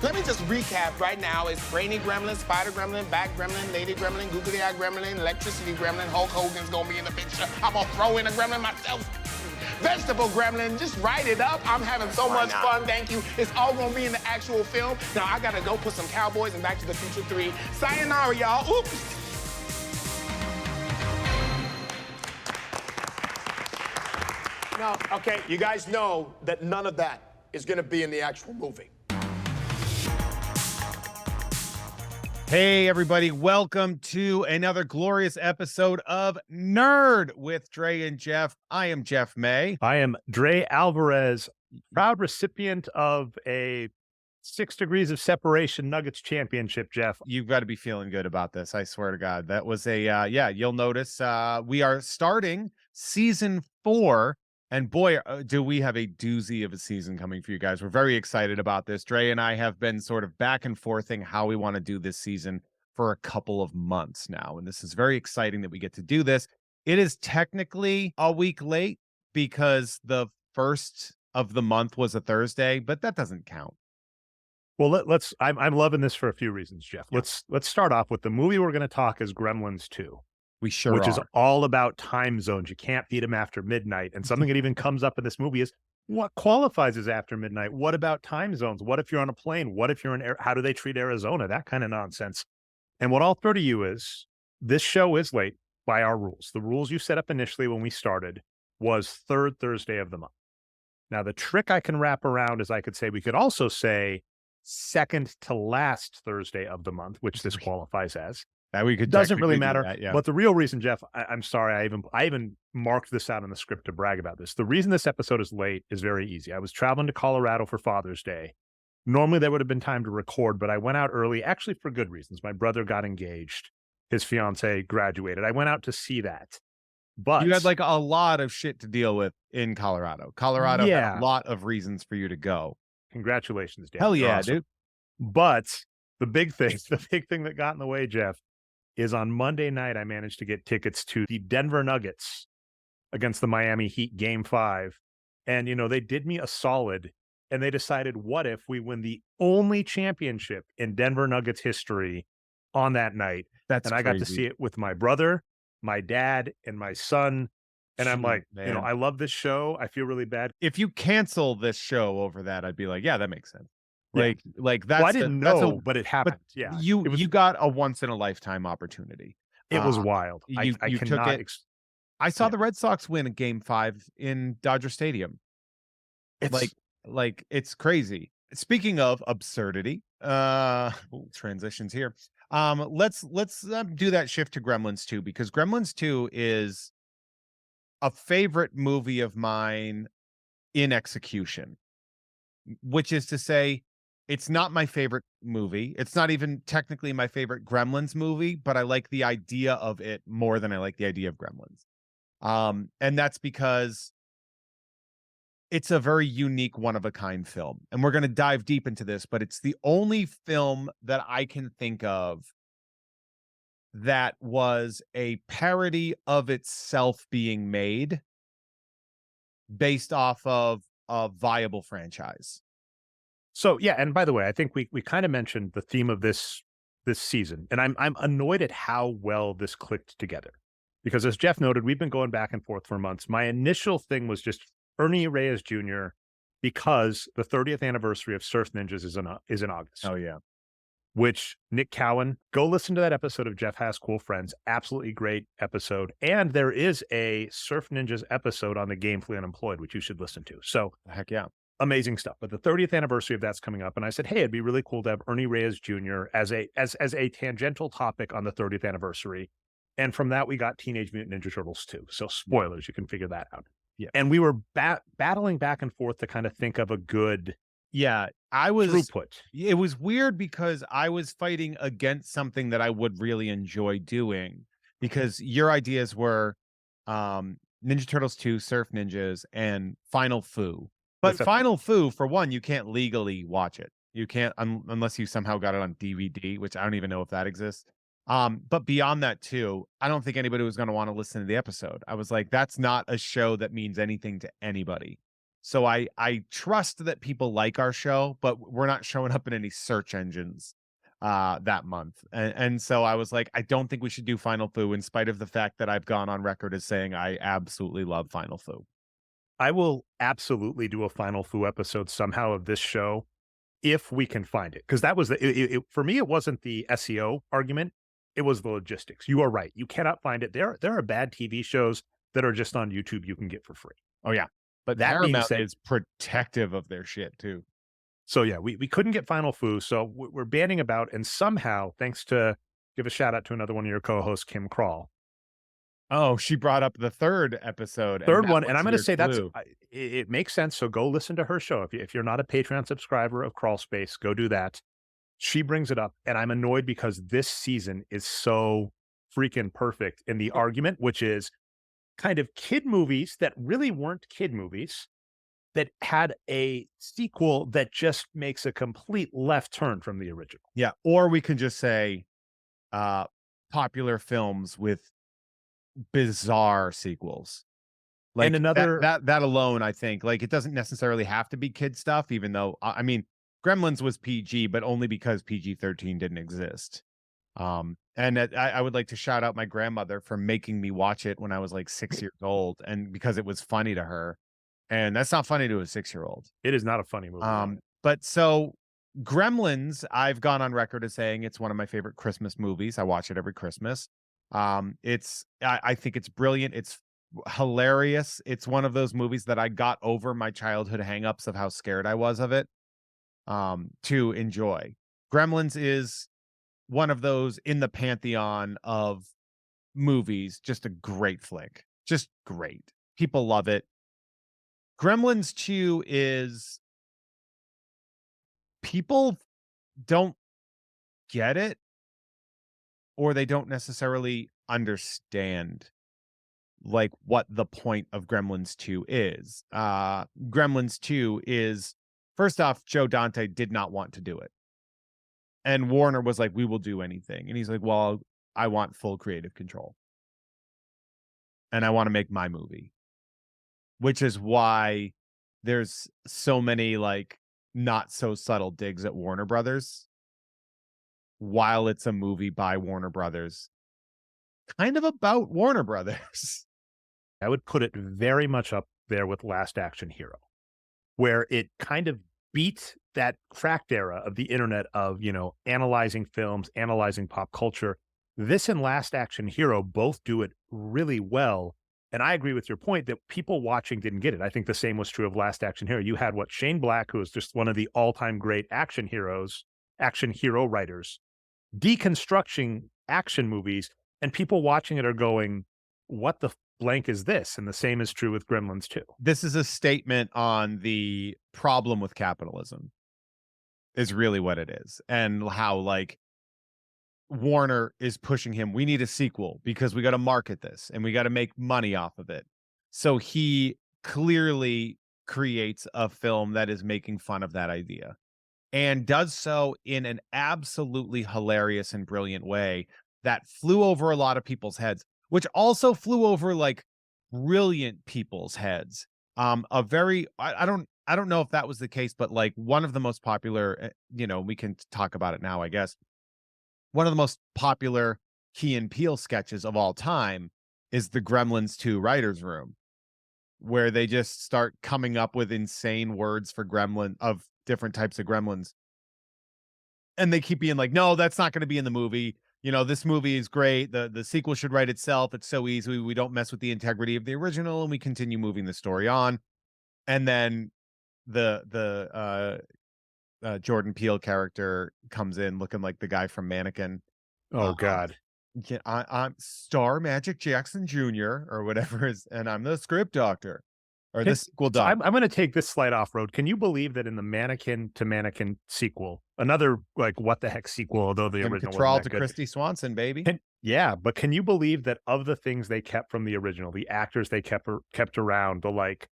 Let me just recap right now. It's Brainy Gremlin, Spider Gremlin, Back Gremlin, Lady Gremlin, Googly Eye Gremlin, Electricity Gremlin, Hulk Hogan's gonna be in the picture. I'm gonna throw in a Gremlin myself. Vegetable Gremlin, just write it up. I'm having so much fun, thank you. It's all gonna be in the actual film. Now I gotta go put some Cowboys in Back to the Future 3. Sayonara, y'all. Oops. No, okay, you guys know that none of that is gonna be in the actual movie. Hey, everybody. Welcome to another glorious episode of Nerd with Dre and Jeff. I am Jeff May. I am Dre Alvarez, proud recipient of a 6 Degrees of Separation Nuggets championship, Jeff. You've got to be feeling good about this. I swear to God. That was a, yeah, you'll notice we are starting season 4. And boy, do we have a doozy of a season coming for you guys. We're very excited about this. Dre and I have been sort of back and forthing how we want to do this season for a couple of months now. And this is very exciting that we get to do this. It is technically a week late because the first of the month was a Thursday, but that doesn't count. Well, I'm loving this for a few reasons, Jeff. Yeah. Let's start off with the movie we're going to talk is Gremlins 2. We sure which are. Is all about time zones. You can't beat them after midnight. And something that even comes up in this movie is what qualifies as after midnight? What about time zones? What if you're on a plane? What if you're in how do they treat Arizona? That kind of nonsense. And what I'll throw to you is this show is late by our rules. The rules you set up initially when we started was third Thursday of the month. Now, the trick I can wrap around is I could say we could also say second to last Thursday of the month, which this qualifies as. We could doesn't really matter. That, yeah. But the real reason, Jeff, I'm sorry, I even marked this out in the script to brag about this. The reason this episode is late is very easy. I was traveling to Colorado for Father's Day. Normally there would have been time to record, but I went out early, actually for good reasons. My brother got engaged. His fiance graduated. I went out to see that. But you had like a lot of shit to deal with in Colorado. Colorado had a lot of reasons for you to go. Congratulations, Dan. Hell yeah, awesome. Dude. But the big thing that got in the way, Jeff, is on Monday night, I managed to get tickets to the Denver Nuggets against the Miami Heat Game 5. And, they did me a solid, and they decided, what if we win the only championship in Denver Nuggets history on that night? That's I got to see it with my brother, my dad, and my son. And I'm like, man. I love this show. I feel really bad. If you cancel this show over that, I'd be like, yeah, that makes sense. Like that's. Well, I didn't know, but it happened. But yeah, you got a once in a lifetime opportunity. It was wild. You took it. I saw the Red Sox win a Game 5 in Dodger Stadium. It's like it's crazy. Speaking of absurdity, transitions here. Let's do that shift to Gremlins 2 because Gremlins 2 is a favorite movie of mine in execution, which is to say. It's not my favorite movie. It's not even technically my favorite Gremlins movie, but I like the idea of it more than I like the idea of Gremlins. And that's because it's a very unique one-of-a-kind film. And we're going to dive deep into this, but it's the only film that I can think of that was a parody of itself being made based off of a viable franchise. So, yeah, and by the way, I think we kind of mentioned the theme of this season, and I'm annoyed at how well this clicked together. Because as Jeff noted, we've been going back and forth for months. My initial thing was just Ernie Reyes Jr. because the 30th anniversary of Surf Ninjas is in August. Oh, yeah. Which Nick Cowan, go listen to that episode of Jeff Has Cool Friends. Absolutely great episode. And there is a Surf Ninjas episode on the Gamefully Unemployed, which you should listen to. So, heck yeah. Amazing stuff. But the 30th anniversary of that's coming up. And I said, hey, it'd be really cool to have Ernie Reyes Jr. as a tangential topic on the 30th anniversary. And from that, we got Teenage Mutant Ninja Turtles 2. So spoilers, you can figure that out. Yeah. And we were battling back and forth to kind of think of a good throughput. It was weird because I was fighting against something that I would really enjoy doing because your ideas were Ninja Turtles 2, Surf Ninjas, and Final Foo. But Final Foo, for one, you can't legally watch it. You can't unless you somehow got it on DVD, which I don't even know if that exists. But beyond that too, I don't think anybody was going to want to listen to the episode. I was like, that's not a show that means anything to anybody. So I trust that people like our show, but we're not showing up in any search engines that month. And so I was like, I don't think we should do Final Foo, in spite of the fact that I've gone on record as saying I absolutely love Final Foo. I will absolutely do a Final Foo episode somehow of this show if we can find it. Because that was for me, it wasn't the SEO argument, it was the logistics. You are right. You cannot find it. There are bad TV shows that are just on YouTube you can get for free. Oh yeah. But That being Paramount said, is protective of their shit too. so yeah, we couldn't get Final Foo, so we're banding about, and somehow, thanks to give a shout out to another one of your co-hosts, Kim Crawl. Oh, she brought up the third episode. Third one, and was I'm going to your say clue. it makes sense. So go listen to her show. If you're not a Patreon subscriber of Crawl Space, go do that. She brings it up, and I'm annoyed because this season is so freaking perfect in the argument, which is kind of kid movies that really weren't kid movies that had a sequel that just makes a complete left turn from the original. Yeah, or we can just say popular films with bizarre sequels. Like, and another that alone, I think, like, it doesn't necessarily have to be kid stuff, even though I mean, Gremlins was PG, but only because PG-13 didn't exist. And I would like to shout out my grandmother for making me watch it when I was like 6 years old, and because it was funny to her. And that's not funny to a 6-year-old. it is not a funny movie. But so Gremlins, I've gone on record as saying it's one of my favorite Christmas movies. I watch it every Christmas. I think it's brilliant. It's hilarious. It's one of those movies that I got over my childhood hangups of how scared I was of it, to enjoy. Gremlins is one of those in the pantheon of movies. Just a great flick. Just great. People love it. Gremlins 2 is, people don't get it, or they don't necessarily understand like what the point of Gremlins 2 is. Gremlins 2 is, first off, Joe Dante did not want to do it. And Warner was like, we will do anything. And he's like, well, I want full creative control. And I want to make my movie. Which is why there's so many like not so subtle digs at Warner Brothers, while it's a movie by Warner Brothers, kind of about Warner Brothers. I would put it very much up there with Last Action Hero, where it kind of beat that cracked era of the internet of, analyzing films, analyzing pop culture. This and Last Action Hero both do it really well. And I agree with your point that people watching didn't get it. I think the same was true of Last Action Hero. You had Shane Black, who is just one of the all-time great action hero writers, deconstructing action movies, and people watching it are going, what the blank is this? And the same is true with Gremlins 2. This is a statement on the problem with capitalism, is really what it is. And how like Warner is pushing him, we need a sequel because we got to market this and we got to make money off of it. So he clearly creates a film that is making fun of that idea, and does so in an absolutely hilarious and brilliant way that flew over a lot of people's heads, which also flew over like brilliant people's heads. I don't know if that was the case, but like one of the most popular, we can talk about it now, I guess. One of the most popular Key and Peele sketches of all time is the Gremlins 2 writer's room, where they just start coming up with insane words for of different types of gremlins. And they keep being like, no, that's not going to be in the movie. This movie is great. The sequel should write itself. It's so easy. We don't mess with the integrity of the original, and we continue moving the story on. And then the Jordan Peele character comes in looking like the guy from Mannequin. Oh God. Yeah, I'm Star Magic Jackson Jr. or whatever and I'm the script doctor, or the sequel doctor. I'm going to take this slight off road. Can you believe that in the Mannequin to Mannequin sequel, another like what the heck sequel, although the original wasn't that good. Christy Swanson, baby. But can you believe that of the things they kept from the original, the actors they kept around, the like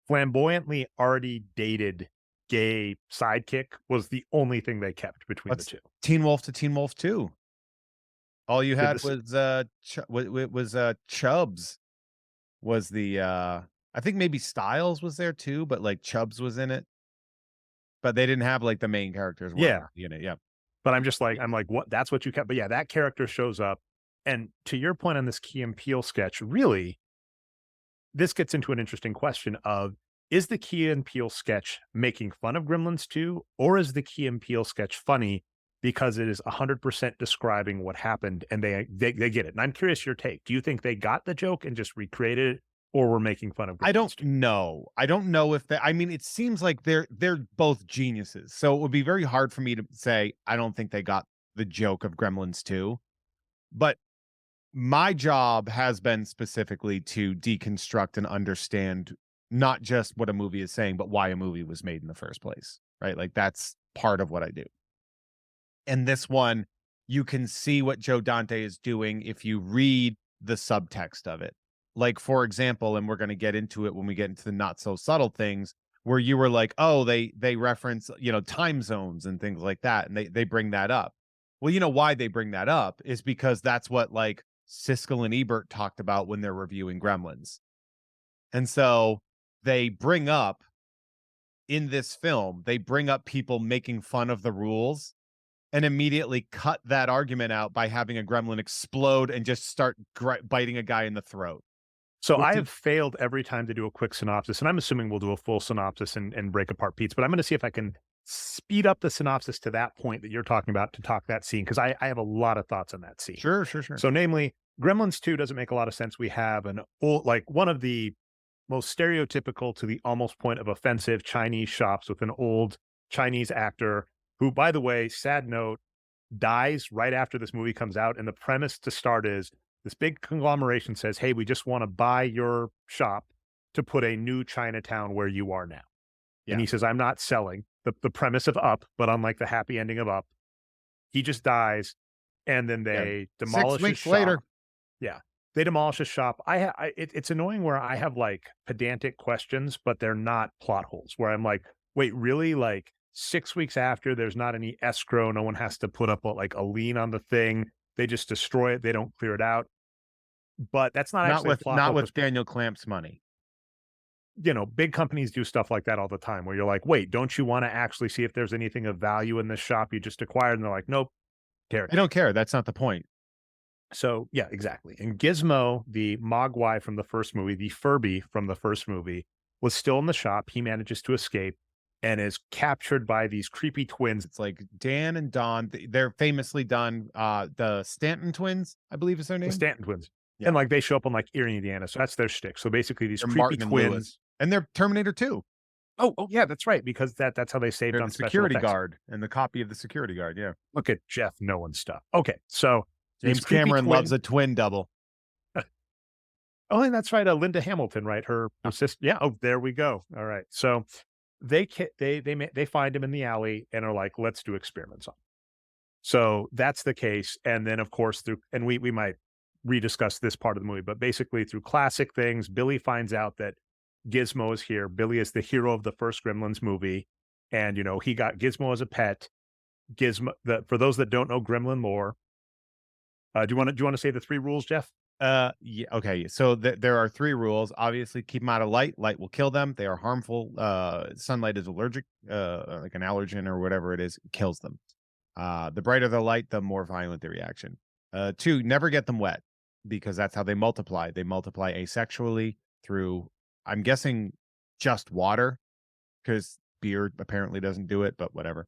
flamboyantly already dated gay sidekick was the only thing they kept between the two. Teen Wolf to Teen Wolf 2. All you had was Chubbs was the I think maybe Styles was there too, but like Chubbs was in it. But they didn't have like the main characters Yeah. in it. Yeah. But I'm like, what? That's what you kept. But yeah, that character shows up. And to your point on this Key and Peele sketch, really, this gets into an interesting question of, is the Key and Peele sketch making fun of Gremlins 2, or is the Key and Peele sketch funny because it is 100% describing what happened and they get it? And I'm curious your take. Do you think they got the joke and just recreated it, or were making fun of Gremlins I don't 2? know. I don't know if I mean, it seems like they're both geniuses. So it would be very hard for me to say I don't think they got the joke of Gremlins 2. But my job has been specifically to deconstruct and understand not just what a movie is saying, but why a movie was made in the first place, right? Like that's part of what I do. And this one, you can see what Joe Dante is doing if you read the subtext of it. Like, for example, and we're going to get into it when we get into the not so subtle things, where you were like, oh, they reference, time zones and things like that. And they bring that up. Well, you know why they bring that up is because that's what like Siskel and Ebert talked about when they're reviewing Gremlins. And so they bring up in this film, they bring up people making fun of the rules and immediately cut that argument out by having a gremlin explode and just start biting a guy in the throat. So I have failed every time to do a quick synopsis, and I'm assuming we'll do a full synopsis and break apart Pete's, but I'm going to see if I can speed up the synopsis to that point that you're talking about to talk that scene, because I have a lot of thoughts on that scene. Sure. So namely, Gremlins 2 doesn't make a lot of sense. We have an old, like one of the most stereotypical to the almost point of offensive Chinese shops with an old Chinese actor who, by the way, sad note, dies right after this movie comes out. And the premise to start is this big conglomeration says, hey, we just want to buy your shop to put a new Chinatown where you are now. Yeah. And he says, I'm not selling the premise of Up, but unlike the happy ending of Up, he just dies. And then they demolish 6 weeks his shop. later. Yeah. They demolish his shop. It's annoying where I have like pedantic questions, but they're not plot holes where I'm like, wait, really? Like 6 weeks after, there's not any escrow. No one has to put up like a lien on the thing. They just destroy it. They don't clear it out. But that's not actually a plot hole. Not with Daniel Clamp's money. Big companies do stuff like that all the time where you're like, wait, don't you want to actually see if there's anything of value in this shop you just acquired? And they're like, nope. I don't care. That's not the point. So, yeah, exactly. And Gizmo, the Mogwai from the first movie, the Furby from the first movie, was still in the shop. He manages to escape and is captured by these creepy twins. It's like Dan and Don. They're famously done. The Stanton twins, I believe is their name. The Stanton twins. Yeah. And like they show up on like Erie, Indiana. So that's their shtick. So basically these creepy Martin twins. And they're Terminator 2. Oh, yeah, that's right. Because that's how they saved on the security guard and the copy of the security guard. Yeah. Look at Jeff knowing stuff. Okay. So James Cameron loves a twin double. Oh, and that's right. Linda Hamilton, right? Her sister. Yeah. Oh, there we go. All right. So they find him in the alley and are like, let's do experiments on him. So that's the case. And then, of course, and we might rediscuss this part of the movie, but basically through classic things, Billy finds out that Gizmo is here. Billy is the hero of the first Gremlins movie. And, he got Gizmo as a pet. Gizmo, for those that don't know Gremlin lore, do you want to say the 3 rules, Jeff? Yeah. Okay. So there are 3 rules. Obviously, keep them out of light. Light will kill them. They are harmful. Sunlight is allergic, like an allergen or whatever it is, kills them. The brighter the light, the more violent the reaction. 2, never get them wet because that's how they multiply. They multiply asexually through, I'm guessing, just water because beer apparently doesn't do it, but whatever.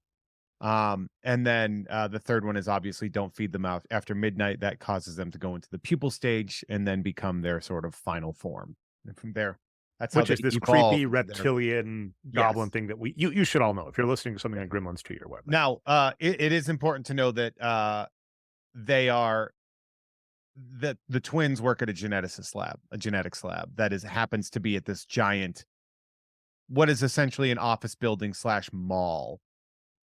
And then the 3rd one is obviously don't feed them out after midnight. That causes them to go into the pupal stage and then become their sort of final form. And from there, that's which is this creepy reptilian goblin yes. thing that you should all know if you're listening to something on Gremlins 2 or whatever. Now, it is important to know that they are that the twins work at a genetics lab that happens to be at this giant, what is essentially an office building / mall.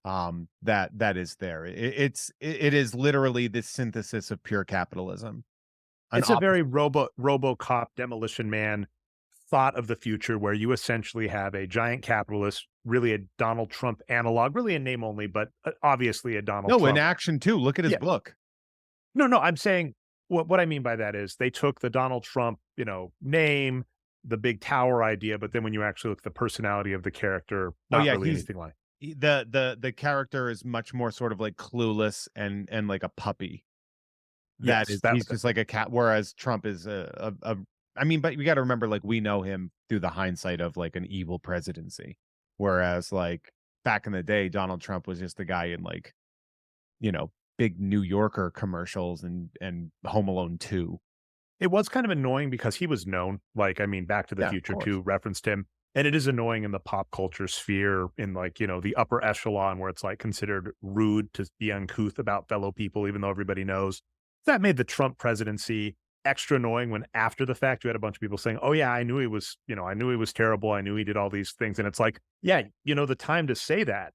That is there. It is literally this synthesis of pure capitalism. It's a very RoboCop Demolition Man thought of the future where you essentially have a giant capitalist, really a Donald Trump analog, really a name only, but obviously a Donald Trump. No, in action too. Look at his book. No, I'm saying what I mean by that is they took the Donald Trump, name, the big tower idea, but then when you actually look at the personality of the character, Oh not yeah, really he's anything like. the character is much more sort of like clueless and like a puppy. That Yes, is, he's just like a cat. Whereas Trump is I mean, but we got to remember, like, we know him through the hindsight of like an evil presidency. Whereas like back in the day, Donald Trump was just the guy in like, big New Yorker commercials and Home Alone 2. It was kind of annoying because he was known. Like, I mean, Back to the Yeah, of Future course. 2 referenced him. And it is annoying in the pop culture sphere, in like, the upper echelon where it's like considered rude to be uncouth about fellow people, even though everybody knows. That made the Trump presidency extra annoying when after the fact you had a bunch of people saying, oh yeah, I knew he was, I knew he was terrible. I knew he did all these things. And it's like, yeah, the time to say that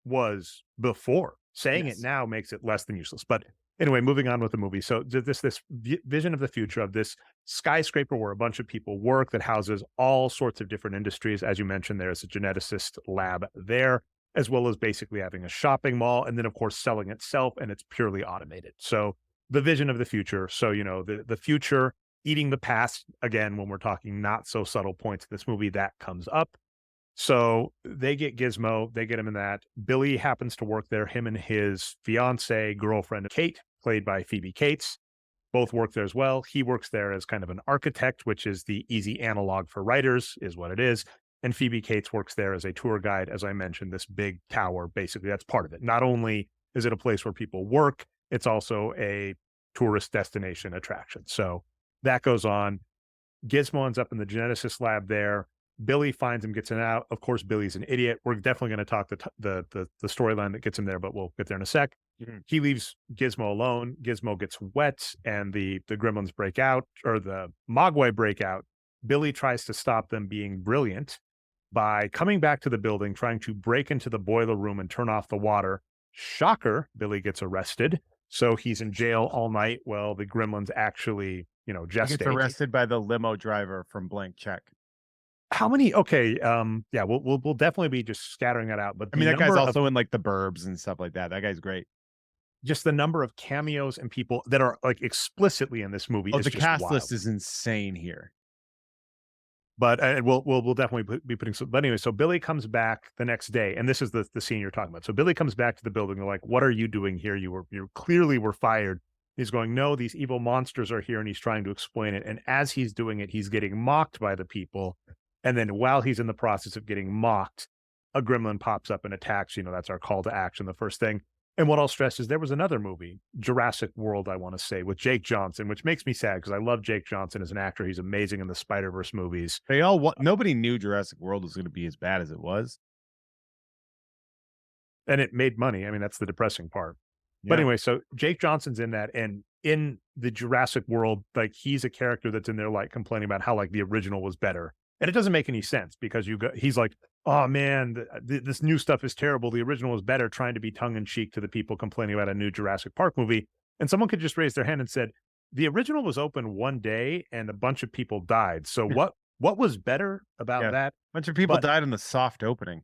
was before. Saying it Yes. now makes it less than useless. But anyway, moving on with the movie. So this vision of the future of this skyscraper where a bunch of people work that houses all sorts of different industries. As you mentioned, there's a geneticist lab there, as well as basically having a shopping mall, and then of course selling itself, and it's purely automated. So the vision of the future. So the future eating the past again when we're talking not so subtle points in this movie that comes up. So they get Gizmo, they get him in that. Billy happens to work there, him and his fiance, girlfriend, Kate, played by Phoebe Cates, both work there as well. He works there as kind of an architect, which is the easy analog for writers, is what it is. And Phoebe Cates works there as a tour guide, as I mentioned, this big tower, basically, that's part of it. Not only is it a place where people work, it's also a tourist destination attraction. So that goes on. Gizmo ends up in the geneticist lab there. Billy finds him, gets him out. Of course, Billy's an idiot. We're definitely going to talk the storyline that gets him there, but we'll get there in a sec. Mhm. He leaves Gizmo alone. Gizmo gets wet, and the Gremlins break out, or the Mogwai break out. Billy tries to stop them being brilliant by coming back to the building, trying to break into the boiler room and turn off the water. Shocker, Billy gets arrested. So he's in jail all night while the Gremlins actually, He gets gestate. arrested by the limo driver from Blank Check. How many? Okay, yeah, we'll definitely be just scattering that out. But I mean, the that guy's number of also in like The Burbs and stuff like that. That guy's great. just the number of cameos and people that are like explicitly in this movie Oh, is the just cast wild. list is insane here. But and we'll definitely be putting some. But anyway, so Billy comes back the next day, and this is the scene you're talking about. So Billy comes back to the building. They're like, "What are you doing here? You clearly were fired." He's going, "No, these evil monsters are here," and he's trying to explain it. And as he's doing it, he's getting mocked by the people. And then while he's in the process of getting mocked, a gremlin pops up and attacks. That's our call to action, the first thing. And what I'll stress is there was another movie, Jurassic World, I want to say, with Jake Johnson, which makes me sad because I love Jake Johnson as an actor. He's amazing in the Spider-Verse movies. Nobody knew Jurassic World was going to be as bad as it was. And it made money. I mean, that's the depressing part. But Yeah. anyway, so Jake Johnson's in that. And in the Jurassic World, like he's a character that's in there like complaining about how like the original was better. And it doesn't make any sense because he's like, oh man, this new stuff is terrible. The original is better, trying to be tongue in cheek to the people complaining about a new Jurassic Park movie. And someone could just raise their hand and said, the original was open one day and a bunch of people died. So what was better about Yeah. that? A bunch of people But- died in the soft opening.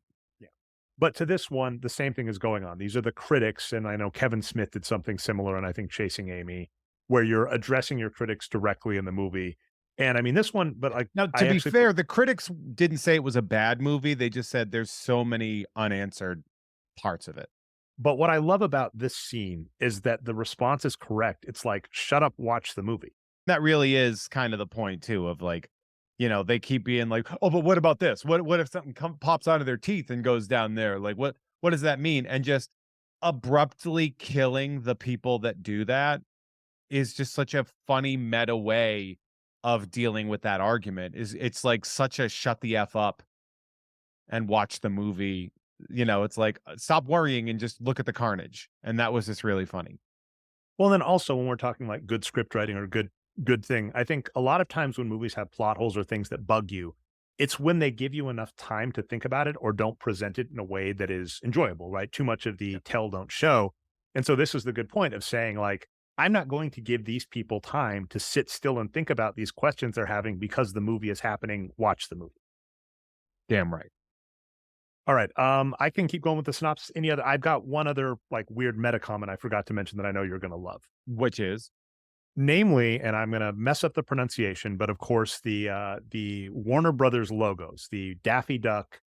But to this one, the same thing is going on. These are the critics, and I know Kevin Smith did something similar, and I think Chasing Amy, where you're addressing your critics directly in the movie. And I mean, this one, but like Now, to be fair, the critics didn't say it was a bad movie. They just said there's so many unanswered parts of it. but what I love about this scene is that the response is correct. It's like, shut up, watch the movie. That really is kind of the point too, of like, they keep being like, oh, but what about this? What if something pops out of their teeth and goes down there? Like, what does that mean? And just abruptly killing the people that do that is just such a funny meta way of dealing with that argument. It's like such a shut the F up and watch the movie. It's like, stop worrying and just look at the carnage. And that was just really funny. Well, then also when we're talking like good script writing or good thing, I think a lot of times when movies have plot holes or things that bug you, it's when they give you enough time to think about it or don't present it in a way that is enjoyable, right? Too much of the tell, don't show. And so this is the good point of saying like, I'm not going to give these people time to sit still and think about these questions they're having because the movie is happening. Watch the movie. Damn right. All right. I can keep going with the synopsis. I've got one other like weird meta comment I forgot to mention that I know you're going to love. Which is? Namely, and I'm going to mess up the pronunciation, but of course the Warner Brothers logos, the Daffy Duck,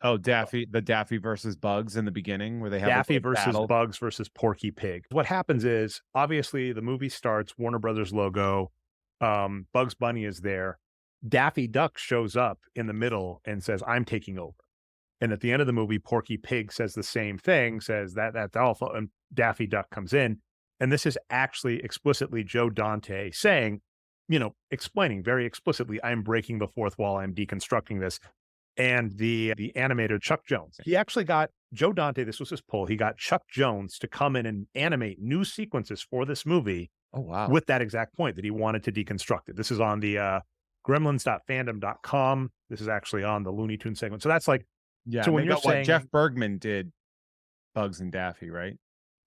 Oh, the Daffy versus Bugs in the beginning, where they have Daffy a versus battle. Bugs versus Porky Pig. What happens is, obviously, the movie starts, Warner Brothers logo, Bugs Bunny is there. Daffy Duck shows up in the middle and says, "I'm taking over." And at the end of the movie, Porky Pig says the same thing, says that's awful, and Daffy Duck comes in. And this is actually explicitly Joe Dante saying, explaining very explicitly, "I'm breaking the fourth wall, I'm deconstructing this." And the animator Chuck Jones, he actually got Joe Dante, this was his pull, he got Chuck Jones to come in and animate new sequences for this movie. Oh, wow. With that exact point, that he wanted to deconstruct it. This is on the gremlins.fandom.com. This is actually on the Looney Tunes segment. So that's like, Yeah. so when you're what saying Jeff Bergman did Bugs and Daffy, right?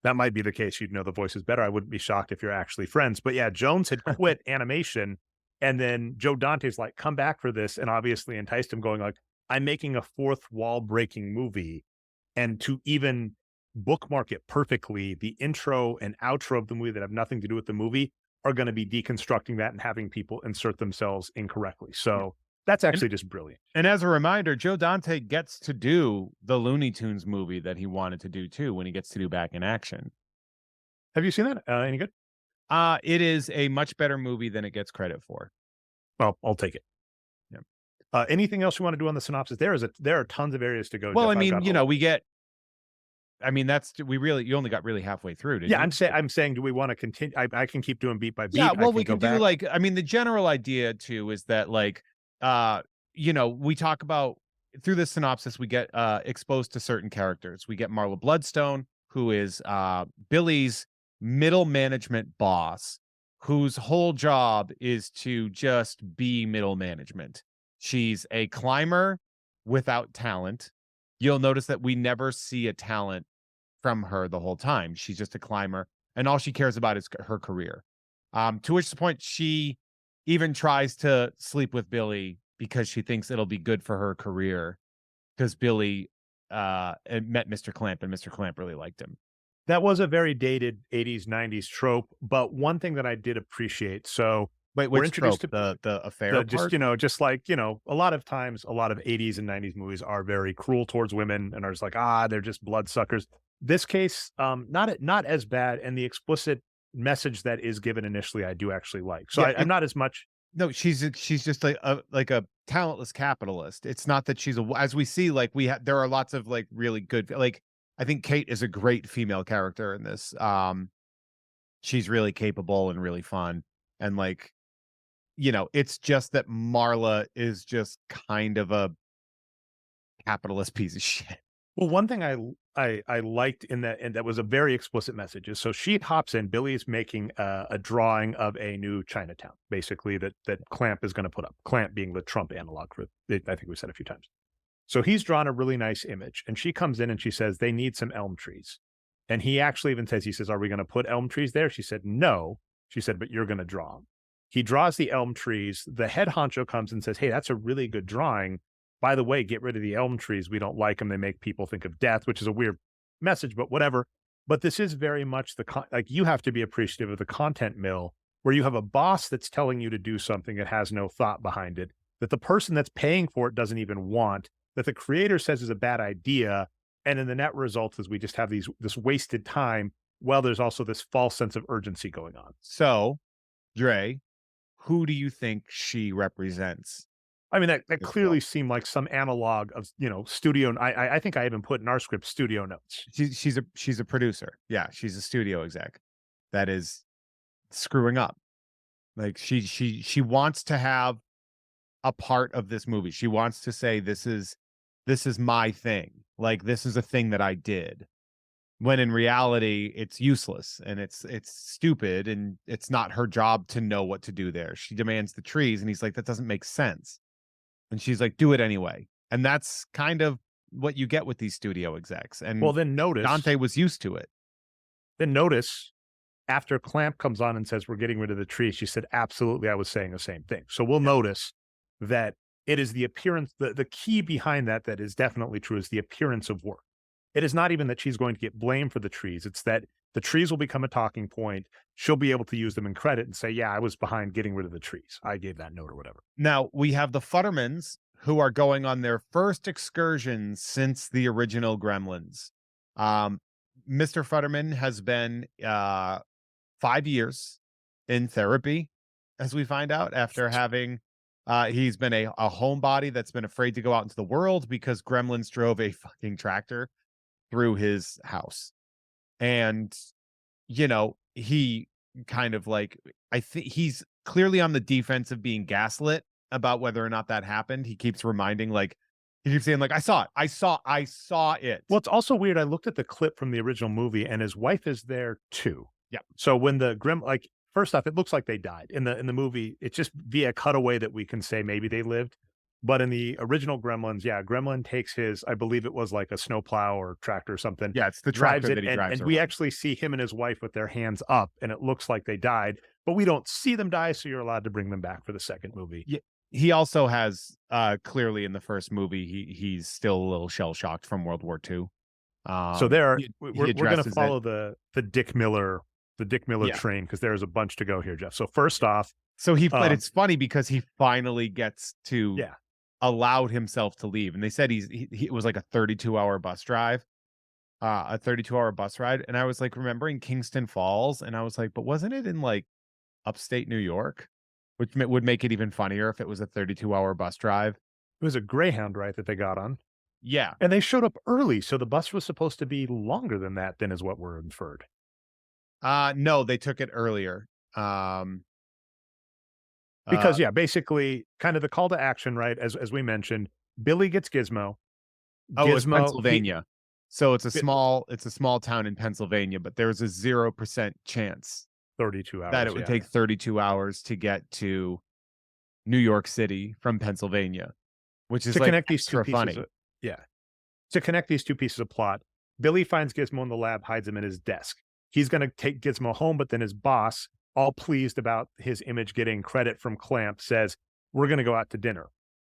that might be the case, you'd know the voices better. I wouldn't be shocked if you're actually friends. But yeah, Jones had quit animation, and then Joe Dante's like, "Come back for this," and obviously enticed him, going like, "I'm making a fourth wall breaking movie." And to even bookmark it perfectly, the intro and outro of the movie that have nothing to do with the movie are going to be deconstructing that and having people insert themselves incorrectly. So that's actually just brilliant. And as a reminder, Joe Dante gets to do the Looney Tunes movie that he wanted to do too when he gets to do Back in Action. Have you seen that? Any good? It is a much better movie than it gets credit for. Well, I'll take it. Yeah. Anything else you want to do on the synopsis? There are tons of areas to go. Well, Jeff. I mean, you only got really halfway through. Didn't you? I'm saying, do we want to continue? I can keep doing beat by beat. Yeah, well, we can can go do back. the general idea too is that we talk about through the synopsis, we get exposed to certain characters. We get Marla Bloodstone, who is Billy's middle management boss, whose whole job is to just be middle management. She's a climber without talent. You'll notice that we never see a talent from her the whole time. She's just a climber, and all she cares about is her career. To which point she even tries to sleep with Billy because she thinks it'll be good for her career, because Billy met Mr. Clamp, and Mr. Clamp really liked him. That was a very dated 80s, 90s trope, but one thing that I did appreciate. So Wait, we're which introduced trope? to the affair just, part? just like, a lot of times, a lot of 80s and 90s movies are very cruel towards women and are just like, they're just bloodsuckers. This case, not as bad. And the explicit message that is given initially, I do actually like. So Yeah, I'm not as much. No, she's just like a talentless capitalist. It's not that she's as we see, there are lots of really good, I think Kate is a great female character in this. She's really capable and really fun, and it's just that Marla is just kind of a capitalist piece of shit. Well, one thing I liked in that, and that was a very explicit message, is so she hops in. Billy's making a drawing of a new Chinatown, basically that Clamp is going to put up. Clamp being the Trump analog for it, I think we said a few times. So he's drawn a really nice image, and she comes in and she says they need some elm trees, and he actually even says, he says, "Are we going to put elm trees there?" She said, "No." She said, "But you're going to draw them." He draws the elm trees. The head honcho comes and says, "Hey, that's a really good drawing. By the way, get rid of the elm trees. We don't like them. They make people think of death," which is a weird message, but whatever. But this is very much you have to be appreciative of the content mill, where you have a boss that's telling you to do something that has no thought behind it, that the person that's paying for it doesn't even want, that the creator says is a bad idea. And then the net result is we just have this wasted time, while there's also this false sense of urgency going on. So, Dre, who do you think she represents? I mean, that clearly seemed like some analog of, studio. I think I even put in our script studio notes. She's a producer. Yeah, she's a studio exec that is screwing up. Like she wants to have a part of this movie. She wants to say this is my thing. Like, this is a thing that I did. When in reality, it's useless and it's stupid, and it's not her job to know what to do there. She demands the trees, and he's like, that doesn't make sense. And she's like, do it anyway. And that's kind of what you get with these studio execs. And well, then notice Dante was used to it. Then notice after Clamp comes on and says, "We're getting rid of the trees," she said, "Absolutely, I was saying the same thing." So we'll notice that it is the appearance, the key behind that is definitely true, is the appearance of work. it is not even that she's going to get blamed for the trees. It's that the trees will become a talking point. She'll be able to use them in credit and say, yeah, I was behind getting rid of the trees. I gave that note or whatever. Now we have the Futtermans, who are going on their first excursion since the original Gremlins. Mr. Futterman has been 5 years in therapy, as we find out, after having he's been a homebody that's been afraid to go out into the world because Gremlins drove a fucking tractor through his house. And, you know, he kind of like, I think he's clearly on the defense of being gaslit about whether or not that happened. He keeps reminding, like, he keeps saying, like, I saw it. Well, it's also weird. I looked at the clip from the original movie, and his wife is there too. Yeah. So when the like, first off, it looks like they died in the movie. It's just via cutaway that we can say maybe they lived. But in the original Gremlins, yeah, Gremlin takes his, I believe it was like a snowplow or tractor or something. Yeah, it's the drives tractor it, that he drives and we around. actually see him and his wife with their hands up, and it looks like they died, but we don't see them die, so you're allowed to bring them back for the second movie. Yeah. He also has clearly in the first movie, he's still a little shell shocked from World War II. So there, we're we're going to addresses follow the Dick Miller Yeah. train, because there's a bunch to go here, Jeff. So first off, So but it's funny because he finally gets to yeah, allowed himself to leave, and they said it was like a 32-hour bus drive, a 32-hour bus ride, and I was like remembering Kingston Falls, and I was like, but wasn't it in like upstate New York, which would make it even funnier if it was a 32-hour bus drive. it was a Greyhound, right, that they got on, Yeah, and they showed up early, so the bus was supposed to be longer than that. Then is what we're inferred. no, they took it earlier. Because yeah, basically, kind of the call to action, right? As we mentioned, Billy gets Gizmo. It's Gizmo, Pennsylvania. So it's a small town in Pennsylvania, but there's a 0% chance 32 hours that it would take 32 hours to get to New York City from Pennsylvania, which is to like connect these two extra pieces. funny. To connect these two pieces of plot, Billy finds Gizmo in the lab, hides him in his desk. He's going to take Gizmo home, but then his boss, all pleased about his image getting credit from Clamp, says, we're going to go out to dinner.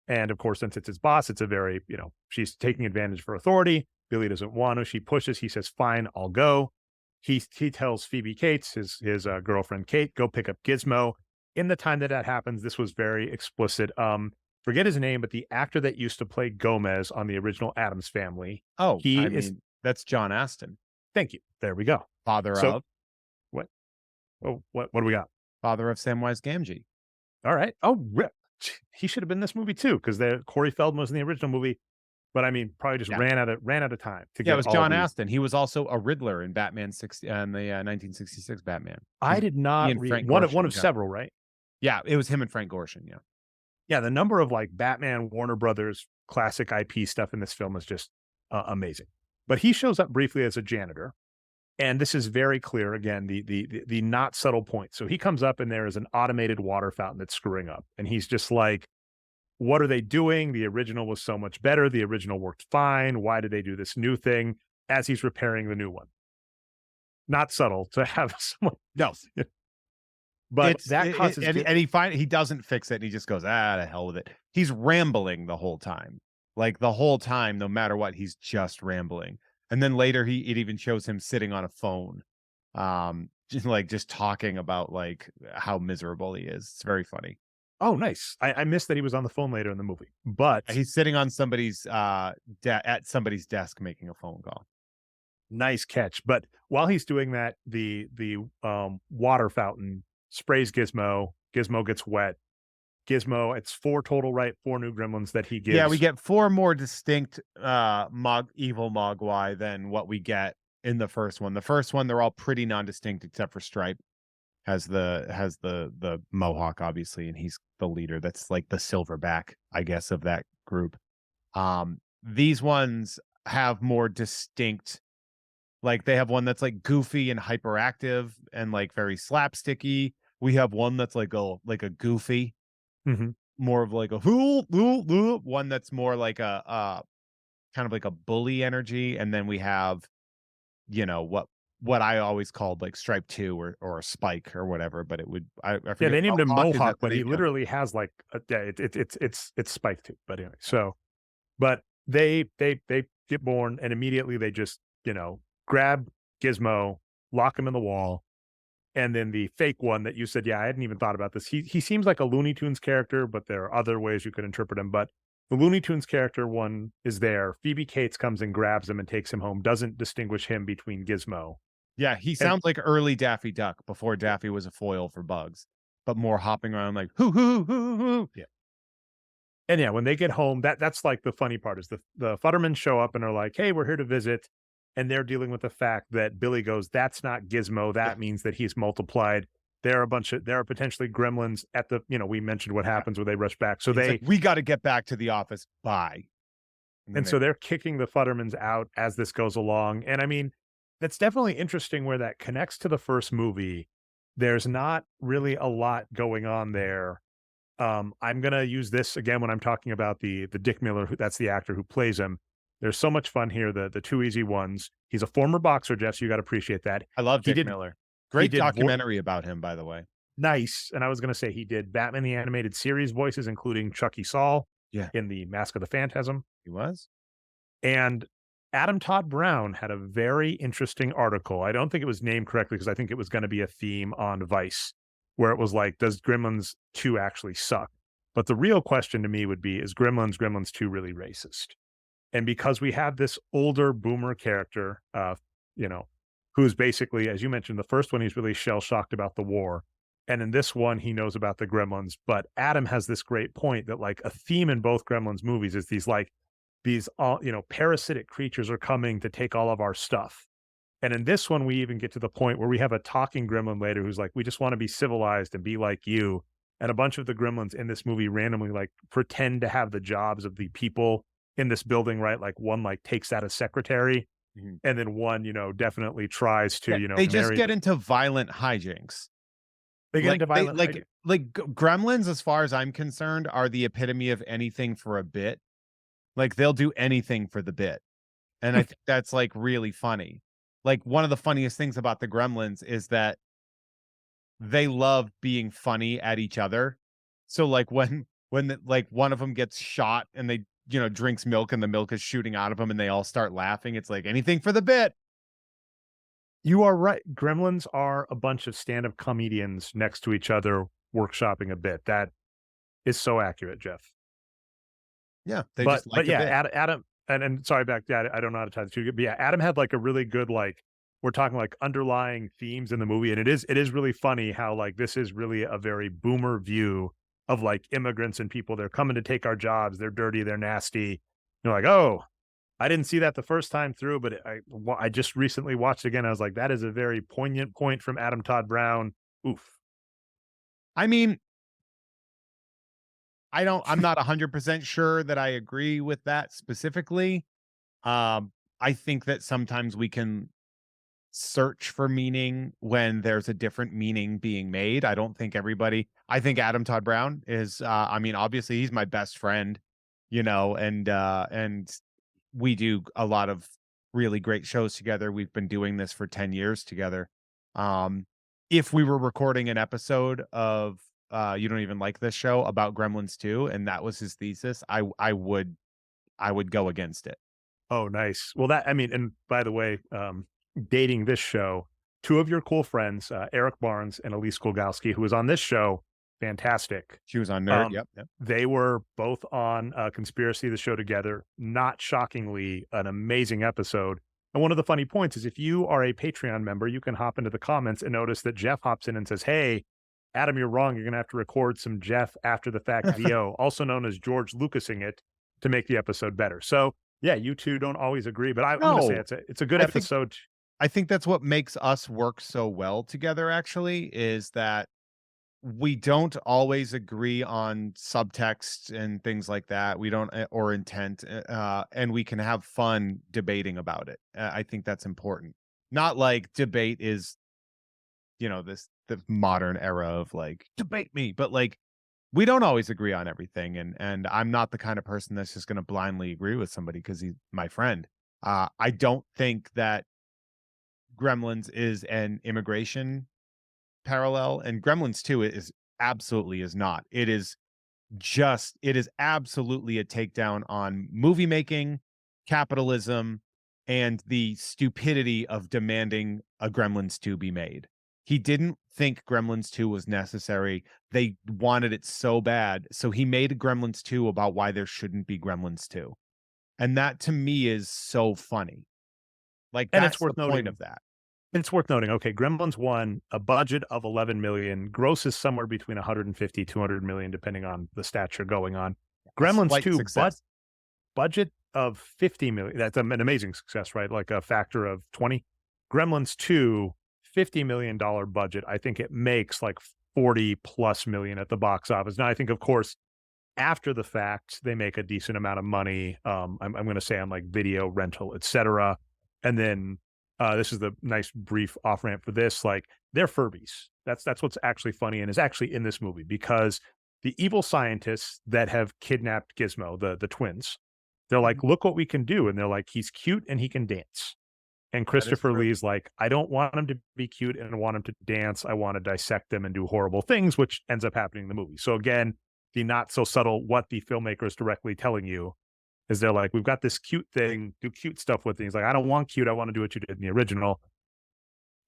And of course, since it's his boss, it's a very, she's taking advantage for authority. Billy doesn't want to. She pushes. He says, fine, I'll go. He tells Phoebe Cates, his girlfriend Kate, go pick up Gizmo. In the time that happens, this was very explicit. Forget his name, but the actor that used to play Gomez on the original Addams Family. Oh, that's John Aston. Thank you. There we go. Father So- of What do we got? Samwise Gamgee. All right. Oh, rip. He should have been in this movie too, because Corey Feldman was in the original movie, but I mean, probably just ran out of time to get. Yeah, it was all John these. Aston. He was also a Riddler in Batman 60 and the 1966 Batman. I did not and read Frank one of Gorshin, yeah. several, right? Yeah, it was him and Frank Gorshin. Yeah. Yeah, the number of like Batman, Warner Brothers, classic IP stuff in this film is just amazing. But he shows up briefly as a janitor, and this is very clear. Again, the not subtle point. So he comes up, and there is an automated water fountain that's screwing up, and he's just like, "What are they doing? The original was so much better. The original worked fine. Why did they do this new thing?" As he's repairing the new one. Not subtle to have someone. No. But that causes and he doesn't fix it, and he just goes, to hell with it. He's rambling the whole time. Like the whole time, no matter what, he's just rambling. And then later it even shows him sitting on a phone. Just talking about like how miserable he is. It's very funny. Oh, nice. I missed that he was on the phone later in the movie. But he's sitting on somebody's at somebody's desk making a phone call. Nice catch. But while he's doing that, the water fountain sprays Gizmo. Gizmo gets wet. Gizmo, it's 4 total, right? 4 new gremlins that he gives. Yeah, we get 4 more distinct evil Mogwai than what we get in the first one. The first one, they're all pretty non-distinct except for Stripe. Has the mohawk, obviously, and he's the leader. That's like the silverback, I guess, of that group. These ones have more distinct. Like they have one that's like goofy and hyperactive and like very slapsticky. We have one that's like a goofy, more of like a one that's more like a kind of like a bully energy. And then we have, what I always called like Stripe 2 or a Spike or whatever, but it would I forget. Yeah, they named him Mohawk, but he name. literally has like it's Spike 2. But anyway, but they get born and immediately they just, grab Gizmo, lock him in the wall. And then the fake one that you said, yeah, I hadn't even thought about this. He seems like a Looney Tunes character, but there are other ways you could interpret him. But the Looney Tunes character one is there. Phoebe Cates comes and grabs him and takes him home, doesn't distinguish him between Gizmo. Yeah, he And sounds like early Daffy Duck before Daffy was a foil for bugs, but more hopping around like hoo hoo hoo hoo. yeah. And yeah, when they get home, that's like the funny part is the Futtermans show up and are like, "Hey, we're here to visit," and they're dealing with the fact that Billy goes, "That's not Gizmo. That means that he's multiplied." There are potentially gremlins at the, we mentioned what happens when they rush back. So He's like, we got to get back to the office. Bye. and so they're kicking the Futtermans out as this goes along. And I mean, that's definitely interesting where that connects to the first movie. There's not really a lot going on there. I'm gonna use this again when I'm talking about the Dick Miller, that's the actor who plays him. There's so much fun here. The two easy ones. He's a former boxer, Jeff. So you got to appreciate that. I love He Dick did Miller. Great did documentary about him, by the way. nice. And I was gonna say he did Batman the Animated Series voices, including Chucky Saul Yeah, in the Mask of the Phantasm. he was. And Adam Todd Brown had a very interesting article. I don't think it was named correctly because I think it was going to be a theme on Vice, where it was like, does Gremlins 2 actually suck? But the real question to me would be, is Gremlins 2 really racist? And because we have this older boomer character, who's basically, as you mentioned, the first one, he's really shell shocked about the war. And in this one, he knows about the Gremlins. But Adam has this great point that like a theme in both Gremlins movies is these all, parasitic creatures are coming to take all of our stuff. And in this one, we even get to the point where we have a talking gremlin later who's like, we just want to be civilized and be like you. And a bunch of the gremlins in this movie randomly like pretend to have the jobs of the people in this building, right? Like one like takes out a secretary, and then one, definitely tries to, They just marry get into violent hijinks. they get Like into violent Gremlins, as far as I'm concerned, are the epitome of anything for a bit. Like they'll do anything for the bit. And I think that's like really funny. Like one of the funniest things about the Gremlins is that they love being funny at each other. So like like one of them gets shot and they, drinks milk and the milk is shooting out of them and they all start laughing. It's like anything for the bit. You are right. Gremlins are a bunch of stand-up comedians next to each other workshopping a bit. That is so accurate, Jeff. Yeah, they But just like yeah, a bit. Adam and sorry back. Yeah, I don't know how to tie the two. But yeah, Adam had like a really good like we're talking like underlying themes in the movie, and it is really funny how like this is really a very boomer view of like immigrants and people. They're coming to take our jobs. They're dirty. They're nasty. You're like, oh, I didn't see that the first time through, but I just recently watched it again. I was like, that is a very poignant point from Adam Todd Brown. Oof. I mean, I'm not 100% sure that I agree with that specifically. I think that sometimes we can search for meaning when there's a different meaning being made. I think Adam Todd Brown is, obviously he's my best friend, and we do a lot of really great shows together. We've been doing this for 10 years together. If we were recording an episode of You Don't Even Like This Show about Gremlins 2 and that was his thesis, I would go against it. Oh, nice. Well, and by the way, dating this show, two of your cool friends, Eric Barnes and Elise Kolgowski, who was on this show, fantastic. She was on Nerd. Yep. They were both on Conspiracy, the show together. Not shockingly, an amazing episode. And one of the funny points is if you are a Patreon member, you can hop into the comments and notice that Jeff hops in and says, hey, Adam, you're wrong. You're going to have to record some Jeff after the fact VO, also known as George Lucasing it, to make the episode better. So yeah, you two don't always agree, but I'm going to say it's a good episode. I think that's what makes us work so well together, actually, is that we don't always agree on subtext and things like that. We don't, or intent, and we can have fun debating about it. I think that's important. Not like debate is, the modern era of like debate me, but like we don't always agree on everything. And I'm not the kind of person that's just going to blindly agree with somebody because he's my friend. I don't think that Gremlins is an immigration parallel, and Gremlins 2 is absolutely is not. It is it is absolutely a takedown on movie making, capitalism, and the stupidity of demanding a Gremlins 2 be made. He didn't think Gremlins 2 was necessary. They wanted it so bad. So he made a Gremlins 2 about why there shouldn't be Gremlins 2. And that to me is so funny. Like, And that's it's worth the point noting. of that. It's worth noting. Okay, Gremlins 1, a budget of 11 million, grosses somewhere between 150, 200 million, depending on the stats you're going on. Gremlins Slight 2, success. budget of 50 million. That's an amazing success, right? Like a factor of 20. Gremlins 2, $50 million budget. I think it makes like 40 plus million at the box office. Now, I think, of course, after the fact, they make a decent amount of money. I'm going to say on like video rental, etc. And then this is the nice brief off ramp for this. Like, they're Furbies. That's what's actually funny and is actually in this movie, because the evil scientists that have kidnapped Gizmo, the twins, they're like, look what we can do. And they're like, he's cute and he can dance. And Christopher true. Lee's like, I don't want him to be cute and I want him to dance. I want to dissect them and do horrible things, which ends up happening in the movie. So again, the not so subtle what the filmmaker is directly telling you is they're like, we've got this cute thing, do cute stuff with things. Like, I don't want cute. I want to do what you did in the original.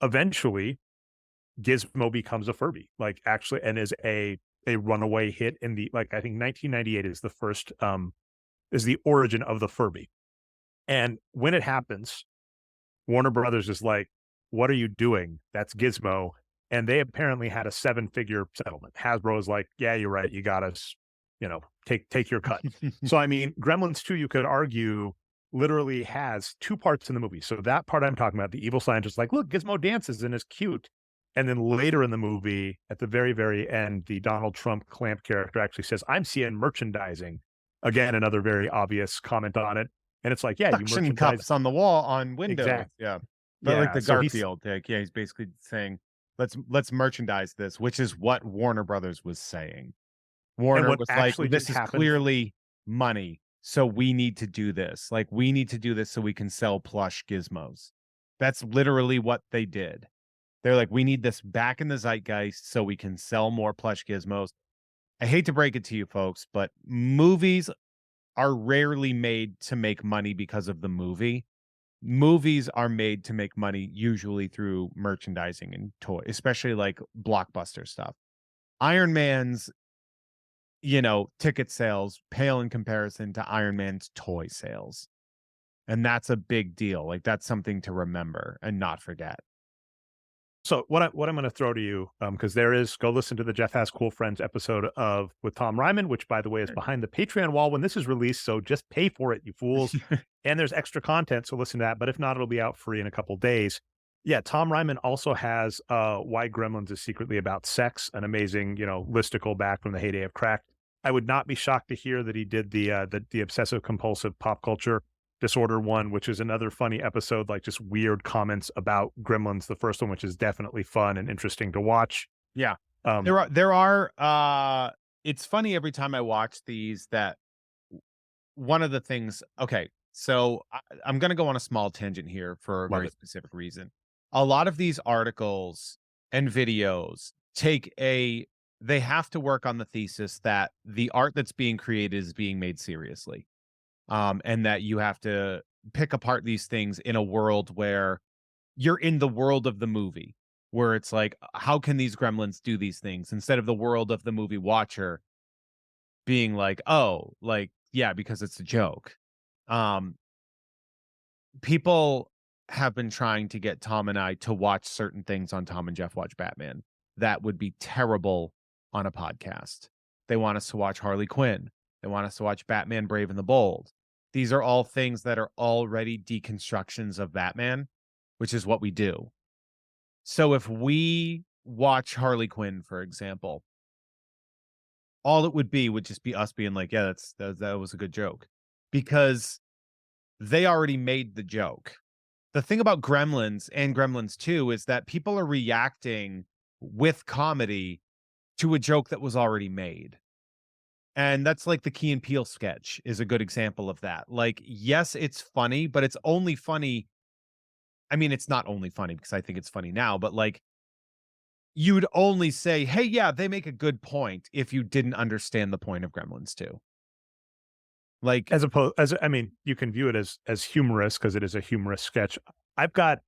Eventually, Gizmo becomes a Furby, like actually, and is a runaway hit in the, like, I think 1998 is the first, is the origin of the Furby. And when it happens, Warner Brothers is like, what are you doing? That's Gizmo. And they apparently had a 7-figure settlement. Hasbro is like, yeah, you're right. You got us, take your cut. So, I mean, Gremlins 2, you could argue, literally has 2 parts in the movie. So that part I'm talking about, the evil scientist, like, look, Gizmo dances and is cute. And then later in the movie, at the very, very end, the Donald Trump Clamp character actually says, I'm seeing merchandising. Again, another very obvious comment on it. And it's like, yeah, you Suction merchandise. cups on the wall on windows. Exactly. Yeah. But like the so Garfield, he's basically saying, let's merchandise this, which is what Warner Brothers was saying. Warner what was like, actually this just is happened- clearly money, so we need to do this. Like, we need to do this so we can sell plush gizmos. That's literally what they did. They're like, we need this back in the zeitgeist so we can sell more plush gizmos. I hate to break it to you folks, but movies are rarely made to make money because of the movie. Movies are made to make money usually through merchandising and toy, especially like blockbuster stuff. Iron Man's, ticket sales pale in comparison to Iron Man's toy sales. And that's a big deal. Like, that's something to remember and not forget. So what I'm going to throw to you, because go listen to the Jeff Has Cool Friends episode with Tom Ryman, which, by the way, is behind the Patreon wall when this is released. So just pay for it, you fools. And there's extra content, so listen to that. But if not, it'll be out free in a couple days. Yeah, Tom Ryman also has Why Gremlins is Secretly About Sex, an amazing, listicle back from the heyday of crack. I would not be shocked to hear that he did the obsessive compulsive pop culture disorder one, which is another funny episode, like just weird comments about Gremlins, the first one, which is definitely fun and interesting to watch. Yeah. There are it's funny every time I watch these that one of the things, okay, so I'm going to go on a small tangent here for a very specific reason. A lot of these articles and videos they have to work on the thesis that the art that's being created is being made seriously. And that you have to pick apart these things in a world where you're in the world of the movie, where it's like, how can these gremlins do these things? Instead of the world of the movie watcher being like, oh, like, yeah, because it's a joke. People have been trying to get Tom and I to watch certain things on Tom and Jeff Watch Batman that would be terrible on a podcast. They want us to watch Harley Quinn. They want us to watch Batman Brave and the Bold. These are all things that are already deconstructions of Batman, which is what we do. So if we watch Harley Quinn, for example, all it would just be us being like, yeah, that was a good joke. Because they already made the joke. The thing about Gremlins and Gremlins 2 is that people are reacting with comedy to a joke that was already made. And that's like the Key and Peele sketch is a good example of that. Like, yes, it's funny, but it's only funny. I mean, it's not only funny because I think it's funny now, but like, you'd only say, hey, yeah, they make a good point if you didn't understand the point of Gremlins 2. Like, As opposed, I mean, you can view it as humorous because it is a humorous sketch. I've got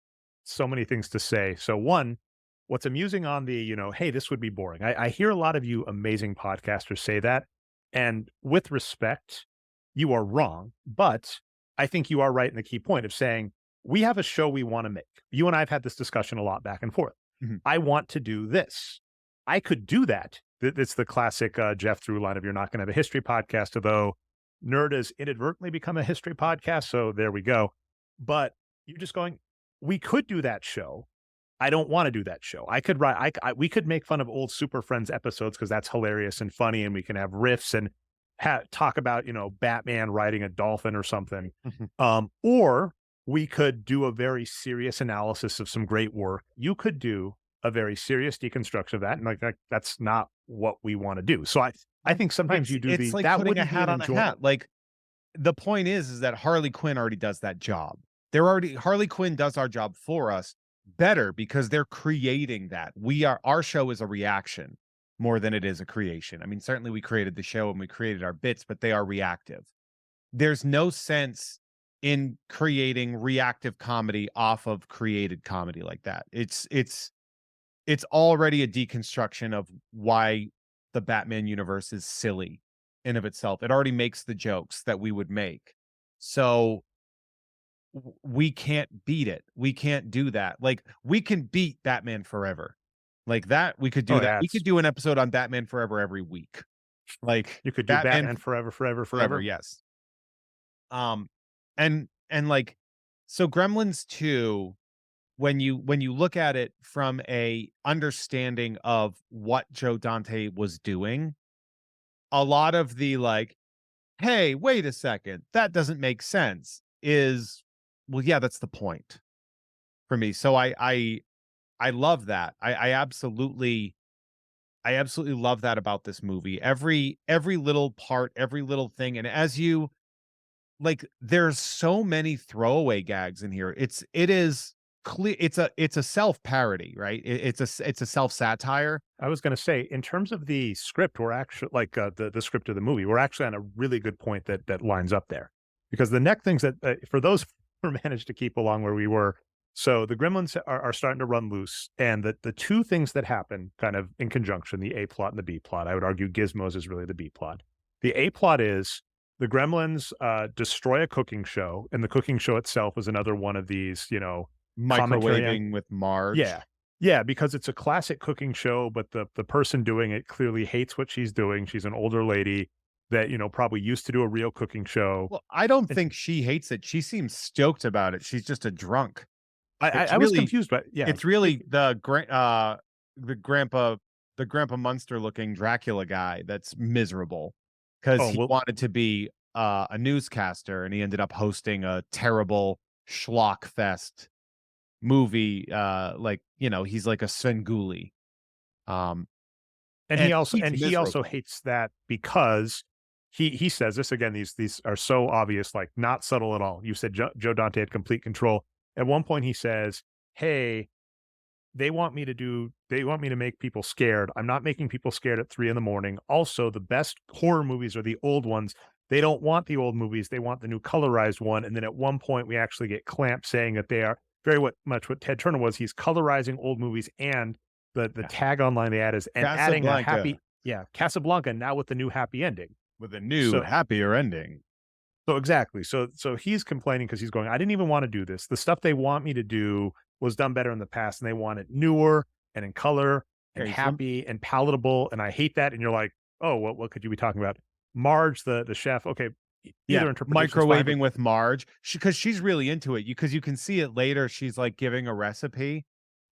so many things to say. So one, what's amusing on the, hey, this would be boring. I hear a lot of you amazing podcasters say that. And with respect, you are wrong. But I think you are right in the key point of saying, we have a show we want to make. You and I have had this discussion a lot back and forth. Mhm. I want to do this. I could do that. It's the classic Jeff through line of you're not going to have a history podcast, although Nerd has inadvertently become a history podcast. So there we go. But you're just going, we could do that show. I don't want to do that show. I could write, we could make fun of old Super Friends episodes because that's hilarious and funny. And we can have riffs and talk about, Batman riding a dolphin or something. Or we could do a very serious analysis of some great work. You could do a very serious deconstruction of that. And that's not what we want to do. So I think sometimes you do it's like that putting a wouldn't be hat an on a hat. Like, the point is that Harley Quinn already does that job. Harley Quinn does our job for us better because they're creating that. Our show is a reaction more than it is a creation. I mean, certainly we created the show and we created our bits, but they are reactive. There's no sense in creating reactive comedy off of created comedy like that. It's already a deconstruction of why the Batman universe is silly in of itself. It already makes the jokes that we would make. So we can't beat it. We can't do that. Like, we can beat Batman Forever. Like that, we could do that. We could do an episode on Batman Forever every week. Like, you could do Batman Forever, Forever. Yes. And like, so Gremlins 2, when you look at it from a understanding of what Joe Dante was doing, a lot of the like, hey, wait a second, that doesn't make sense is, well, yeah, that's the point for me. So I love that. I absolutely love that about this movie. Every little part, every little thing. And as you like, there's so many throwaway gags in here. It is clear it's a self-parody, right? It's a self-satire. I was going to say, in terms of the script, we're actually like the script of the movie, we're actually on a really good point that lines up there, because the next things that for those who managed to keep along where we were, so the Gremlins are starting to run loose, and the two things that happen kind of in conjunction, the A plot and the B plot. I would argue Gizmos is really the B plot. The A plot is the Gremlins destroy a cooking show, and the cooking show itself is another one of these, Microwaving with Marge. Yeah, because it's a classic cooking show, but the person doing it clearly hates what she's doing. She's an older lady that, probably used to do a real cooking show. Well, I don't think she hates it. She seems stoked about it. She's just a drunk. I was confused, but yeah, it's really the Grandpa Munster looking Dracula guy that's miserable because he wanted to be a newscaster and he ended up hosting a terrible schlock fest movie. He's like a Svengoolie. And he also hates that because he says this again. These are so obvious, like not subtle at all. You said Joe Dante had complete control. At one point, he says, "Hey, they want me to make people scared. I'm not making people scared at 3 a.m. Also, the best horror movies are the old ones. They don't want the old movies. They want the new colorized one." And then at one point, we actually get Clamp saying that they are very much what Ted Turner was. He's colorizing old movies, and the tag online they add is and adding a happy, Casablanca now with the new happy ending, with a new happier ending. So exactly. So he's complaining because he's going, I didn't even want to do this. The stuff they want me to do was done better in the past, and they want it newer and in color and happy and palatable. And I hate that. And you're like, oh, what could you be talking about? Marge, the chef. Okay. Microwaving with Marge, because she's really into it. Because you can see it later. She's like giving a recipe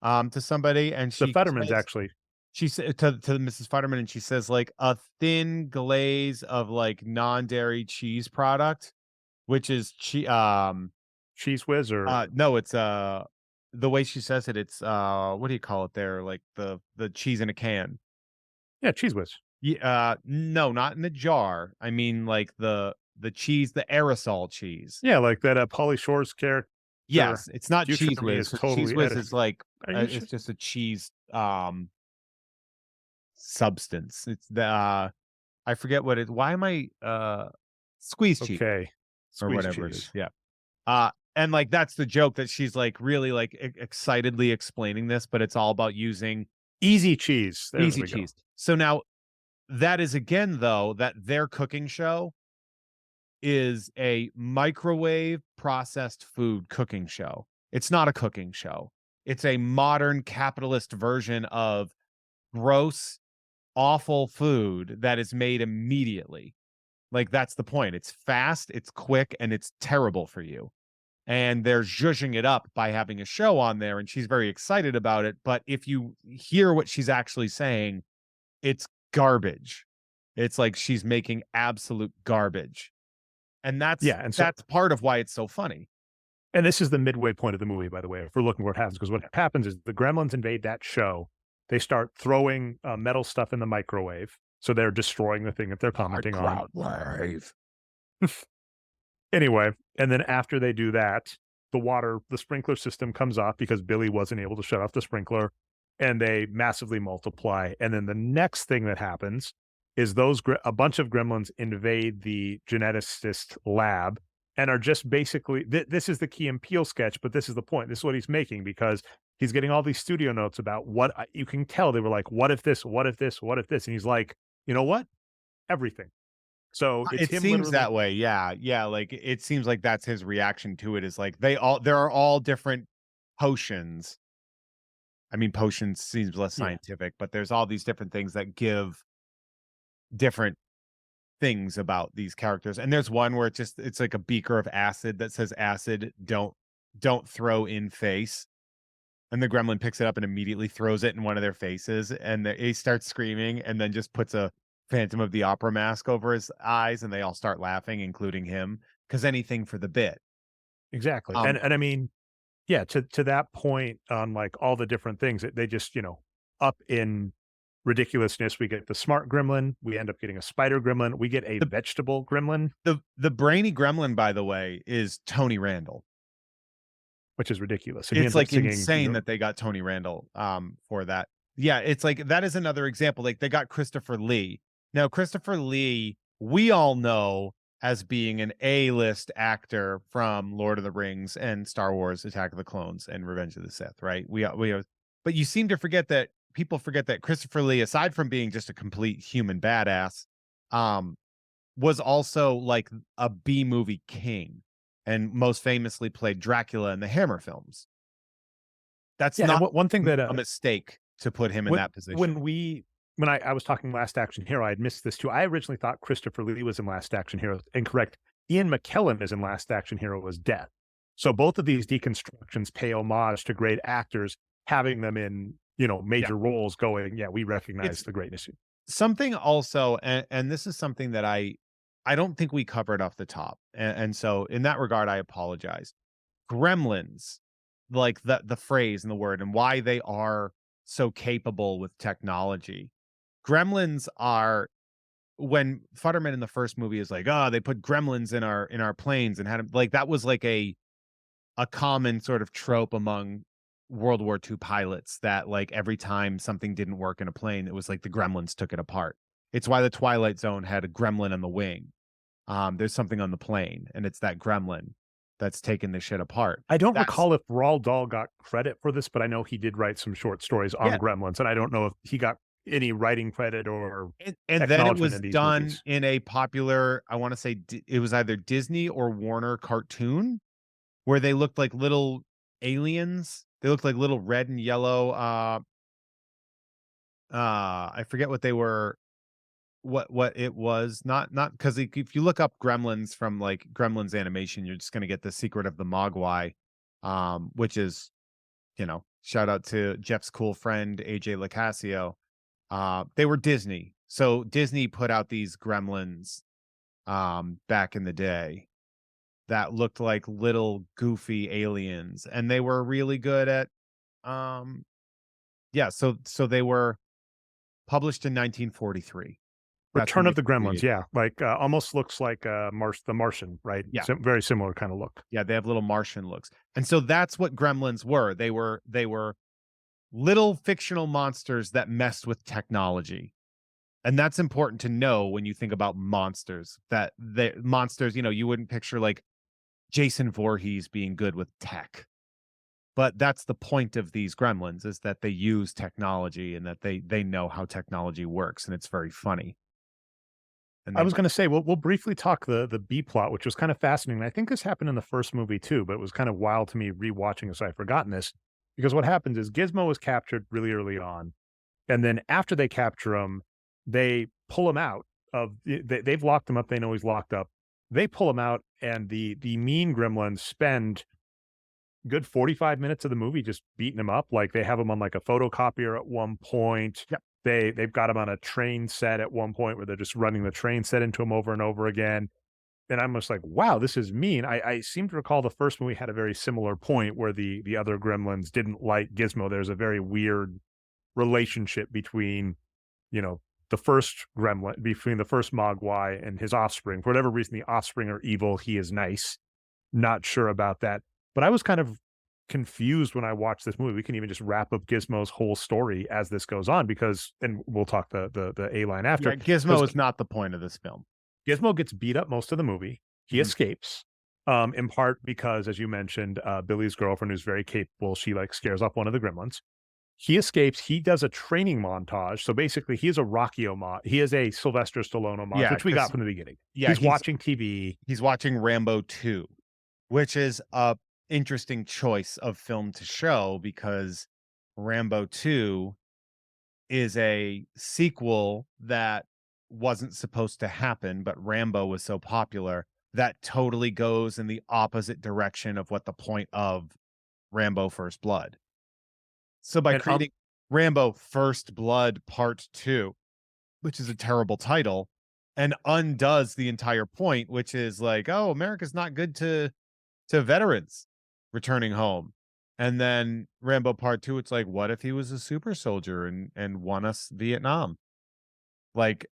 to somebody, and the Futterman's actually. She said to Mrs. Futterman, and she says like a thin glaze of like non-dairy cheese product, which is Cheese Whiz or no, it's the way she says it, it's what do you call it there? Like the cheese in a can. Yeah, Cheese Whiz. Yeah, no, not in the jar. I mean like the cheese, the aerosol cheese. Yeah, like that Pauly Shore's character. Yes, it's not Cheese Whiz. Totally Cheese Whiz is like it's just a cheese substance. It's the I forget what it. Why am I squeeze cheese Okay. or Squeeze whatever it cheese. is? Yeah. And like that's the joke that she's like really like excitedly explaining this, but it's all about using Easy cheese. There easy we go. cheese. So now that is again though that their cooking show is a microwave processed food cooking show. It's not a cooking show. It's a modern capitalist version of gross, awful food that is made immediately. Like that's the point. It's fast, it's quick, and it's terrible for you. And they're zhuzhing it up by having a show on there, and she's very excited about it. But if you hear what she's actually saying, it's garbage. It's like she's making absolute garbage. And Yeah, and so that's part of why it's so funny. and this is the midway point of the movie, by the way, if we're looking where it happens, because what happens is the Gremlins invade that show. They start throwing metal stuff in the microwave, so they're destroying the thing that they're commenting on. Wave. Anyway, and then after they do that, the sprinkler system comes off because Billy wasn't able to shut off the sprinkler, and they massively multiply. And then the next thing that happens is a bunch of gremlins invade the geneticist lab and are just basically this is the Key and Peele sketch, but this is the point. This is what he's making because he's getting all these studio notes about what you can tell they were like, what if this, what if this, what if this, and he's like, you know what, everything. So it's It him seems literally- that way. Yeah. Yeah. Like it seems like that's his reaction to it is like there are all different potions. I mean, potions seems less scientific, but there's all these different things that give different things about these characters. And there's one where it's like a beaker of acid that says acid, don't throw in face. And the gremlin picks it up and immediately throws it in one of their faces. And he starts screaming and then just puts a Phantom of the Opera mask over his eyes. And they all start laughing, including him, because anything for the bit. Exactly. And I mean, yeah, to that point on like all the different things, they just, up in ridiculousness. We get the smart gremlin. We end up getting a spider gremlin. We get a vegetable gremlin. The brainy gremlin, by the way, is Tony Randall. Which is ridiculous. And It's like insane that they got Tony Randall for that. Yeah, it's like that is another example. Like they got Christopher Lee. Now, Christopher Lee, we all know as being an A-list actor from Lord of the Rings and Star Wars: Attack of the Clones and Revenge of the Sith, right? But you seem to forget that people forget that Christopher Lee, aside from being just a complete human badass, was also like a B-movie king. And most famously played Dracula in the Hammer films. That's not one thing that a mistake to put him in that position. When I was talking Last Action Hero, I had missed this too. I originally thought Christopher Lee was in Last Action Hero. Incorrect. Ian McKellen is in Last Action Hero as Death. So both of these deconstructions pay homage to great actors, having them in major roles. Going, yeah, we recognize the greatness. Something also, and this is something that I don't think we covered off the top. And so in that regard, I apologize. Gremlins, like the phrase and the word and why they are so capable with technology. Gremlins are, when Futterman in the first movie is like, they put gremlins in our planes and had them, like that was like a common sort of trope among World War II pilots that like every time something didn't work in a plane, it was like the gremlins took it apart. It's why the Twilight Zone had a gremlin on the wing. There's something on the plane, and it's that gremlin that's taking the shit apart. I don't recall if Roald Dahl got credit for this, but I know he did write some short stories on Gremlins, and I don't know if he got any writing credit or. And then it was done in a popular, I want to say it was either Disney or Warner cartoon, where they looked like little aliens. They looked like little red and yellow. I forget what they were. What it was, not because if you look up Gremlins from like Gremlins animation, you're just going to get The Secret of the Mogwai, which is, shout out to Jeff's cool friend AJ Lacasio. They were Disney, so Disney put out these Gremlins back in the day that looked like little goofy aliens, and they were really good at so they were published in 1943. Return of the Gremlins, like almost looks like the Martian, right? Yeah, very similar kind of look. Yeah, they have little Martian looks, and so that's what Gremlins were. They were little fictional monsters that messed with technology. And that's important to know when you think about monsters, that the monsters, you wouldn't picture like Jason Voorhees being good with tech. But that's the point of these gremlins, is that they use technology and that they know how technology works, and it's very funny. And I was going to say, we'll briefly talk the B plot, which was kind of fascinating. I think this happened in the first movie too, but it was kind of wild to me rewatching this. I'd forgotten this because what happens is Gizmo was captured really early on, and then after they capture him, they pull him out of. They've locked him up. They know he's locked up. They pull him out, and the mean gremlins spend good 45 minutes of the movie just beating him up. Like they have him on like a photocopier at one point. Yep. They've got him on a train set at one point where they're just running the train set into him over and over again. And I'm just like, wow, this is mean. I seem to recall the first movie had a very similar point where the other gremlins didn't like Gizmo. There's a very weird relationship between, the first gremlin, between the first Mogwai and his offspring. For whatever reason, the offspring are evil. He is nice. Not sure about that. But I was kind of confused when I watched this movie. We can even just wrap up Gizmo's whole story as this goes on because, and we'll talk the A line after. Yeah, Gizmo is not the point of this film. Gizmo gets beat up most of the movie. He escapes, in part because, as you mentioned, Billy's girlfriend, who's very capable, she like scares off one of the gremlins. He escapes. He does a training montage. So basically, he is a Rocky homage. He is a Sylvester Stallone homage, which we got from the beginning. Yeah, he's watching TV. He's watching Rambo 2, which is a interesting choice of film to show because Rambo 2 is a sequel that wasn't supposed to happen, but Rambo was so popular that totally goes in the opposite direction of what the point of Rambo First Blood. So by creating Rambo First Blood Part 2, which is a terrible title, and undoes the entire point, which is like, oh, America's not good to veterans returning home. And then Rambo Part 2, it's like, what if he was a super soldier and won us Vietnam? Like,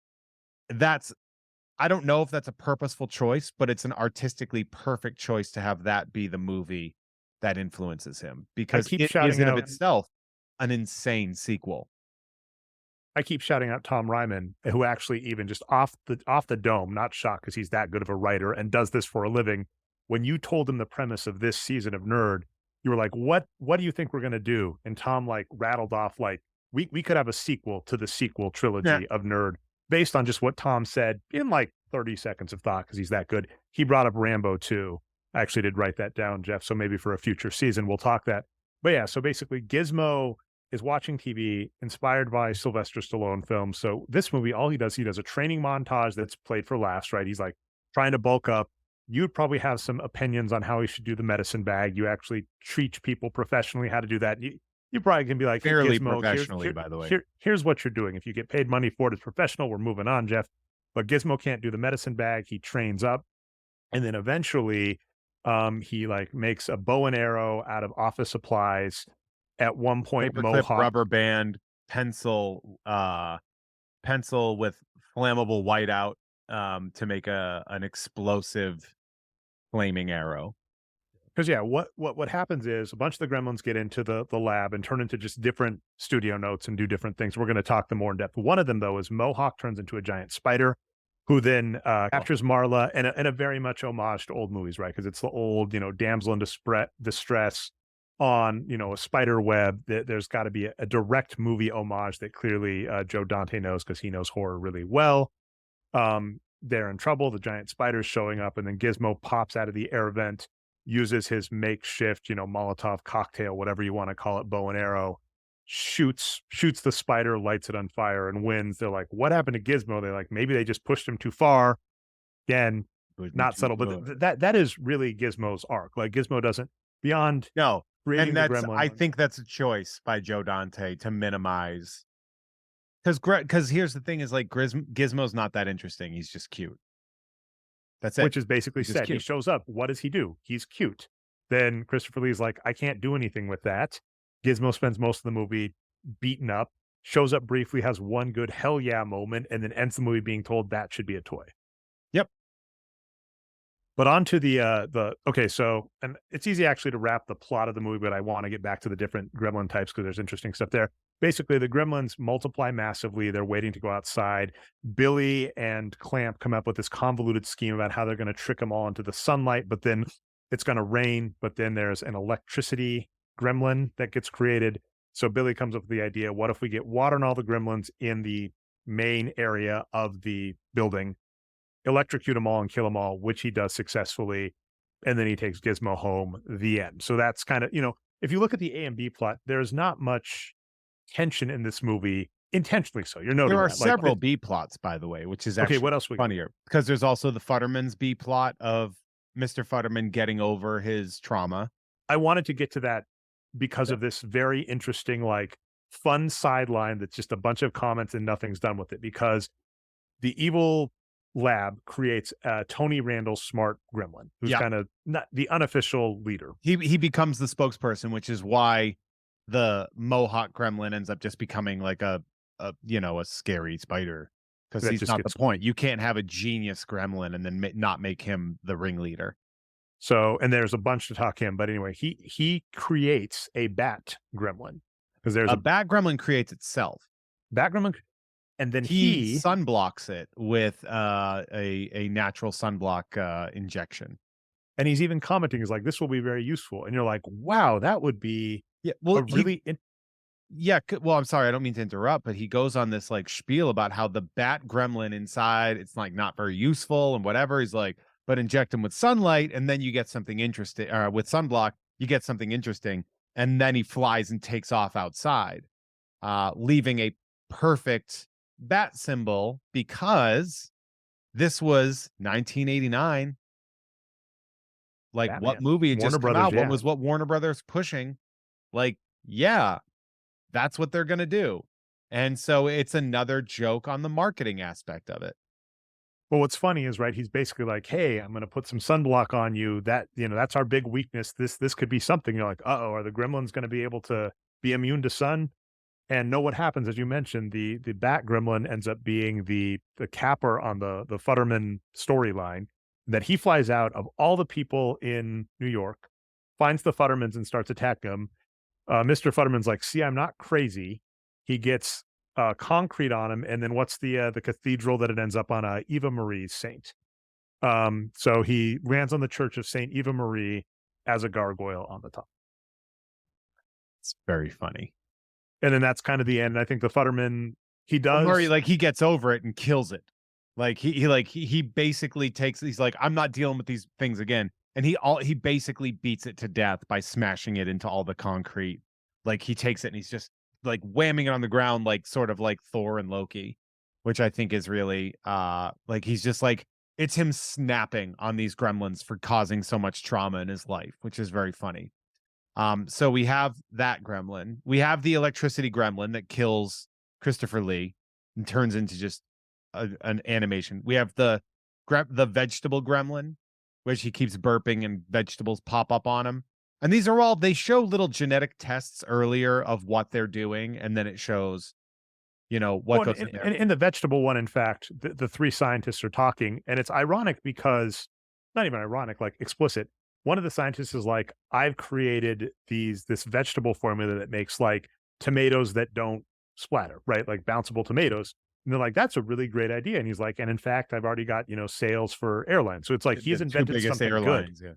I don't know if that's a purposeful choice, but it's an artistically perfect choice to have that be the movie that influences him, because it is in of itself an insane sequel. I keep shouting out Tom Ryman, who actually even just off the dome, not shocked because he's that good of a writer and does this for a living. When you told him the premise of this season of Nerd, you were like, what do you think we're going to do? And Tom like rattled off like, we could have a sequel to the sequel trilogy of Nerd based on just what Tom said in like 30 seconds of thought because he's that good. He brought up Rambo 2. I actually did write that down, Jeff. So maybe for a future season, we'll talk that. But yeah, so basically Gizmo is watching TV inspired by Sylvester Stallone films. So this movie, all he does a training montage that's played for laughs, right? He's like trying to bulk up. You'd probably have some opinions on how he should do the medicine bag. You actually teach people professionally how to do that. You probably can be like, fairly Gizmo, professionally, by the way. Here's what you're doing. If you get paid money for it, it's professional. We're moving on, Jeff. But Gizmo can't do the medicine bag. He trains up. And then eventually he like makes a bow and arrow out of office supplies. At one point, Mohawk, rubber band, pencil with flammable whiteout to make an explosive flaming arrow. Because yeah, what happens is a bunch of the gremlins get into the lab and turn into just different studio notes and do different things. We're going to talk them more in depth. One of them though is Mohawk turns into a giant spider, who then captures Marla, and a very much homage to old movies, right? Because it's the old, damsel in distress on, a spider web. There's got to be a direct movie homage that clearly Joe Dante knows because he knows horror really well. They're in trouble. The giant spider's showing up, and then Gizmo pops out of the air vent, uses his makeshift, Molotov cocktail, whatever you want to call it, bow and arrow, shoots the spider, lights it on fire, and wins. They're like, what happened to Gizmo? They're like, maybe they just pushed him too far. Again, not subtle, but that is really Gizmo's arc. Like Gizmo doesn't beyond and I think that's a choice by Joe Dante to minimize, because here's the thing is like Gizmo's not that interesting. He's just cute. That's it. Which is basically said. He shows up. What does he do? He's cute. Then Christopher Lee's like, I can't do anything with that. Gizmo spends most of the movie beaten up, shows up briefly, has one good hell yeah moment, and then ends the movie being told that should be a toy. Yep. But on to the okay, so and it's easy actually to wrap the plot of the movie, but I want to get back to the different gremlin types because there's interesting stuff there. Basically, the gremlins multiply massively. They're waiting to go outside. Billy and Clamp come up with this convoluted scheme about how they're going to trick them all into the sunlight, but then it's going to rain. But then there's an electricity gremlin that gets created. So Billy comes up with the idea: what if we get water on all the gremlins in the main area of the building? Electrocute them all and kill them all, which he does successfully. And then he takes Gizmo home, the end. So that's kind of, if you look at the A and B plot, there's not much tension in this movie, intentionally so. You're noting There are that. several B plots, by the way, which is Okay, actually what else we got? funnier because there's also the Futterman's B plot of Mr. Futterman getting over his trauma. I wanted to get to that because of this very interesting, like, fun sideline that's just a bunch of comments and nothing's done with it. Because the evil lab creates Tony Randall smart gremlin, who's Yeah. kind of not the unofficial leader. He becomes the spokesperson, which is why the Mohawk gremlin ends up just becoming like a scary spider because That he's just not gets- the point. You can't have a genius gremlin and then not make him the ringleader. So, and there's a bunch to talk him, but anyway, he creates a bat gremlin because there's A a bad gremlin creates itself. bat gremlin, and then He sunblocks it with a natural sunblock injection. and he's even commenting, is like, this will be very useful, and you're like, wow, that would be Yeah, well, a really well, I'm sorry, I don't mean to interrupt, but he goes on this like spiel about how the bat gremlin inside, it's like not very useful and whatever. He's like, but inject him with sunlight and then you get something interesting, with sunblock, you get something interesting. And then he flies and takes off outside, leaving a perfect bat symbol because this was 1989. Like, Batman. what movie had Warner just come Brothers, out? yeah. What was what Warner Brothers pushing? Like, yeah, that's what they're gonna do. And so it's another joke on the marketing aspect of it. Well, what's funny is, right, he's basically like, hey, I'm going to put some sunblock on you. That, that's our big weakness. This could be something. You're like, uh-oh, are the gremlins going to be able to be immune to sun? And know what happens, as you mentioned, the bat gremlin ends up being the capper on the Futterman storyline, that he flies out of all the people in New York, finds the Futtermans and starts attacking them. Mr. Futterman's like, see, I'm not crazy. He gets concrete on him, and then what's the cathedral that it ends up on? Eva Marie's saint. So he lands on the Church of Saint Eva Marie as a gargoyle on the top. It's very funny. And then that's kind of the end. I think the Futterman, he does Murray, like, he gets over it and kills it. Like he basically takes, he's like, I'm not dealing with these things again. And he basically beats it to death by smashing it into all the concrete. Like, he takes it and he's just like whamming it on the ground, like sort of like Thor and Loki, which I think is really like, he's just like, it's him snapping on these gremlins for causing so much trauma in his life, which is very funny. So we have that gremlin. We have the electricity gremlin that kills Christopher Lee and turns into just an animation. We have the vegetable gremlin, which he keeps burping and vegetables pop up on him. And these are all, they show little genetic tests earlier of what they're doing, and then it shows, what goes in there. And in the vegetable one, in fact, the three scientists are talking, and it's ironic because, not even ironic, like explicit. One of the scientists is like, I've created this vegetable formula that makes like tomatoes that don't splatter, right? Like bounceable tomatoes. And they're like, that's a really great idea. And he's like, and in fact, I've already got, sales for airlines. So it's like, he's invented something good. Yeah.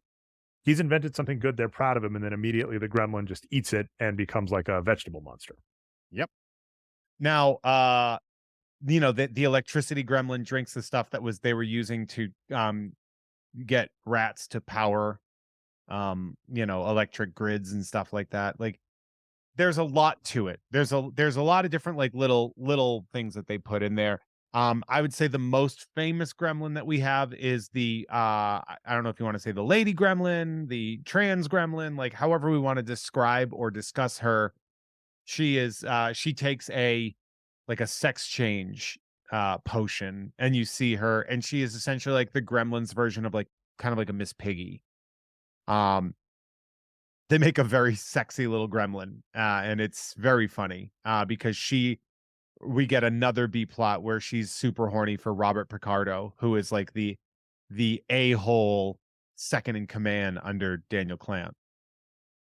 He's invented something good. They're proud of him. And then immediately the gremlin just eats it and becomes like a vegetable monster. Yep. Now, the electricity gremlin drinks the stuff that they were using to get rats to power, electric grids and stuff like that. Like, there's a lot to it. There's a lot of different like little things that they put in there. I would say the most famous gremlin that we have is the I don't know if you want to say the lady gremlin, the trans gremlin, like however we want to describe or discuss her. She takes a sex change potion, and you see her, and she is essentially like the gremlin's version of like kind of like a Miss Piggy. They make a very sexy little gremlin, and it's very funny because we get another B plot where she's super horny for Robert Picardo, who is like the a-hole second in command under Daniel Clamp.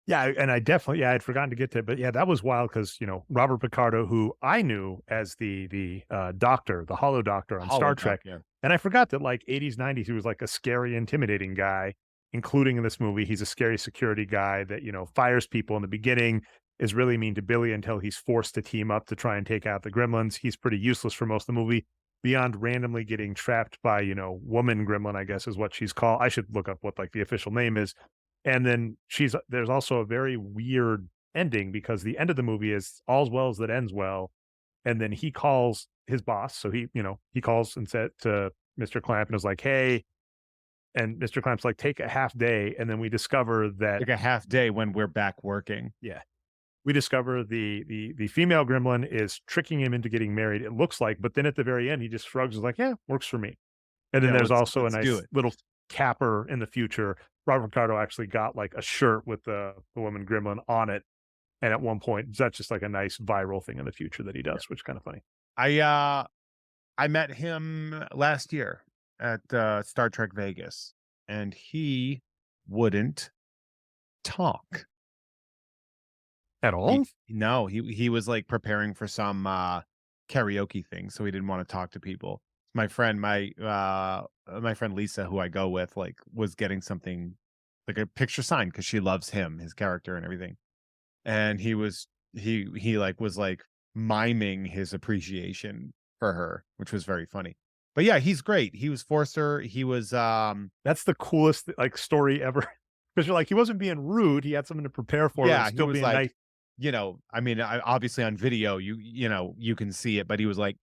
Yeah, and I definitely, I'd forgotten to get to it, but yeah, that was wild because Robert Picardo, who I knew as the doctor, the Hollow Doctor on Star Trek, Yeah. and I forgot that like 80s, 90s, he was like a scary, intimidating guy, including in this movie. He's a scary security guy that fires people in the beginning, is really mean to Billy until he's forced to team up to try and take out the Gremlins. He's pretty useless for most of the movie, beyond randomly getting trapped by woman Gremlin, I guess is what she's called. I should look up what like the official name is. And then there's also a very weird ending because the end of the movie is all's well as that ends well. And then he calls his boss. So he calls and said to Mr. Clamp and is like, hey, and Mr. Clamp's like, take a half day. And then we discover that, Like a half day when we're back working. yeah, we discover the female gremlin is tricking him into getting married, it looks like. But then at the very end, he just shrugs, is like, yeah, works for me. And then Yeah, there's also a let's do nice it. little capper in the future. Robert Picardo actually got like a shirt with the woman gremlin on it. And at one point, that's just like a nice viral thing in the future that he does, which is kind of funny. I met him last year at Star Trek Vegas, and he wouldn't talk At all? No, he was like preparing for some karaoke thing, so he didn't want to talk to people. My friend Lisa, who I go with, like was getting something like a picture signed because she loves him, his character and everything. And he was miming his appreciation for her, which was very funny. But yeah, he's great. He was Forster. He was That's the coolest like story ever. Because you're like, he wasn't being rude. He had something to prepare for. yeah, Still he was being like, nice. I mean, obviously on video, you can see it, but he was like,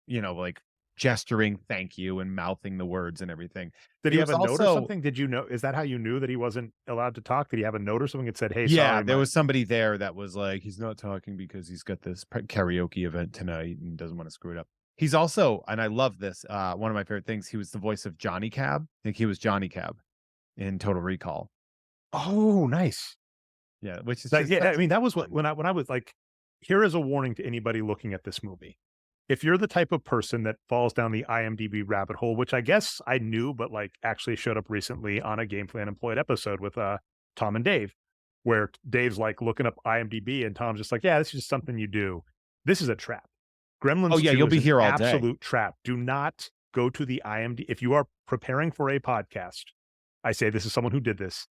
like gesturing thank you and mouthing the words and everything. Did He he have was a note or also- something? Did you know? Is that how you knew that he wasn't allowed to talk? Did he have a note or something that said, hey, Yeah, sorry, there my-" was somebody there that was like, he's not talking because he's got this karaoke event tonight and doesn't want to screw it up. He's also, and I love this, one of my favorite things, he was the voice of Johnny Cab. I think he was Johnny Cab in Total Recall. Oh, nice. Yeah, which is Like, just, yeah, I mean, that was when I was like, here is a warning to anybody looking at this movie. If you're the type of person that falls down the IMDb rabbit hole, which I guess I knew, but like actually showed up recently on a Gamefully Unemployed episode with Tom and Dave, where Dave's like looking up IMDb and Tom's just like, yeah, this is just something you do. This is a trap. Gremlins. Oh, yeah, 2 you'll is be an here all day. absolute trap. Do not go to the IMDb. If you are preparing for a podcast, I say this is someone who did this.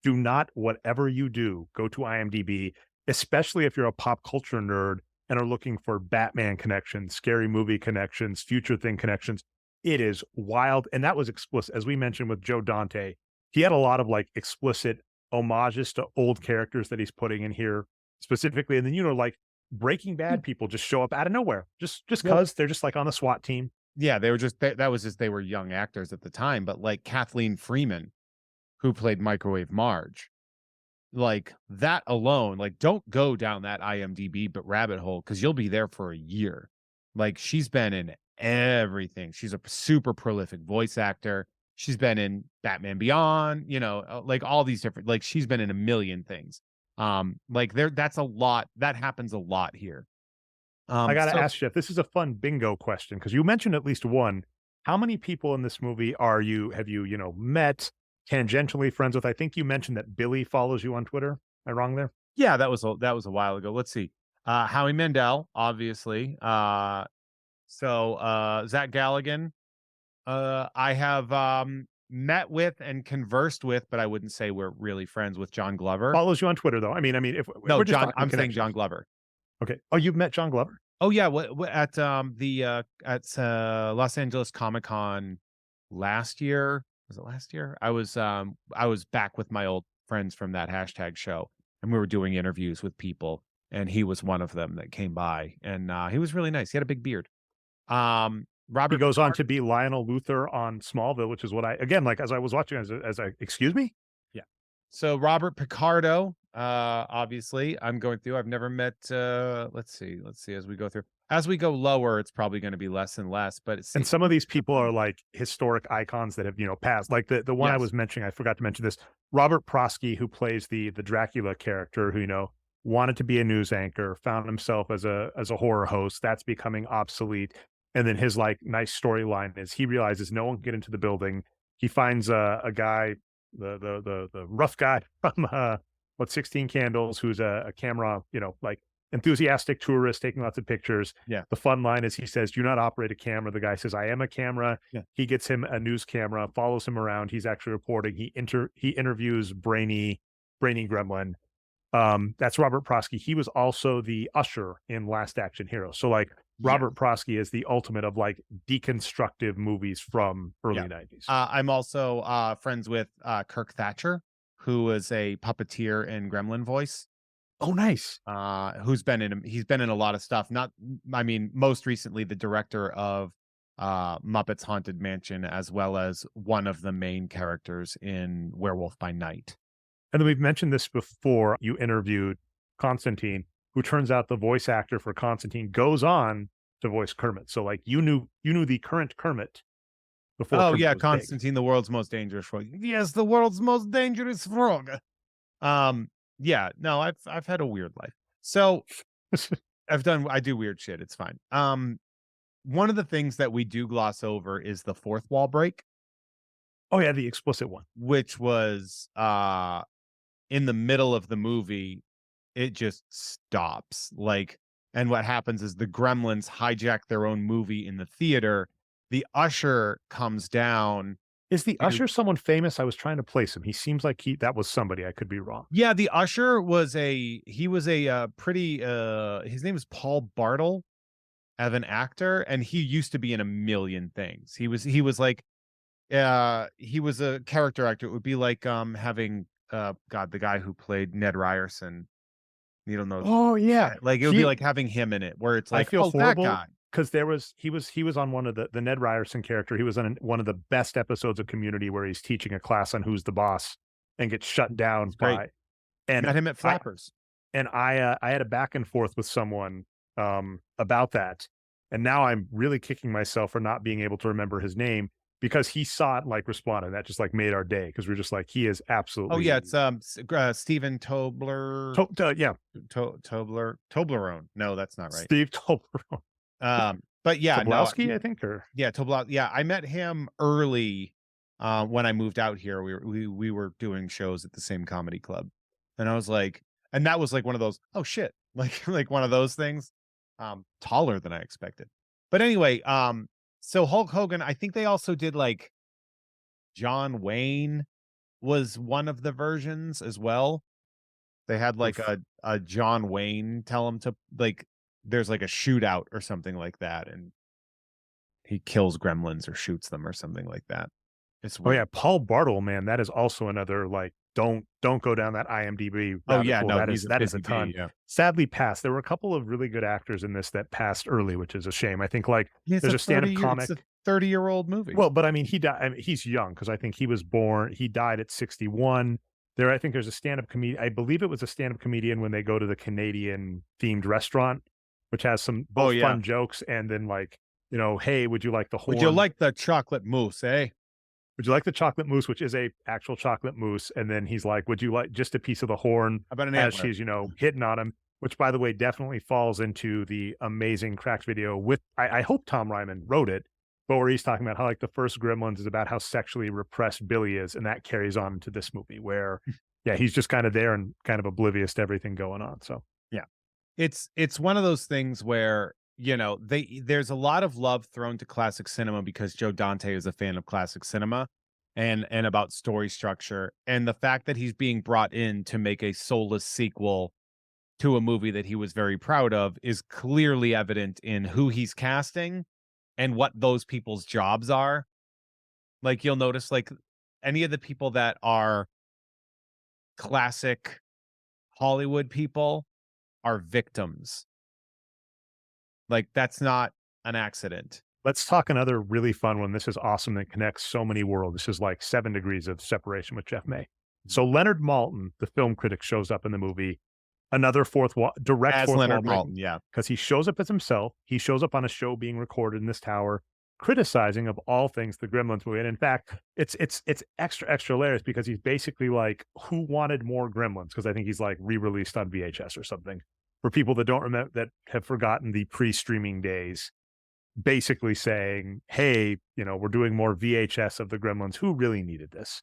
Do not, whatever you do, go to IMDb, especially if you're a pop culture nerd and are looking for Batman connections, scary movie connections, future thing connections. It is wild. And that was explicit. As we mentioned with Joe Dante, he had a lot of like explicit homages to old characters that he's putting in here specifically. And then, like Breaking Bad people just show up out of nowhere, just because they're just like on the SWAT team. yeah, they were just, that was just, they were young actors at the time, but like Kathleen Freeman, who played Microwave Marge, like that alone, like don't go down that IMDb but rabbit hole because you'll be there for a year. Like she's been in everything. She's a super prolific voice actor. She's been in Batman Beyond, like all these different, like she's been in a million things. Like that's a lot. That happens a lot here. I got to ask Jeff, this is a fun bingo question because you mentioned at least one. How many people in this movie have you met, tangentially friends with? I think you mentioned that Billy follows you on Twitter. Am I wrong there? Yeah, that was a while ago. Let's see. Howie Mandel, obviously. Zach Galligan. I have met with and conversed with, but I wouldn't say we're really friends with John Glover. Follows you on Twitter though. I mean, if No, we're just John. talking I'm saying connections. John Glover. Okay. Oh, you've met John Glover? Oh yeah, at Los Angeles Comic-Con last year. Was it last year? I was back with my old friends from that hashtag show, and we were doing interviews with people, and he was one of them that came by, and he was really nice. He had a big beard. Robert He goes on to be Lionel Luthor on Smallville, which is what as I was watching, excuse me? Yeah. So Robert Picardo, obviously, I'm going through. I've never met. Let's see. As we go through, as we go lower, it's probably going to be less and less. But And some of these people are like historic icons that have passed. Like the one I Yes. was mentioning, I forgot to mention this. Robert Prosky, who plays the Dracula character, who wanted to be a news anchor, found himself as a horror host. That's becoming obsolete. And then his like nice storyline is he realizes no one can get into the building. he finds a guy, the rough guy from 16 Candles, who's a camera, like enthusiastic tourist taking lots of pictures. Yeah. The fun line is he says, "Do not operate a camera." The guy says, "I am a camera." Yeah. He gets him a news camera, follows him around. He's actually reporting. He interviews Brainy Gremlin. That's Robert Prosky. He was also the usher in Last Action Hero. So like Robert Prosky is the ultimate of like deconstructive movies from early 90s. I'm also friends with Kirk Thatcher, who was a puppeteer and Gremlin voice. Oh, nice. He's been in a lot of stuff. Most recently the director of Muppets Haunted Mansion, as well as one of the main characters in Werewolf by Night. And then we've mentioned this before. You interviewed Constantine, who turns out the voice actor for Constantine goes on to voice Kermit. So like you knew the current Kermit before. Oh Kermit yeah, was Constantine, the world's most dangerous frog. Yes, the world's most dangerous frog. Yeah, no, I've had a weird life. So I do weird shit. It's fine. One of the things that we do gloss over is the fourth wall break. Oh yeah, the explicit one, which was in the middle of the movie. It just stops. And what happens is the Gremlins hijack their own movie in the theater. The usher comes down. Is the usher someone famous? I was trying to place him. He seems like that was somebody. I could be wrong. Yeah, the usher was a pretty his name is Paul Bartle, as an actor, and he used to be in a million things. He was a character actor. It would be like having the guy who played Ned Ryerson. You don't know. Oh yeah, like it would be like having him in it, where it's like, I feel horrible that guy. Because he was on one of the Ned Ryerson character. He was on one of the best episodes of Community where he's teaching a class on who's the boss and gets shut down by. And met him at Flappers. I had a back and forth with someone about that, and now I'm really kicking myself for not being able to remember his name, because he saw it, like responded. That just like made our day, because we're just like, he is absolutely. Oh yeah, it's Stephen Tobler. Toblerone. No, that's not right. Steve Toblerone. But yeah, Tobolowsky, I think, or Tobolowsky. Yeah, I met him early when I moved out here. We were doing shows at the same comedy club, and I was like, and that was like one of those, oh shit, like one of those things. Taller than I expected. But anyway, so Hulk Hogan, I think they also did like John Wayne was one of the versions as well. They had like a John Wayne tell him to there's like a shootout or something like that, and he kills gremlins or shoots them or something like that. It's weird. Oh yeah, Paul Bartle, man, that is also another like don't go down that IMDb. Oh yeah, no, that is a ton. Yeah. Sadly passed. There were a couple of really good actors in this that passed early, which is a shame. I think like there's a stand-up comic. It's a 30-year-old movie. Well, but I mean, he died. I mean, he's young, because I think he died at 61. I think there's a stand-up comedian. I believe it was a stand-up comedian when they go to the Canadian themed restaurant, which has some fun jokes, and then like, hey, would you like the horn? Would you like the chocolate mousse, eh? Would you like the chocolate mousse, which is a actual chocolate mousse? And then he's like, would you like just a piece of the horn? How about an as antler? she's, hitting on him, which by the way, definitely falls into the amazing Cracked video with, I hope Tom Ryman wrote it, but where he's talking about how like the first Gremlins is about how sexually repressed Billy is. And that carries on into this movie where, yeah, he's just kind of there and kind of oblivious to everything going on. So, yeah, it's one of those things where, there's a lot of love thrown to classic cinema because Joe Dante is a fan of classic cinema and about story structure. And the fact that he's being brought in to make a soulless sequel to a movie that he was very proud of is clearly evident in who he's casting and what those people's jobs are. Like, you'll notice, like, any of the people that are classic Hollywood people are victims. Like, that's not an accident. Let's talk another really fun one. This is awesome that connects so many worlds. This is like 7 degrees of separation with Jeff May. So Leonard Maltin, the film critic, shows up in the movie. Another direct as fourth Leonard wall Maltin, yeah. Because he shows up as himself. He shows up on a show being recorded in this tower, criticizing of all things the Gremlins movie. And in fact, it's extra hilarious because he's basically like, who wanted more Gremlins? Because I think he's like re-released on VHS or something. For people that don't remember, that have forgotten the pre-streaming days, basically saying, hey, we're doing more VHS of the Gremlins. Who really needed this?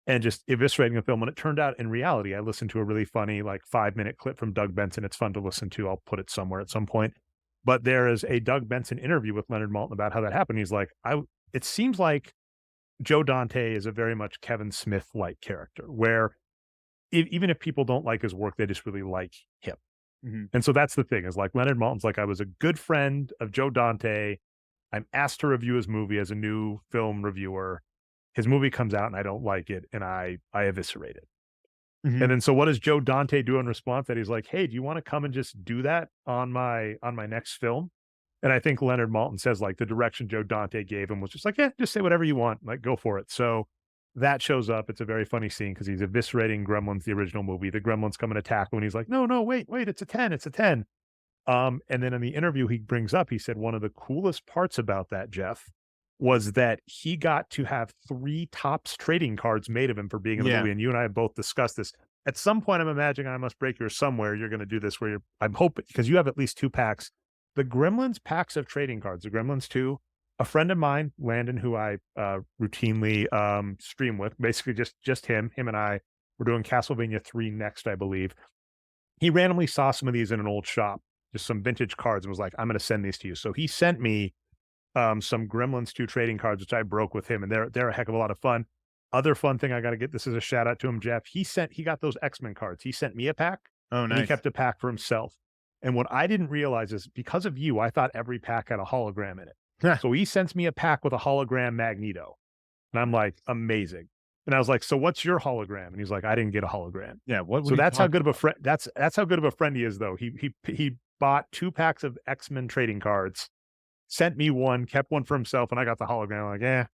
And just eviscerating the film. And it turned out, in reality, I listened to a really funny, like 5-minute clip from Doug Benson. It's fun to listen to. I'll put it somewhere at some point. But there is a Doug Benson interview with Leonard Maltin about how that happened. He's like, it seems like Joe Dante is a very much Kevin Smith-like character, where even if people don't like his work, they just really like him. Mhm. And so that's the thing, is like Leonard Maltin's like, I was a good friend of Joe Dante. I'm asked to review his movie as a new film reviewer. His movie comes out and I don't like it, and I eviscerate it. Mhm. And then so what does Joe Dante do in response? That he's like, hey, do you want to come and just do that on my next film? And I think Leonard Maltin says, like, the direction Joe Dante gave him was just like, yeah, just say whatever you want, like, go for it. So that shows up. It's a very funny scene because he's eviscerating Gremlins, the original movie. The Gremlins come and attack him, and he's like, no, wait, it's a 10, it's a 10. And then in the interview he brings up, he said one of the coolest parts about that, Jeff, was that he got to have 3 Topps trading cards made of him for being in the Yeah. movie. And you and I have both discussed this. At some point, I'm imagining I Must Break Yours somewhere. You're going to do this where I'm hoping, because you have at least 2 packs. The Gremlins packs of trading cards, the Gremlins 2, a friend of mine, Landon, who I routinely stream with, basically just him and I were doing Castlevania 3 next, I believe. He randomly saw some of these in an old shop, just some vintage cards, and was like, I'm going to send these to you. So he sent me some Gremlins 2 trading cards, which I broke with him, and they're a heck of a lot of fun. Other fun thing I got to get, this is a shout out to him, Jeff. He got those X-Men cards. He sent me a pack, Oh, and he nice. kept a pack for himself. And what I didn't realize is, because of you, I thought every pack had a hologram in it. So he sends me a pack with a hologram Magneto. And I'm like, amazing. And I was like, so what's your hologram? And he's like, I didn't get a hologram. Yeah. What? So that's how good of a friend. That's how good of a friend he is, though. He bought 2 packs of X-Men trading cards, sent me one, kept one for himself, and I got the hologram. I'm like,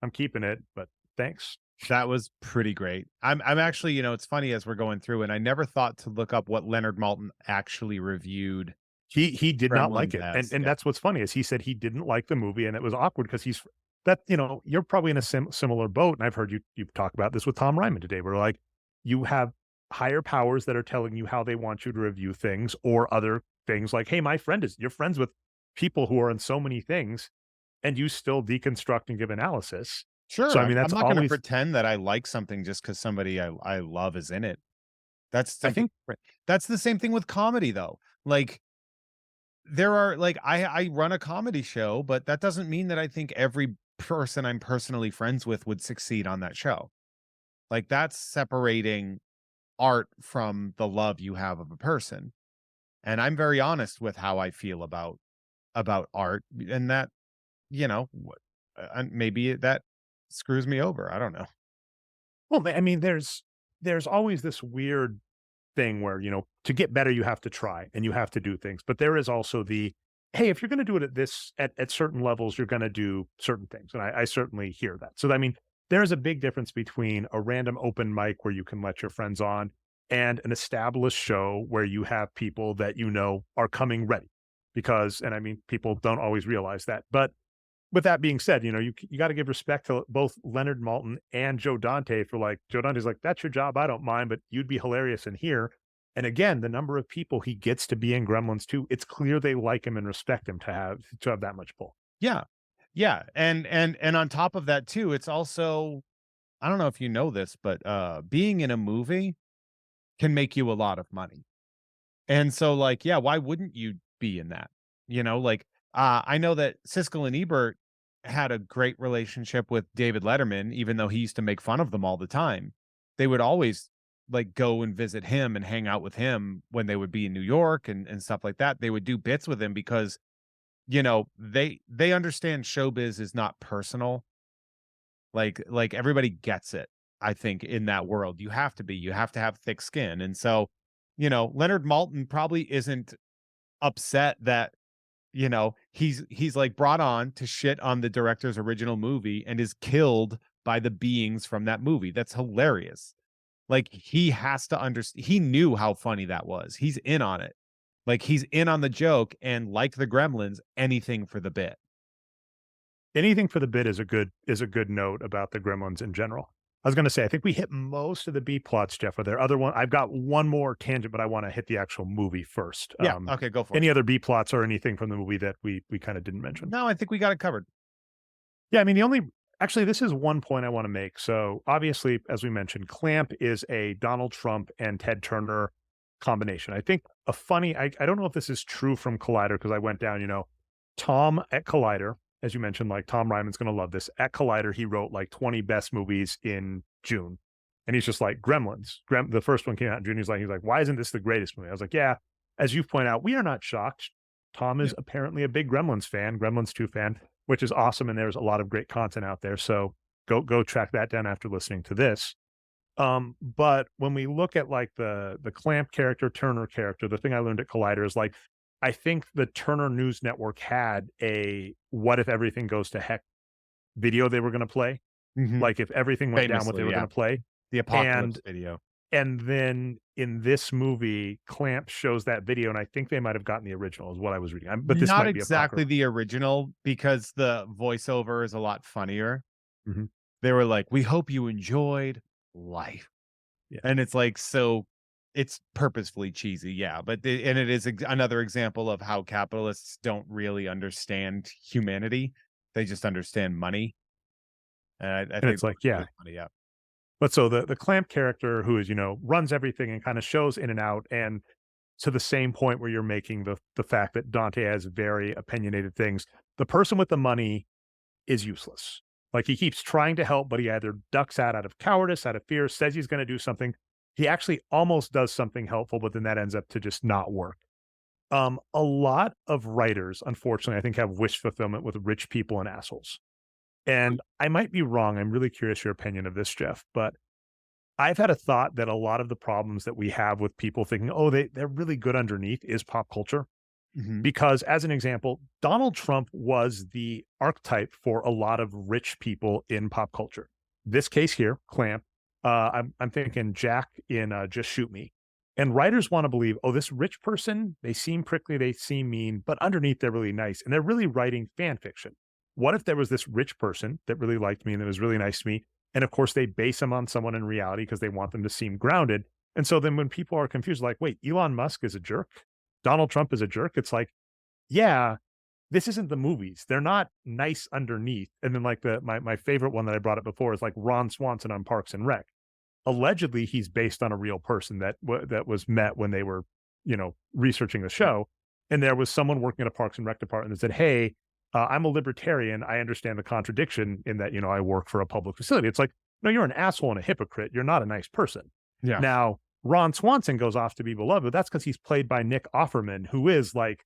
I'm keeping it, but thanks. That was pretty great. I'm actually, it's funny as we're going through, and I never thought to look up what Leonard Maltin actually reviewed. He did not like it, Gremlins as, and yeah. that's what's funny, is he said he didn't like the movie, and it was awkward because you're probably in a similar boat, and I've heard you talk about this with Tom Ryman today, where like you have higher powers that are telling you how they want you to review things, or other things like, hey, you're friends with people who are in so many things, and you still deconstruct and give analysis. Sure. So I mean, that's I'm not going to always, pretend that I like something just because somebody I love is in it. That's I something think, different. That's the same thing with comedy, though. Like, there are, like, I run a comedy show, but that doesn't mean that I think every person I'm personally friends with would succeed on that show. Like, that's separating art from the love you have of a person. And I'm very honest with how I feel about art, and that, and maybe that screws me over. I don't know. well, I mean, there's always this weird thing where, to get better, you have to try and you have to do things. But there is also the, hey, if you're going to do it at certain levels, you're going to do certain things. And I certainly hear that. So, I mean, there is a big difference between a random open mic where you can let your friends on, and an established show where you have people that are coming ready. Because, and I mean, people don't always realize that. But with that being said, you got to give respect to both Leonard Maltin and Joe Dante for, like, Joe Dante's like, that's your job, I don't mind, but you'd be hilarious in here. And again, the number of people he gets to be in Gremlins 2, it's clear they like him and respect him to have that much pull. Yeah. Yeah. And on top of that too, it's also, I don't know if you know this, but being in a movie can make you a lot of money. And so, like, yeah, why wouldn't you be in that? Like, I know that Siskel and Ebert had a great relationship with David Letterman, even though he used to make fun of them all the time. They would always, like, go and visit him and hang out with him when they would be in New York and stuff like that. They would do bits with him because, they understand showbiz is not personal. Like everybody gets it. I think in that world, you have to have thick skin. And so, Leonard Maltin probably isn't upset that, he's like brought on to shit on the director's original movie and is killed by the beings from that movie. That's hilarious. Like, he has to understand, he knew how funny that was. He's in on it. Like, he's in on the joke, and like the Gremlins, anything for the bit. Anything for the bit is a good note about the Gremlins in general. I was going to say, I think we hit most of the B plots, Jeff. Are there other one? I've got one more tangent, but I want to hit the actual movie first. Yeah. Okay, go for it. Any other B plots or anything from the movie that we kind of didn't mention? No, I think we got it covered. Yeah, I mean, actually, this is one point I want to make. So obviously, as we mentioned, Clamp is a Donald Trump and Ted Turner combination. I think I don't know if this is true from Collider, because I went down, Tom at Collider, as you mentioned, like Tom Ryman's going to love this. At Collider, he wrote like 20 best movies in June. And he's just like, Gremlins. The first one came out in June. He's like, why isn't this the greatest movie? I was like, yeah, as you point out, we are not shocked. Tom is apparently a big Gremlins fan, Gremlins 2 fan, which is awesome. And there's a lot of great content out there. So go track that down after listening to this. But when we look at like the Clamp character, Turner character, the thing I learned at Collider is like, I think the Turner News Network had a what if everything goes to heck video they were going to play. Like if everything went down, what they were going to play. The apocalypse video. And then in this movie, Clamp shows that video, and I think they might have gotten the original, is what I was reading. But this not might be exactly the original, because the voiceover is a lot funnier. They were like, "We hope you enjoyed life," and it's like, so it's purposefully cheesy, but and it is another example of how capitalists don't really understand humanity; they just understand money. And I think it's like, yeah. Funny, But so the Clamp character, who is, runs everything and kind of shows in and out, and to the same point where you're making the fact that Dante has very opinionated things, the person with the money is useless. Like, he keeps trying to help, but he either ducks out of cowardice, out of fear, says he's going to do something. He actually almost does something helpful, but then that ends up to just not work. A lot of writers, unfortunately, I think, have wish fulfillment with rich people and assholes. And I might be wrong. I'm really curious your opinion of this, Jeff, but I've had a thought that a lot of the problems that we have with people thinking, oh, they're really good underneath, is pop culture. Because, as an example, Donald Trump was the archetype for a lot of rich people in pop culture. This case here, Clamp, I'm thinking Jack in Just Shoot Me. And writers want to believe, oh, this rich person, they seem prickly, they seem mean, but underneath they're really nice. And they're really writing fan fiction. What if there was this rich person that really liked me and that was really nice to me? And of course, they base them on someone in reality because they want them to seem grounded. And so then when people are confused, like, wait, Elon Musk is a jerk, Donald Trump is a jerk, it's like, yeah, this isn't the movies. They're not nice underneath. And then like my favorite one that I brought up before is like Ron Swanson on Parks and Rec. Allegedly, he's based on a real person that was met when they were, researching the show. And there was someone working at a Parks and Rec department that said, hey, I'm a libertarian. I understand the contradiction in that, I work for a public facility. It's like, no, you're an asshole and a hypocrite. You're not a nice person. Yeah. Now, Ron Swanson goes off to be beloved, but that's because he's played by Nick Offerman, who is like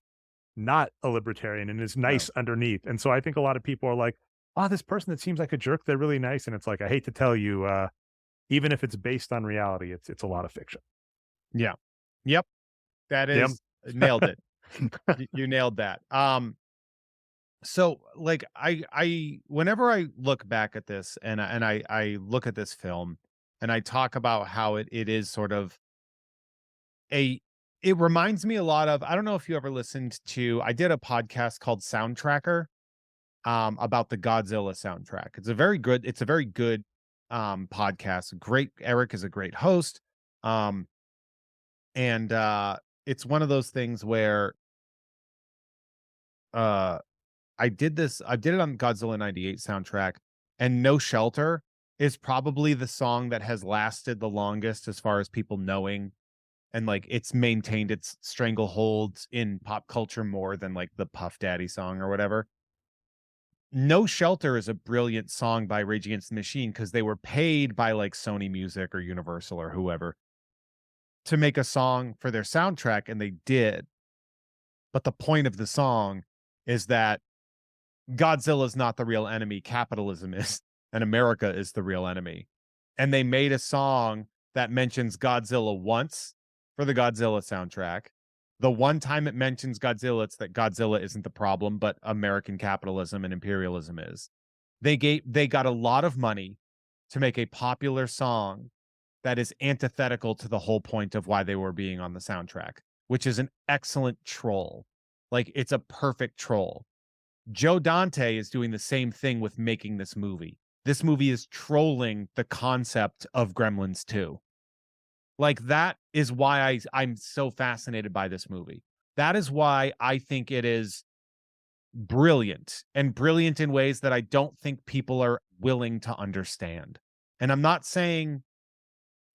not a libertarian and is nice underneath. And so I think a lot of people are like, oh, this person that seems like a jerk, they're really nice. And it's like, I hate to tell you, even if it's based on reality, it's a lot of fiction. Yeah. Yep. That is nailed it. You nailed that. So like I whenever I look back at this and I look at this film and I talk about how it is sort of it reminds me a lot of, I don't know if you ever listened to, I did a podcast called Soundtracker about the Godzilla soundtrack. It's a very good podcast. Great. Eric is a great host. And it's one of those things where I did it on Godzilla 98 soundtrack, and No Shelter is probably the song that has lasted the longest as far as people knowing, and like it's maintained its strangleholds in pop culture more than like the Puff Daddy song or whatever. No Shelter is a brilliant song by Rage Against the Machine because they were paid by like Sony Music or Universal or whoever to make a song for their soundtrack, and they did. But the point of the song is that Godzilla is not the real enemy, capitalism is, and America is the real enemy. And they made a song that mentions Godzilla once for the Godzilla soundtrack. The one time it mentions Godzilla, it's that Godzilla isn't the problem, but American capitalism and imperialism is. They got a lot of money to make a popular song that is antithetical to the whole point of why they were being on the soundtrack, which is an excellent troll. Like, it's a perfect troll. Joe Dante is doing the same thing with making this movie. this movie is trolling the concept of Gremlins 2. Like, that is why I'm so fascinated by this movie. That is why I think it is brilliant, and brilliant in ways that I don't think people are willing to understand. And I'm not saying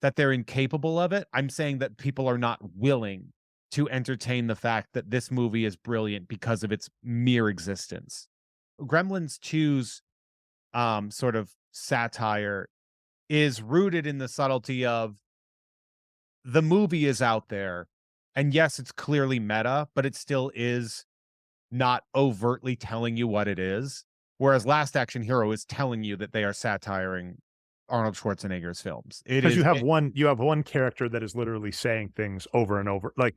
that they're incapable of it. I'm saying that people are not willing to entertain the fact that this movie is brilliant because of its mere existence. Gremlins 2's sort of satire is rooted in the subtlety of the movie is out there, and yes, it's clearly meta, but it still is not overtly telling you what it is. Whereas Last Action Hero is telling you that they are satiring Arnold Schwarzenegger's films. Because you have one character that is literally saying things over and over. Like,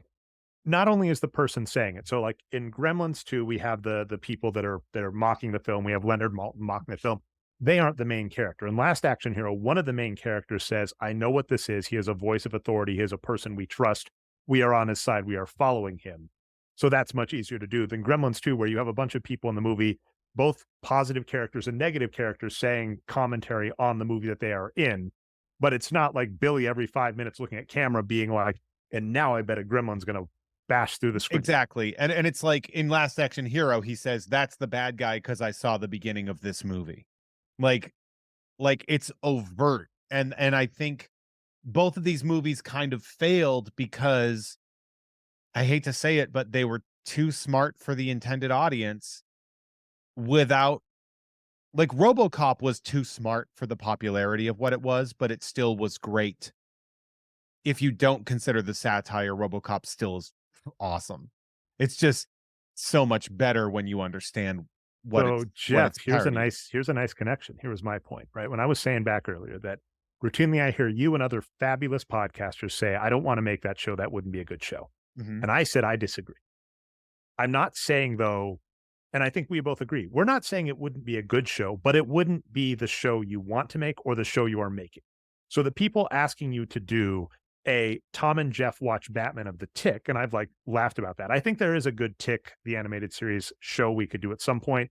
not only is the person saying it, so like in Gremlins 2, we have the people that are mocking the film. We have Leonard Maltin mocking the film. They aren't the main character. In Last Action Hero, one of the main characters says, I know what this is. He is a voice of authority. He is a person we trust. We are on his side. We are following him. So that's much easier to do than Gremlins 2, where you have a bunch of people in the movie, both positive characters and negative characters, saying commentary on the movie that they are in. But it's not like Billy every 5 minutes looking at camera being like, and now I bet a gremlin's going to bash through the screen. Exactly. And it's like in Last Action Hero, he says, that's the bad guy because I saw the beginning of this movie. Like it's overt. And I think both of these movies kind of failed because, I hate to say it, but they were too smart for the intended audience without, like, RoboCop was too smart for the popularity of what it was, but it still was great. If you don't consider the satire, RoboCop still is awesome. It's just so much better when you understand what so it's, Jeff, what here's a nice connection. Here was my point, right? When I was saying back earlier that routinely I hear you and other fabulous podcasters say, I don't want to make that show. That wouldn't be a good show. Mm-hmm. And I said, I disagree. I'm not saying, though, and I think we both agree, we're not saying it wouldn't be a good show, but it wouldn't be the show you want to make or the show you are making. So the people asking you to do a Tom and Jeff watch Batman of the Tick, and I've like laughed about that. I think there is a good Tick, the animated series show we could do at some point.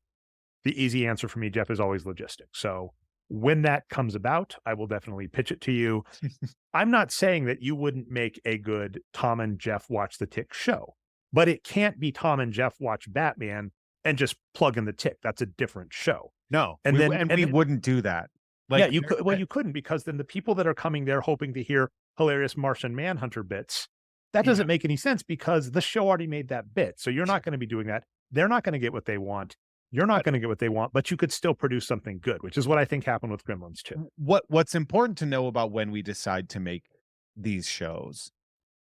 The easy answer for me, Jeff, is always logistics. So when that comes about, I will definitely pitch it to you. I'm not saying that you wouldn't make a good Tom and Jeff watch the Tick show, but it can't be Tom and Jeff watch Batman and just plug in the Tick. That's a different show. No, and we wouldn't do that. Like, yeah, you could. Well, you couldn't, because then the people that are coming there hoping to hear hilarious Martian Manhunter bits, that doesn't make any sense because the show already made that bit. So you're not going to be doing that. They're not going to get what they want. You're not going to get what they want, but you could still produce something good, which is what I think happened with Gremlins 2. What's important to know about when we decide to make these shows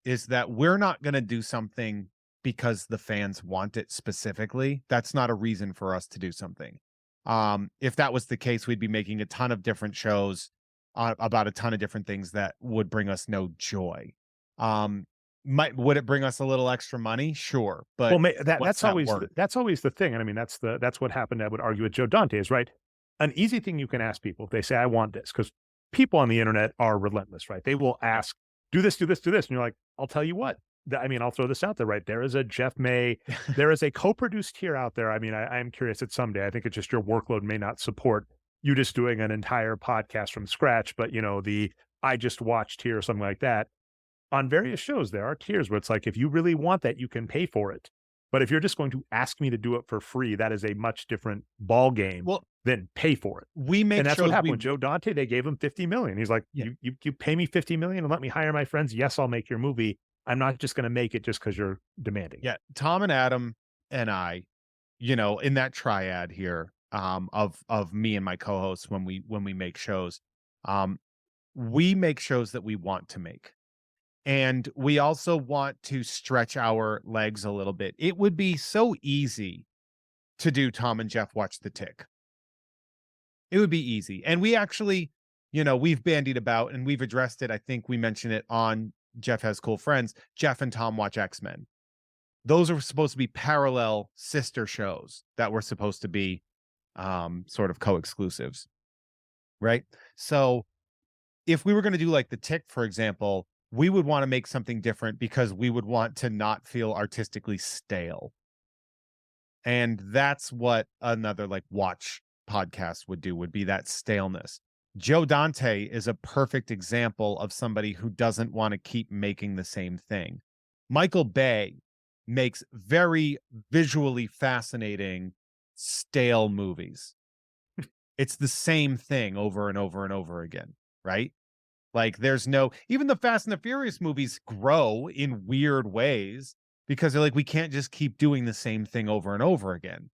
is that we're not going to do something because the fans want it specifically. That's not a reason for us to do something. If that was the case, we'd be making a ton of different shows about a ton of different things that would bring us no joy. Would it bring us a little extra money? Sure, but well, that's always the thing. And I mean, that's what happened. I would argue with Joe Dante is right. An easy thing you can ask people if they say, I want this, because people on the internet are relentless, right? They will ask, do this, do this, do this. And you're like, I'll tell you what. I mean, I'll throw this out there, right? There is a Jeff May, there is a co-produced tier out there. I mean, I'm curious that someday, I think it's just your workload may not support you just doing an entire podcast from scratch, but you know, the I just watched tier or something like that. On various shows, there are tiers where it's like, if you really want that, you can pay for it. But if you're just going to ask me to do it for free, that is a much different ball game than pay for it. And that's what happened with Joe Dante. They gave him $50 million. He's like, you pay me $50 million and let me hire my friends. Yes, I'll make your movie. I'm not just going to make it just because you're demanding. Yeah. Tom and Adam and I, you know, in that triad here, of me and my co-hosts, when we make shows, we make shows that we want to make. And we also want to stretch our legs a little bit. It would be so easy to do Tom and Jeff Watch the Tick. It would be easy. And we actually, you know, we've bandied about and we've addressed it. I think we mentioned it on Jeff Has Cool Friends. Jeff and Tom Watch X-Men. Those are supposed to be parallel sister shows that were supposed to be sort of co-exclusives. Right? So if we were going to do like the Tick, for example, we would want to make something different because we would want to not feel artistically stale. And that's what another like watch podcast would do, would be that staleness. Joe Dante is a perfect example of somebody who doesn't want to keep making the same thing. Michael Bay makes very visually fascinating, stale movies. It's the same thing over and over and over again, right? Like there's no, even the Fast and the Furious movies grow in weird ways because they're like, we can't just keep doing the same thing over and over again.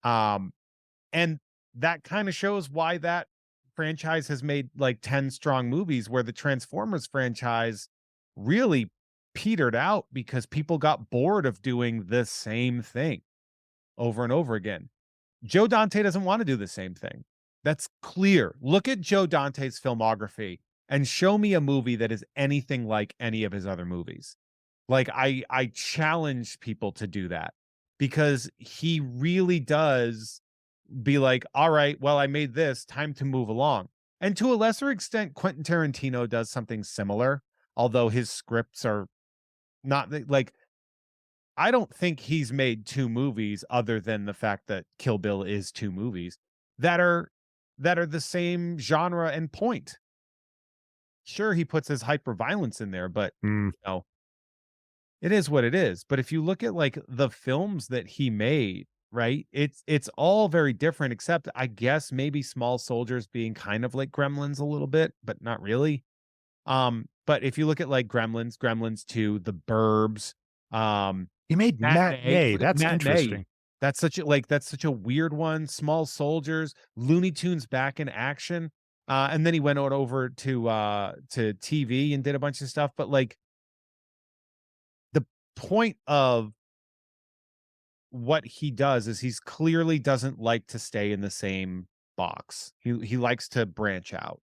And that kind of shows why that franchise has made like 10 strong movies, where the Transformers franchise really petered out because people got bored of doing the same thing over and over again. Joe Dante doesn't want to do the same thing. That's clear. Look at Joe Dante's filmography and show me a movie that is anything like any of his other movies. Like I challenge people to do that, because he really does be like, all right, well, I made this, time to move along. And to a lesser extent, Quentin Tarantino does something similar, although his scripts are not like, I don't think he's made 2 movies, other than the fact that Kill Bill is 2 movies that are the same genre and point. Sure, he puts his hyper violence in there, but you know, it is what it is. But if you look at like the films that he made, right, it's all very different, except I guess maybe Small Soldiers being kind of like Gremlins a little bit, but not really. But if you look at like Gremlins 2, The Burbs, He made Matinee. That's interesting. That's such a weird one. Small Soldiers, Looney Tunes back in action. And then he went over to TV and did a bunch of stuff. But like the point of what he does is he's clearly doesn't like to stay in the same box. He likes to branch out.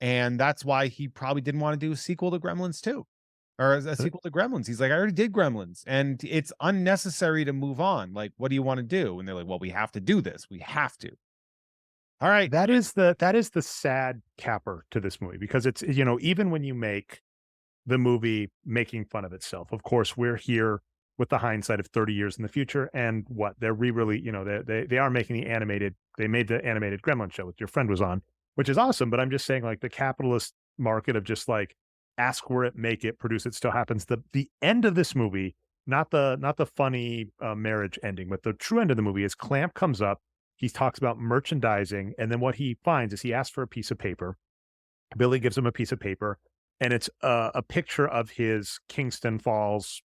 And that's why he probably didn't want to do a sequel to Gremlins 2. Or a sequel to Gremlins. He's like, I already did Gremlins, and it's unnecessary to move on. Like, what do you want to do? And they're like, well, we have to do this. We have to. All right. That is the sad capper to this movie, because it's, you know, even when you make the movie making fun of itself, of course, we're here with the hindsight of 30 years in the future, and what they're re-release, you know, they are making they made the animated Gremlin show, which your friend was on, which is awesome. But I'm just saying, like, the capitalist market of just like, ask for it, make it, produce it, still happens. The end of this movie, not the funny marriage ending, but the true end of the movie is Clamp comes up. He talks about merchandising, and then what he finds is he asks for a piece of paper. Billy gives him a piece of paper, and it's a picture of his Kingston Falls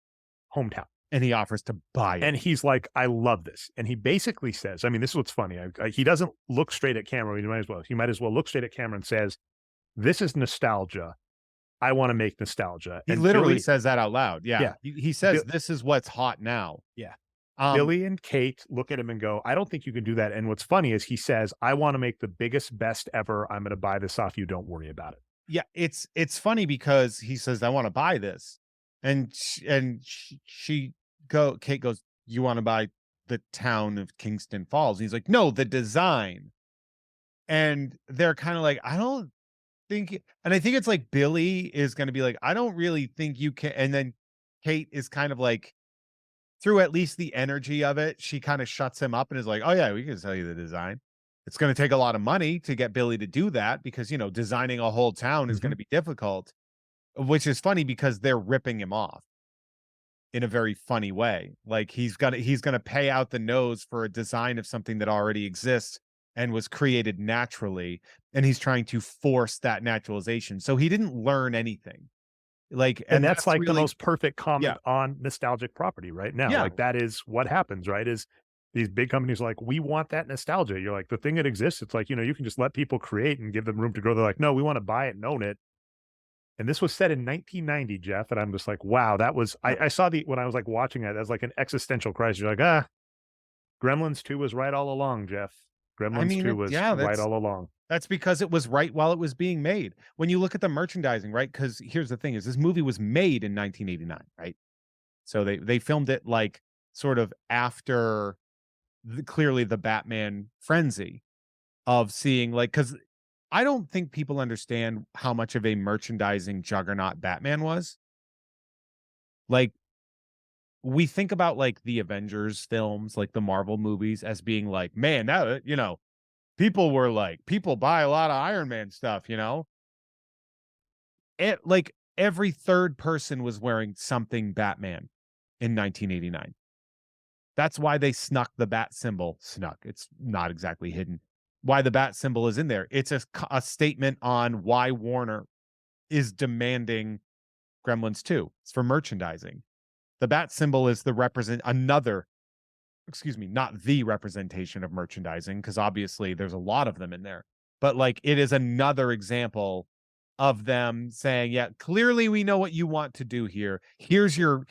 hometown. And he offers to buy it. And he's like, I love this. And he basically says, I mean, this is what's funny. He doesn't look straight at camera. He might as well look straight at camera and says, this is nostalgia. I want to make nostalgia. He and literally Billy says that out loud. Yeah. He says, this is what's hot now. Yeah. Billy and Kate look at him and go, I don't think you can do that. And what's funny is he says, I want to make the biggest, best ever. I'm going to buy this off you. Don't worry about it. Yeah. It's funny because he says, I want to buy this. And Kate goes, you want to buy the town of Kingston Falls? And he's like, no, the design. And they're kind of like, I don't think, and I think it's like Billy is going to be like, I don't really think you can. And then Kate is kind of like, through at least the energy of it, she kind of shuts him up and is like, oh yeah, we can sell you the design. It's going to take a lot of money to get Billy to do that, because, you know, designing a whole town is going to be difficult, which is funny because they're ripping him off in a very funny way. Like he's going to pay out the nose for a design of something that already exists and was created naturally, and he's trying to force that naturalization. So he didn't learn anything. Like, and that's like really the most perfect comment on nostalgic property right now. Like that is what happens, right? Is these big companies are like, we want that nostalgia. You're like, the thing that exists, it's like, you know, you can just let people create and give them room to grow. They're like, no, we want to buy it and own it. And this was said in 1990, Jeff. And I'm just like, wow, that was, I saw when I was like watching it, as like an existential crisis. You're like, Gremlins 2 was right all along, Jeff. Gremlins 2 was right all along. That's because it was right while it was being made. When you look at the merchandising, right? Because here's the thing is, this movie was made in 1989, right? So they filmed it like sort of after clearly the Batman frenzy of seeing, like, because I don't think people understand how much of a merchandising juggernaut Batman was. Like, we think about like the Avengers films, like the Marvel movies, as being like, man, that, you know, people were like, people buy a lot of Iron Man stuff, you know? Like every third person was wearing something Batman in 1989. That's why they snuck the bat symbol. Snuck. It's not exactly hidden. Why the bat symbol is in there. It's a statement on why Warner is demanding Gremlins 2. It's for merchandising. The bat symbol is not the representation of merchandising, because obviously there's a lot of them in there. But like it is another example of them saying, yeah, clearly we know what you want to do here. Here's your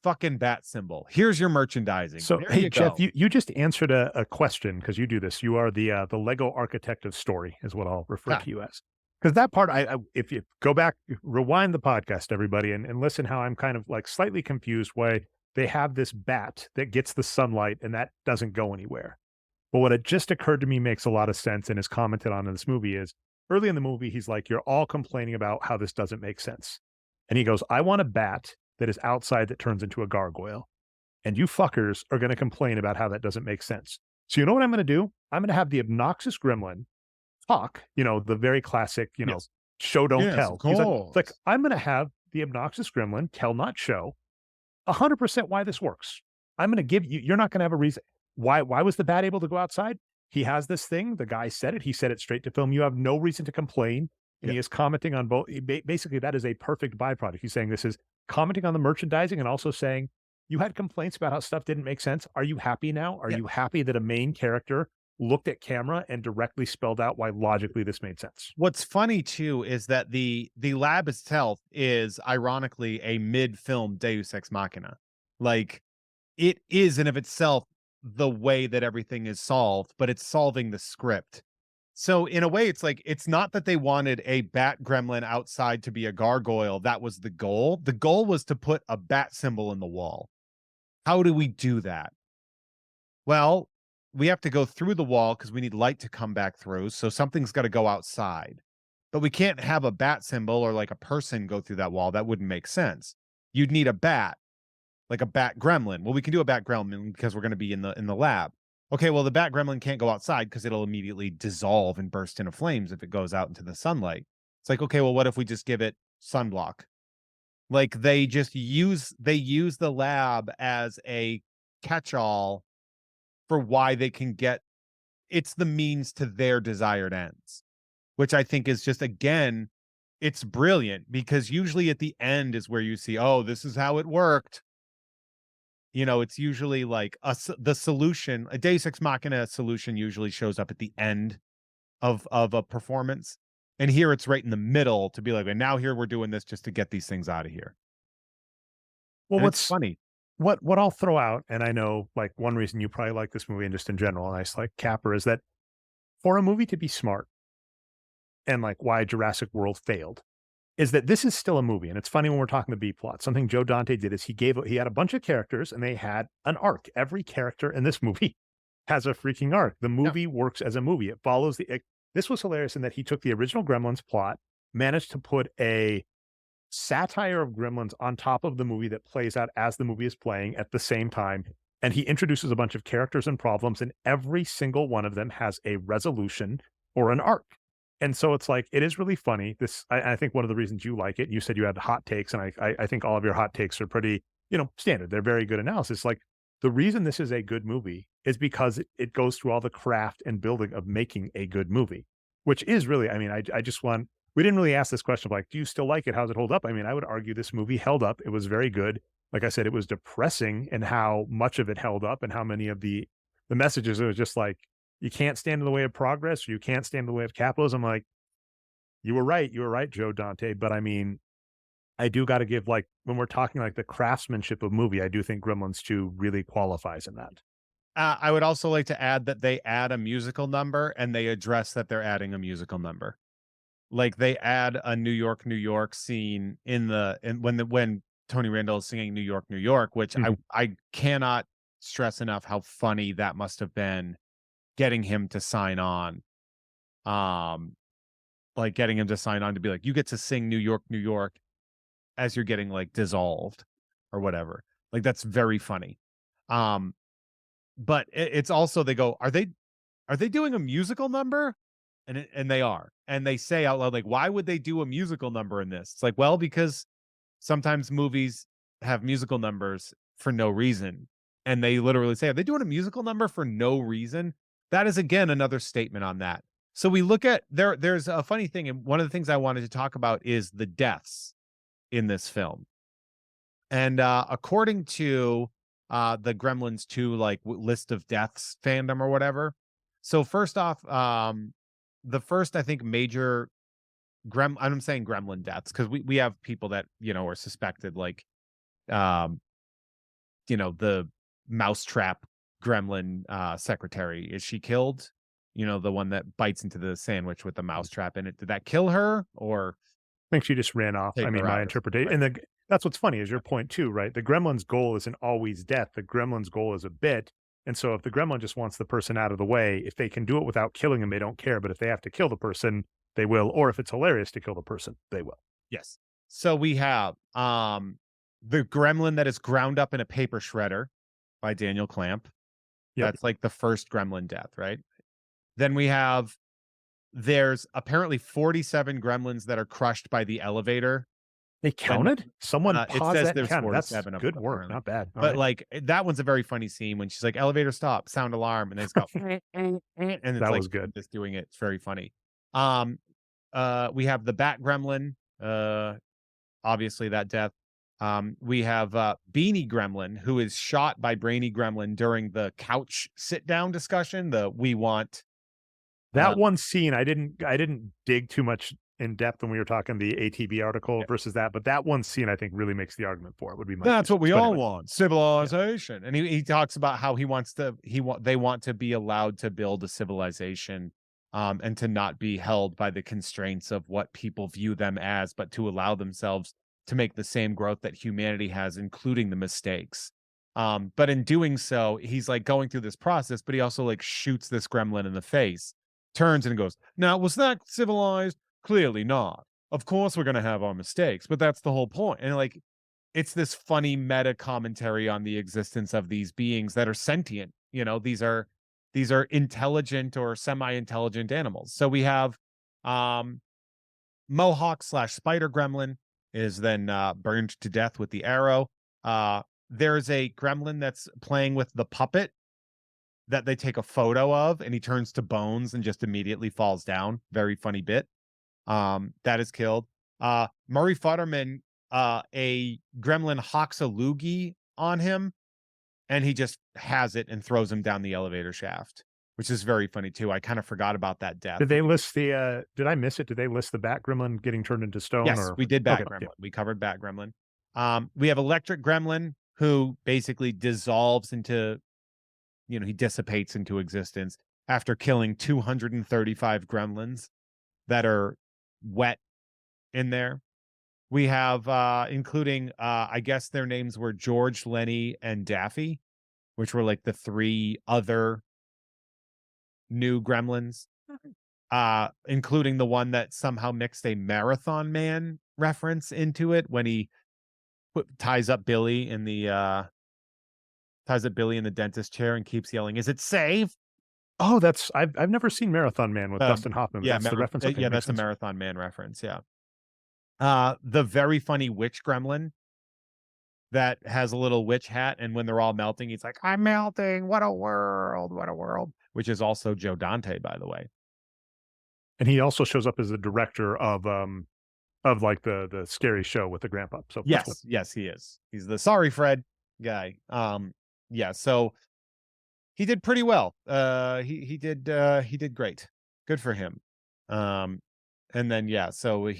fucking bat symbol. Here's your merchandising. So, there hey, you Jeff, go. you just answered a question because you do this. You are the Lego architect of story, is what I'll refer to you as. Because that part, if you go back, rewind the podcast, everybody, and listen how I'm kind of like slightly confused why they have this bat that gets the sunlight and that doesn't go anywhere. But what had just occurred to me makes a lot of sense and is commented on in this movie is early in the movie, he's like, you're all complaining about how this doesn't make sense. And he goes, I want a bat that is outside that turns into a gargoyle. And you fuckers are going to complain about how that doesn't make sense. So you know what I'm going to do? I'm going to have the obnoxious gremlin talk, the very classic, Yes. show, don't Yes, tell. of He's like, course. it's like, I'm going to have the obnoxious gremlin tell, not show, 100% why this works. I'm going to give you, you're not going to have a reason. Why was the bat able to go outside? He has this thing. The guy said it. He said it straight to film. You have no reason to complain. And he is commenting on both. Basically, that is a perfect byproduct. He's saying this is commenting on the merchandising and also saying, you had complaints about how stuff didn't make sense. Are you happy now? Are you happy that a main character looked at camera and directly spelled out why logically this made sense? What's funny too is that the lab itself is ironically a mid-film Deus Ex Machina. Like it is in of itself the way that everything is solved, but it's solving the script. So in a way, it's like, it's not that they wanted a bat gremlin outside to be a gargoyle. That was the goal. The goal was to put a bat symbol in the wall. How do we do that? Well, we have to go through the wall because we need light to come back through. So something's got to go outside. But we can't have a bat symbol or like a person go through that wall. That wouldn't make sense. You'd need a bat, like a bat gremlin. Well, we can do a bat gremlin because we're going to be in the lab. Okay, well, the bat gremlin can't go outside because it'll immediately dissolve and burst into flames if it goes out into the sunlight. It's like, okay, well, what if we just give it sunblock? Like they use the lab as a catch-all for why they can get, it's the means to their desired ends, which I think is just, again, it's brilliant because usually at the end is where you see, oh, this is how it worked. It's usually like the solution, a Deus Ex Machina solution usually shows up at the end of a performance. And here it's right in the middle to be like, and now here we're doing this just to get these things out of here. Well, And what's it's funny. What I'll throw out, and I know like one reason you probably like this movie and just in general, and I just like Capper, is that for a movie to be smart and like why Jurassic World failed, is that this is still a movie. And it's funny when we're talking the B plot. Something Joe Dante did is he had a bunch of characters and they had an arc. Every character in this movie has a freaking arc. The movie works as a movie. It follows this was hilarious in that he took the original Gremlins plot, managed to put a satire of Gremlins on top of the movie that plays out as the movie is playing at the same time. And he introduces a bunch of characters and problems, and every single one of them has a resolution or an arc. And so it's like, it is really funny. I think one of the reasons you like it, you said you had hot takes, and I think all of your hot takes are pretty, standard. They're very good analysis. Like the reason this is a good movie is because it goes through all the craft and building of making a good movie, which is really, we didn't really ask this question of like, do you still like it? How's it hold up? I mean, I would argue this movie held up. It was very good. Like I said, it was depressing in how much of it held up and how many of the messages, it was just like, you can't stand in the way of progress, or you can't stand in the way of capitalism. Like, you were right, Joe Dante. But I mean, I do got to give, like, when we're talking like the craftsmanship of movie, I do think Gremlins 2 really qualifies in that. I would also like to add that they add a musical number and they address that they're adding a musical number. Like they add a New York scene when Tony Randall is singing New York, which I cannot stress enough how funny that must have been, getting him to sign on. Like getting him to sign on to be like, you get to sing New York as you're getting like dissolved or whatever. Like that's very funny. But it's also, they go, are they are they doing a musical number? And they are. And they say out loud, like, why would they do a musical number in this? It's like, well, because sometimes movies have musical numbers for no reason. And they literally say, are they doing a musical number for no reason? That is, again, another statement on that. So we look at there's a funny thing. And one of the things I wanted to talk about is the deaths in this film. And according to the Gremlins 2 like list of deaths fandom or whatever. So first off, the first, I think, major I'm saying gremlin deaths because we have people that, are suspected, like, the mousetrap gremlin secretary. Is she killed? The one that bites into the sandwich with the mousetrap in it. Did that kill her or I think she just ran off. take I mean, her out my or interpretation, something? and that's what's funny is your point too, right? The gremlin's goal isn't always death. The gremlin's goal is a bit. And so if the gremlin just wants the person out of the way, if they can do it without killing him, they don't care. But if they have to kill the person, they will. Or if it's hilarious to kill the person, they will. Yes. So we have the gremlin that is ground up in a paper shredder by Daniel Clamp. Yep. That's like the first gremlin death, right? Then there's apparently 47 gremlins that are crushed by the elevator. They counted? Someone It pause says that there's count. That's 47 of good them, work. apparently. Not bad. All But right. like that one's a very funny scene when she's like, elevator stop, sound alarm, and they just go and it's That like was good. just doing it. It's very funny. We have the Bat Gremlin, obviously that death. We have Beanie Gremlin, who is shot by Brainy Gremlin during the couch sit down discussion. We want That one scene, I didn't dig too much in depth when we were talking the ATB article versus that, but that one scene I think really makes the argument for it. Would be my that's two what we cents. But all anyway. want, civilization. And he talks about how they want to be allowed to build a civilization, and to not be held by the constraints of what people view them as, but to allow themselves to make the same growth that humanity has, including the mistakes. But in doing so, he's like going through this process, but he also like shoots this gremlin in the face, turns and goes, now, was that civilized? Clearly not. Of course we're going to have our mistakes, but that's the whole point. And like, it's this funny meta commentary on the existence of these beings that are sentient. These are intelligent or semi-intelligent animals. So we have Mohawk / Spider Gremlin is then burned to death with the arrow. There's a gremlin that's playing with the puppet that they take a photo of, and he turns to bones and just immediately falls down. Very funny bit. That is killed. Murray Futterman, a gremlin hawks a loogie on him, and he just has it and throws him down the elevator shaft, which is very funny too. I kind of forgot about that death. Did they list the did I miss it? Did they list the Bat Gremlin getting turned into stone? Yes, or we did Bat Okay, Gremlin. yeah. We covered Bat Gremlin. We have Electric Gremlin, who basically dissolves into, he dissipates into existence after killing 235 gremlins that are wet in there. We have, including, I guess their names were George, Lenny, and Daffy, which were like the 3 other new gremlins, including the one that somehow mixed a Marathon Man reference into it when he ties up Billy in the dentist chair and keeps yelling, "Is it safe?" Oh, I've never seen Marathon Man with Dustin Hoffman. But Yeah, that's the reference. Okay, yeah, makes that's a sense. Marathon Man reference. Yeah. The very funny witch gremlin that has a little witch hat, and when they're all melting, he's like, "I'm melting. What a world! What a world!" Which is also Joe Dante, by the way. And he also shows up as the director of like the scary show with the grandpa. So that's cool. Yes, he is. He's the Sorry Fred guy. Yeah, so he did pretty well. He did great. Good for him. And then so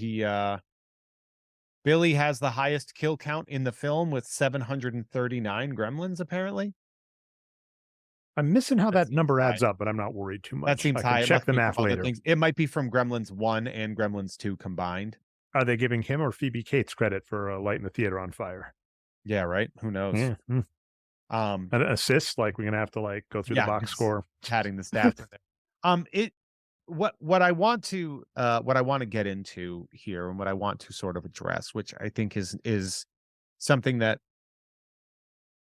Billy has the highest kill count in the film with 739 gremlins, apparently. I'm missing how that seems number high. adds up, but I'm not worried too much. That seems I can high. It check must the be from math other later. things. It might be from Gremlins 1 and Gremlins 2 combined. Are they giving him or Phoebe Cates credit for lighting the theater on fire? Yeah, right. Who knows? Yeah. An assist, like we're gonna have to like go through the box it's score. Chatting the stats. What I want to get into here, and what I want to sort of address, which I think is something that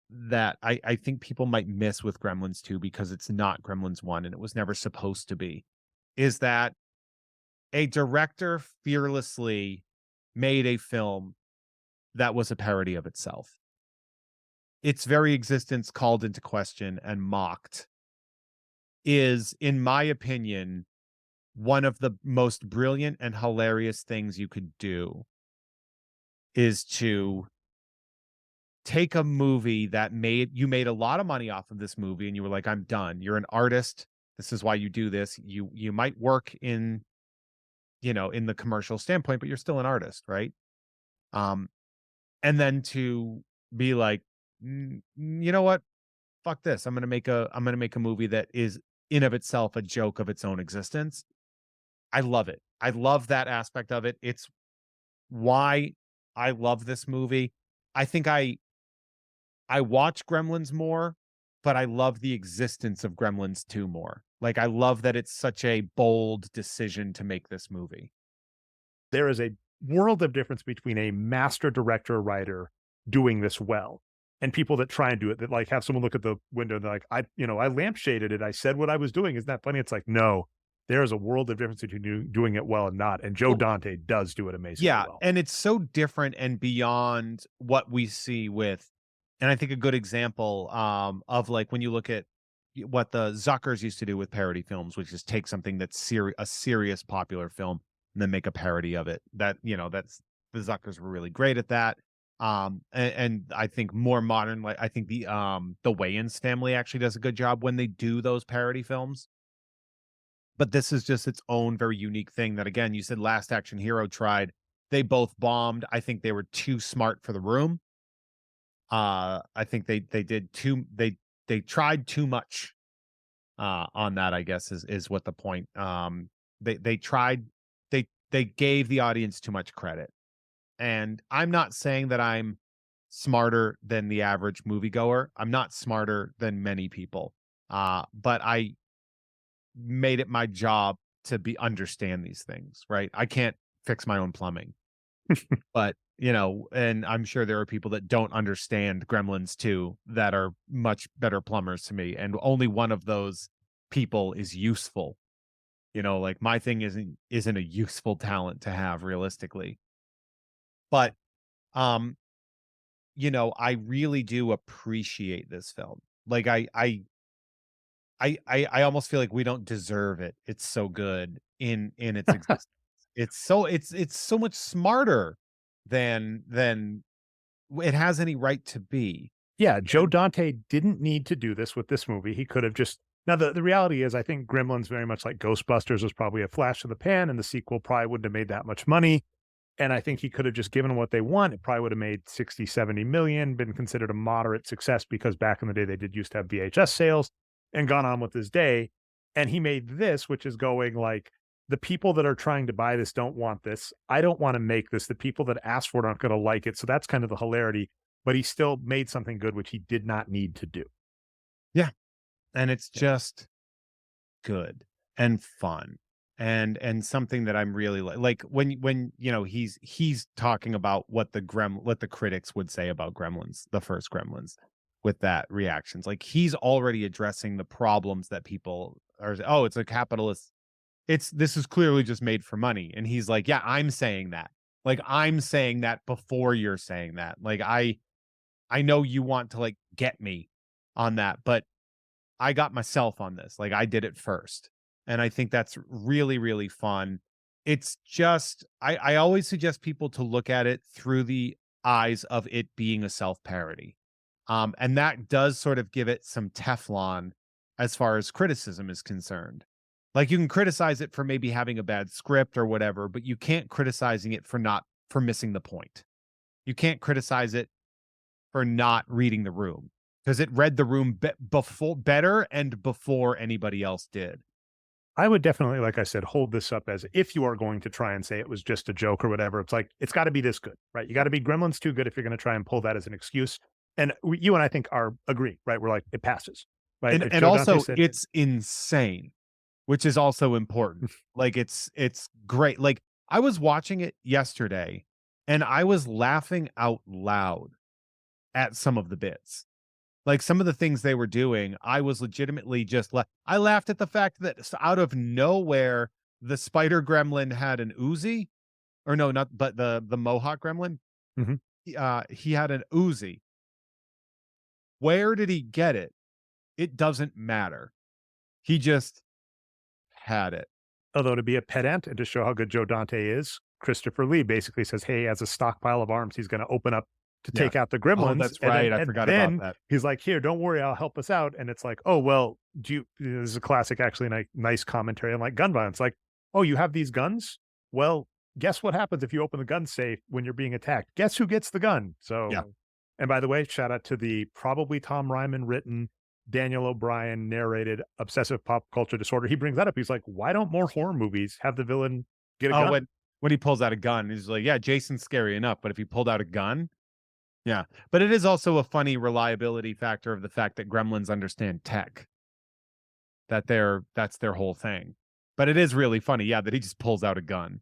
that I think people might miss with Gremlins 2 because it's not Gremlins 1 and it was never supposed to be, is that a director fearlessly made a film that was a parody of itself. Its very existence called into question and mocked is, in my opinion, one of the most brilliant and hilarious things you could do is to take a movie that you made a lot of money off of this movie and you were like, I'm done. You're an artist. This is why you do this. You might work in, in the commercial standpoint, but you're still an artist, right? And then to be like, You know what? Fuck this. I'm gonna make a movie that is in of itself a joke of its own existence." I love it. I love that aspect of it. It's why I love this movie. I think I watch Gremlins more, but I love the existence of Gremlins 2 more. Like, I love that it's such a bold decision to make this movie. There is a world of difference between a master director writer doing this well and people that try and do it, that like have someone look at the window and they're like, I lampshaded it. I said what I was doing. Isn't that funny? It's like, no, there is a world of difference between doing it well and not. And Joe Dante does do it amazingly well. And it's so different and beyond what we see with, and I think a good example of like when you look at what the Zuckers used to do with parody films, which is take something that's a serious popular film and then make a parody of it. That's the Zuckers were really great at that. And I think more modern, like I think the Wayans family actually does a good job when they do those parody films. But this is just its own very unique thing that, again, you said Last Action Hero tried. They both bombed. I think they were too smart for the room. I think they tried too much on that, I guess is what the point. They gave the audience too much credit. And I'm not saying that I'm smarter than the average moviegoer. I'm not smarter than many people. But I made it my job to understand these things, right? I can't fix my own plumbing. But, and I'm sure there are people that don't understand Gremlins 2 that are much better plumbers to me. And only one of those people is useful. Like my thing isn't a useful talent to have realistically. But, I really do appreciate this film. Like I almost feel like we don't deserve it. It's so good in its existence. It's so much smarter than it has any right to be. Yeah, Joe Dante didn't need to do this with this movie. He could have just now the reality is I think Gremlins, very much like Ghostbusters, was probably a flash in the pan, and the sequel probably wouldn't have made that much money. And I think he could have just given them what they want. It probably would have made 60, 70 million, been considered a moderate success because back in the day they did used to have VHS sales, and gone on with his day. And he made this, which is going like, the people that are trying to buy this don't want this. I don't want to make this. The people that ask for it aren't going to like it. So that's kind of the hilarity. But he still made something good, which he did not need to do. Yeah. And it's just good and fun. And something that I'm really like when he's talking about what the critics would say about Gremlins, the first Gremlins, with that reactions. Like he's already addressing the problems that people are, it's a capitalist. This is clearly just made for money. And he's like, yeah, I'm saying that. Like I'm saying that before you're saying that. Like I know you want to like get me on that, but I got myself on this. Like I did it first. And I think that's really, really fun. It's just, I always suggest people to look at it through the eyes of it being a self-parody. And that does sort of give it some Teflon as far as criticism is concerned. Like you can criticize it for maybe having a bad script or whatever, but you can't criticizing it for missing the point. You can't criticize it for not reading the room because it read the room better and before anybody else did. I would definitely, like I said, hold this up as if you are going to try and say it was just a joke or whatever. It's like, it's got to be this good, right? You got to be Gremlins too good if you're going to try and pull that as an excuse. And you and I think agree, right? We're like, it passes, right? And also it's insane, which is also important. Like it's great. Like I was watching it yesterday and I was laughing out loud at some of the bits. Like some of the things they were doing, I was legitimately just I laughed at the fact that out of nowhere, the spider gremlin had an Uzi, or no, not but the Mohawk gremlin. Mhm. He had an Uzi. Where did he get it? It doesn't matter. He just had it. Although to be a pedant and to show how good Joe Dante is, Christopher Lee basically says, "Hey, as a stockpile of arms, he's going to open up to Yeah. take out the gremlins." That's right. I forgot about that. He's like, "Here, don't worry, I'll help us out." And it's like, "Oh well, do you?" This is a classic, actually, nice commentary on like gun violence. Like, "Oh, you have these guns? Well, guess what happens if you open the gun safe when you're being attacked? Guess who gets the gun?" So, Yeah. and by the way, shout out to the probably Tom Ryman written, Daniel O'Brien narrated obsessive pop culture disorder. He brings that up. He's like, "Why don't more horror movies have the villain get a Oh, gun?" when he pulls out a gun, he's like, "Yeah, Jason's scary enough, but if he pulled out a gun." Yeah. But it is also a funny reliability factor of the fact that gremlins understand tech. That's their whole thing. But it is really funny, yeah, that he just pulls out a gun.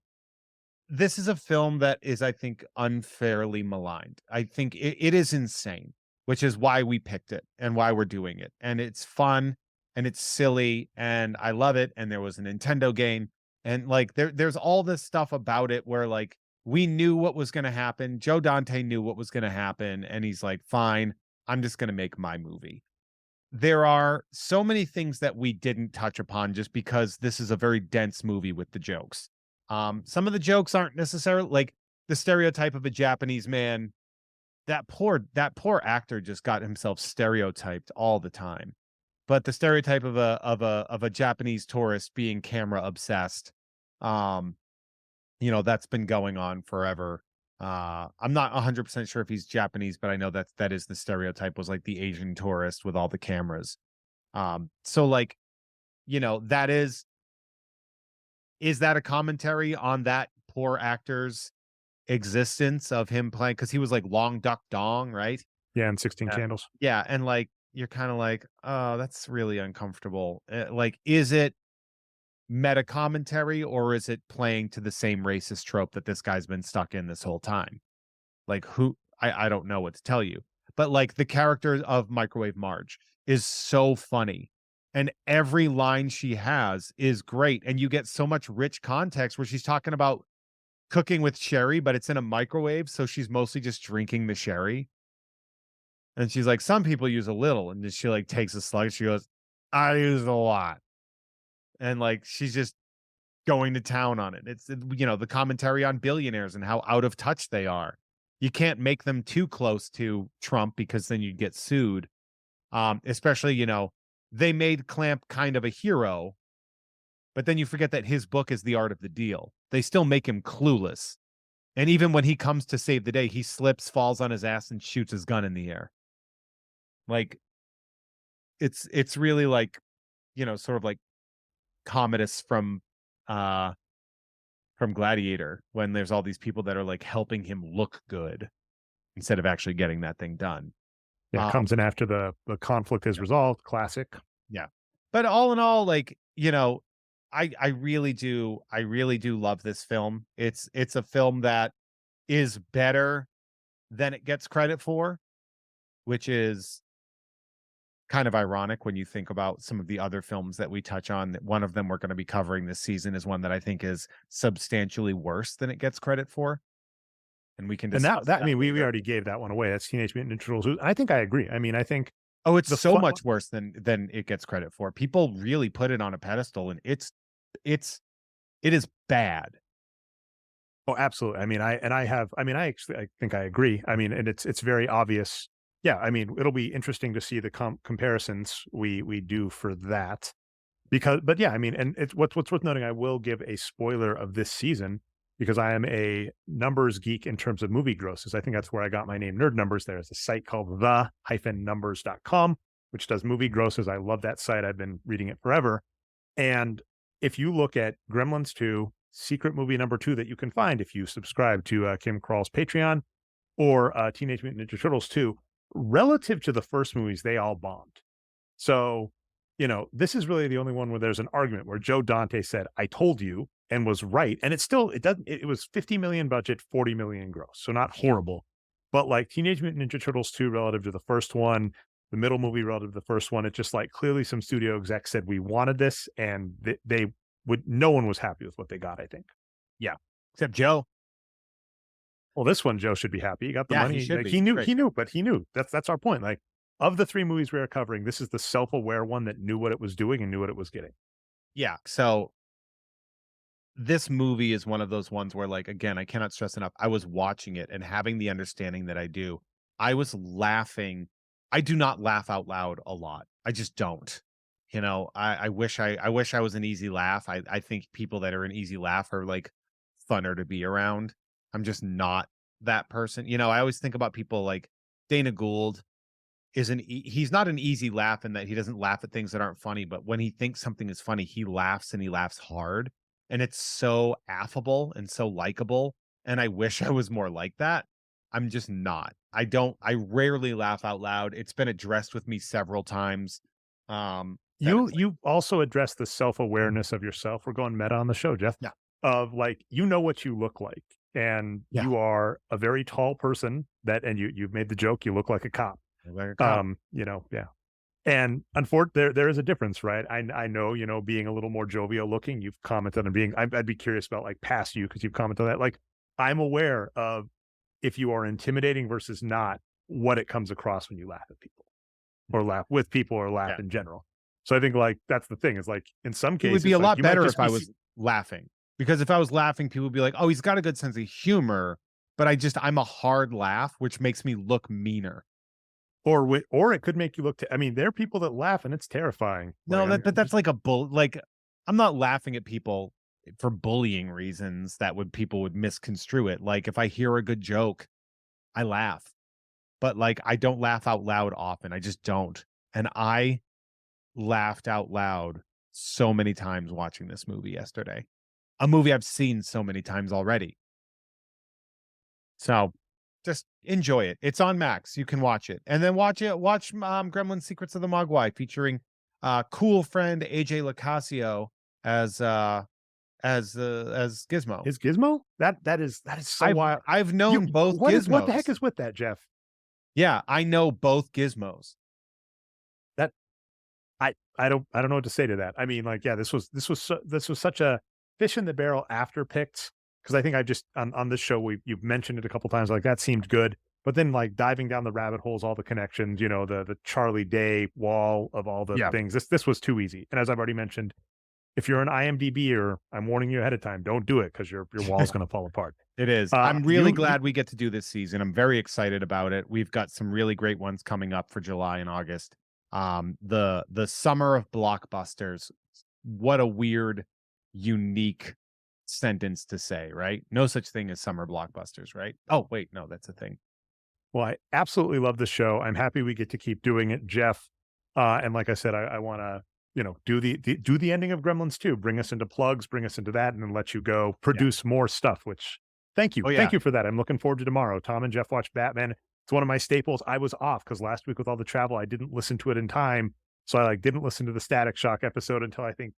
This is a film that is, I think, unfairly maligned. I think it is insane, which is why we picked it and why we're doing it. And it's fun and it's silly and I love it. And there was a Nintendo game and like there's all this stuff about it where like we knew what was going to happen. Joe Dante knew what was going to happen and he's like, "Fine, I'm just going to make my movie." There are so many things that we didn't touch upon just because this is a very dense movie with the jokes. Some of the jokes aren't necessarily like the stereotype of a Japanese man. That poor actor just got himself stereotyped all the time. But the stereotype of a Japanese tourist being camera obsessed, um, that's been going on forever. I'm not 100% sure if he's Japanese, but I know that is the stereotype, was like the Asian tourist with all the cameras. So like, that is that a commentary on that poor actor's existence of him playing, because he was like Long Duck Dong, right? Yeah, and 16 Yeah. Candles. Yeah, and like you're kind of like, oh, that's really uncomfortable. Like, is it meta commentary or is it playing to the same racist trope that this guy's been stuck in this whole time? Like, who? I don't know what to tell you. But like the character of Microwave Marge is so funny. And every line she has is great. And you get so much rich context where she's talking about cooking with sherry, but it's in a microwave. So she's mostly just drinking the sherry. And she's like, some people use a little. And then she like takes a slug. She goes, "I use a lot." And like, she's just going to town on it. It's, the commentary on billionaires and how out of touch they are. You can't make them too close to Trump because then you'd get sued. Especially, they made Clamp kind of a hero, but then you forget that his book is The Art of the Deal. They still make him clueless. And even when he comes to save the day, he slips, falls on his ass, and shoots his gun in the air. Like, it's really like, sort of like Commodus from Gladiator, when there's all these people that are like helping him look good instead of actually getting that thing done. Yeah, comes in after the conflict is resolved. Classic. Yeah. But all in all, like, I really do love this film. It's a film that is better than it gets credit for, which is kind of ironic when you think about some of the other films that we touch on. That one of them we're going to be covering this season is one that I think is substantially worse than it gets credit for. And we can And discuss that I mean, we later. already gave that one away. That's Teenage Mutant Ninja Turtles. I think I agree. I mean, I think Oh, it's the so fun- much worse than it gets credit for. People really put it on a pedestal, and it is bad. Oh, absolutely. I mean, I think I agree. I mean, and it's very obvious. Yeah, I mean, it'll be interesting to see the comparisons we do for that. But yeah, I mean, and it's what's worth noting, I will give a spoiler of this season because I am a numbers geek in terms of movie grosses. I think that's where I got my name, Nerd Numbers. There's a site called the-numbers.com, which does movie grosses. I love that site. I've been reading it forever. And if you look at Gremlins 2, secret movie number 2 that you can find if you subscribe to Kim Krall's Patreon, or Teenage Mutant Ninja Turtles 2, relative to the first movies, they all bombed. So, this is really the only one where there's an argument where Joe Dante said, "I told you," and was right. And it was 50 million budget, 40 million gross. So not horrible, but like Teenage Mutant Ninja Turtles 2 relative to the first one, the middle movie relative to the first one. It's just like clearly some studio execs said we wanted this, and they would. No one was happy with what they got, I think. Yeah, except Joe. Well, this one, Joe should be happy. He got the Yeah, money. he should Like, be. he knew, Great. but he knew. That's our point. Like, of the 3 movies we are covering, this is the self-aware one that knew what it was doing and knew what it was getting. Yeah. So this movie is one of those ones where, like, again, I cannot stress enough. I was watching it and having the understanding that I do. I was laughing. I do not laugh out loud a lot. I just don't. You know, I wish I was an easy laugh. I think people that are an easy laugh are like funner to be around. I'm just not that person. You know, I always think about people like Dana Gould he's not an easy laugh in that he doesn't laugh at things that aren't funny, but when he thinks something is funny, he laughs and he laughs hard. And it's so affable and so likable. And I wish I was more like that. I'm just not. I rarely laugh out loud. It's been addressed with me several times. You also address the self-awareness of yourself. We're going meta on the show, Jeff. Yeah. Of like, you know what you look like. And Yeah. you are a very tall person and you've made the joke, you look like a cop. You know, yeah. And unfortunately, there is a difference, right? I know, you know, being a little more jovial looking, you've commented on being, I'd be curious about like past you because you've commented on that. Like, I'm aware of if you are intimidating versus not, what it comes across when you laugh at people or laugh with people or laugh in general. So I think like that's the thing is like in some cases it would be a lot like, better if I was laughing, because if I was laughing, people would be like, "Oh, he's got a good sense of humor." But I'm a hard laugh, which makes me look meaner. Or it could make you look. I mean, there are people that laugh and it's terrifying. No, like, that's like a bull. Like, I'm not laughing at people for bullying reasons people would misconstrue it. Like, if I hear a good joke, I laugh, but like I don't laugh out loud often. I just don't. And I laughed out loud so many times watching this movie yesterday. A movie I've seen so many times already. So just enjoy it. It's on Max. You can watch it. And then watch Gremlins Secrets of the Mogwai featuring cool friend AJ Lacasio as Gizmo. Is Gizmo? That is so wild. I've known both Gizmos. What the heck is with that, Jeff? Yeah, I know both Gizmos. I don't know what to say to that. I mean, like, yeah, this was such a fish in the barrel after picked, because I think I've just on this show you've mentioned it a couple times, like that seemed good. But then like diving down the rabbit holes, all the connections, you know, the Charlie Day wall of all the things. This was too easy. And as I've already mentioned, if you're an IMDb, I'm warning you ahead of time, don't do it because your wall's going to fall apart. It is. I'm really glad we get to do this season. I'm very excited about it. We've got some really great ones coming up for July and August. The summer of blockbusters. What a weird, unique sentence to say, right? No such thing as summer blockbusters, right? Oh, wait, no, that's a thing. Well, I absolutely love the show. I'm happy we get to keep doing it, Jeff. And like I said, I want to, you know, do the ending of Gremlins 2, bring us into plugs, bring us into that, and then let you go produce more stuff, which thank you. Thank you for that. I'm looking forward to tomorrow. Tom and Jeff watch Batman. It's one of my staples. I was off because last week with all the travel, I didn't listen to it in time. So I didn't listen to the Static Shock episode until I think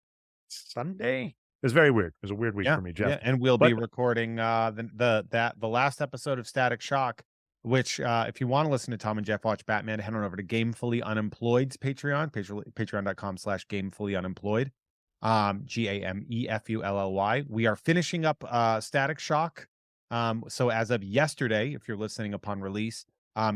Sunday. It was very weird. It was a weird week for me, Jeff. Yeah, and we'll be recording the last episode of Static Shock, which if you want to listen to Tom and Jeff watch Batman, head on over to Gamefully Unemployed's Patreon, patreon.com/gamefullyunemployed. GAMEFULLY. We are finishing up Static Shock. So as of yesterday, if you're listening upon release,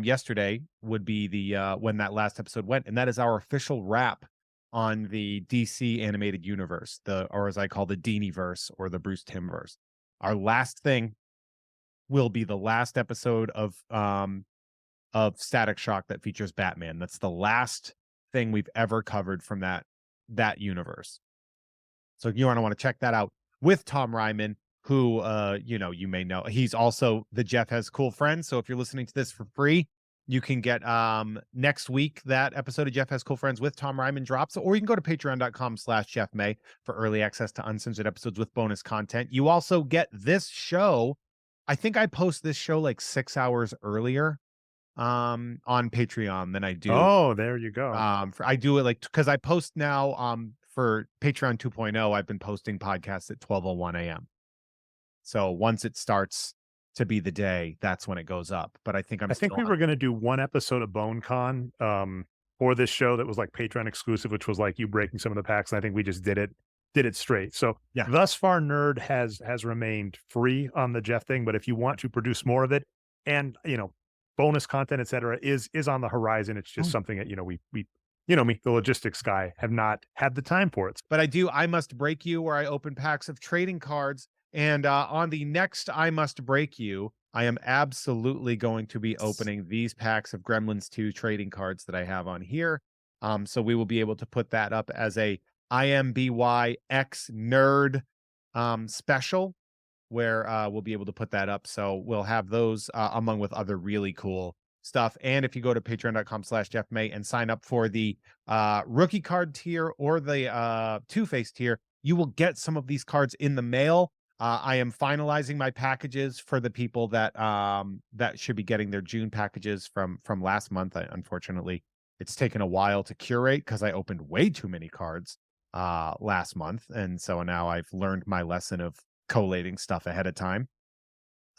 yesterday would be the when that last episode went, and that is our official wrap on the DC animated universe, or as I call the Deanieverse or the Bruce Timmverse. Our last thing will be the last episode of Static Shock that features Batman. That's the last thing we've ever covered from that universe. So you want to check that out with Tom Ryman, who you may know. He's also the Jeff Has Cool Friends. So if you're listening to this for free, you can get next week that episode of Jeff Has Cool Friends with Tom Ryman drops, or you can go to patreon.com/JeffMay for early access to uncensored episodes with bonus content. You also get this show. I think I post this show like 6 hours earlier on Patreon than I do. Oh, there you go. I do it like because I post now for Patreon 2.0. I've been posting podcasts at 12:01 a.m. So once it starts to be the day, that's when it goes up. But I think we were going to do one episode of BoneCon for this show that was like Patreon exclusive, which was like you breaking some of the packs. And I think we just did it straight. So Yeah. thus far, Nerd has remained free on the Jeff thing. But if you want to produce more of it, and bonus content, etc., is on the horizon. It's just something that we me, the logistics guy, have not had the time for it. But I Must Break You, where I open packs of trading cards. And on the next I Must Break You, I am absolutely going to be opening these packs of Gremlins 2 trading cards that I have on here. So we will be able to put that up as a IMBY X Nerd special, where we'll be able to put that up. So we'll have those among with other really cool stuff. And if you go to patreon.com/JeffMay and sign up for the rookie card tier or the Two-Face tier, you will get some of these cards in the mail. I am finalizing my packages for the people that that should be getting their June packages from last month. Unfortunately, it's taken a while to curate because I opened way too many cards last month. And so now I've learned my lesson of collating stuff ahead of time.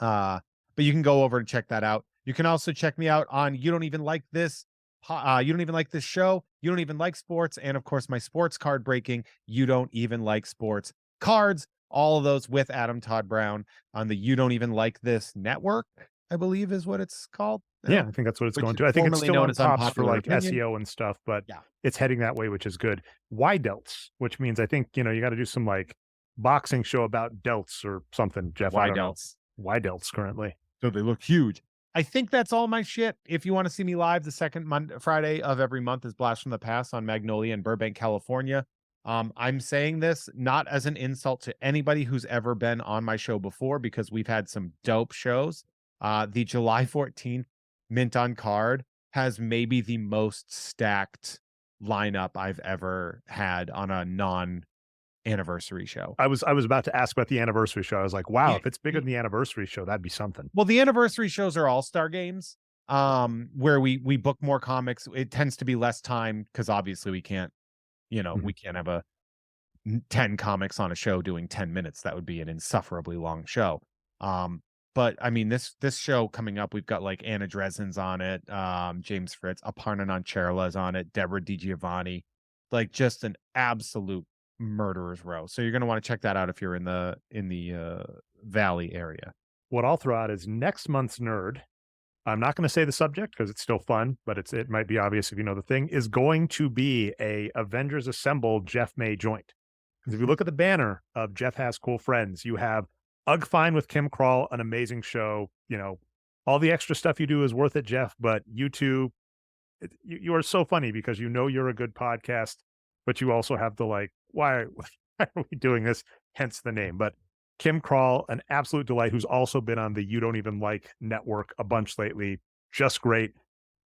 But you can go over and check that out. You can also check me out on You Don't Even Like This. You Don't Even Like This Show. You Don't Even Like Sports. And of course, my sports card breaking You Don't Even Like Sports cards. All of those with Adam Todd Brown on the You Don't Even Like This network, I believe is what it's called. Yeah, I think that's what it's going to. I think it's still on tops for like SEO and stuff, but it's heading that way, which is good. Why delts? Which means I think, you got to do some like boxing show about delts or something, Jeff. Why delts? Why delts currently? So they look huge. I think that's all my shit. If you want to see me live, the second Friday of every month is Blast from the Past on Magnolia in Burbank, California. I'm saying this not as an insult to anybody who's ever been on my show before, because we've had some dope shows. The July 14th Mint on Card has maybe the most stacked lineup I've ever had on a non-anniversary show. I was about to ask about the anniversary show. I was like, wow, if it's bigger than the anniversary show, that'd be something. Well, the anniversary shows are all-star games, where we book more comics. It tends to be less time because obviously we can't, we can't have 10 comics on a show doing 10 minutes. That would be an insufferably long show. But I mean, this show coming up, we've got like Anna Dresden's on it, James Fritz, Aparna Nancherla's on it, Deborah DiGiovanni, like just an absolute murderer's row. So you're going to want to check that out if you're in the Valley area. What I'll throw out is next month's Nerd. I'm not going to say the subject because it's still fun, but it might be obvious if you know the thing, is going to be a Avengers Assemble Jeff May joint. Because if you look at the banner of Jeff Has Cool Friends, you have Ugg Fine with Kim Crawl, an amazing show. All the extra stuff you do is worth it, Jeff, but you two, you are so funny because you're a good podcast, but you also have the like, why are we doing this? Hence the name. But Kim Crawl, an absolute delight, who's also been on the You Don't Even Like network a bunch lately. Just great.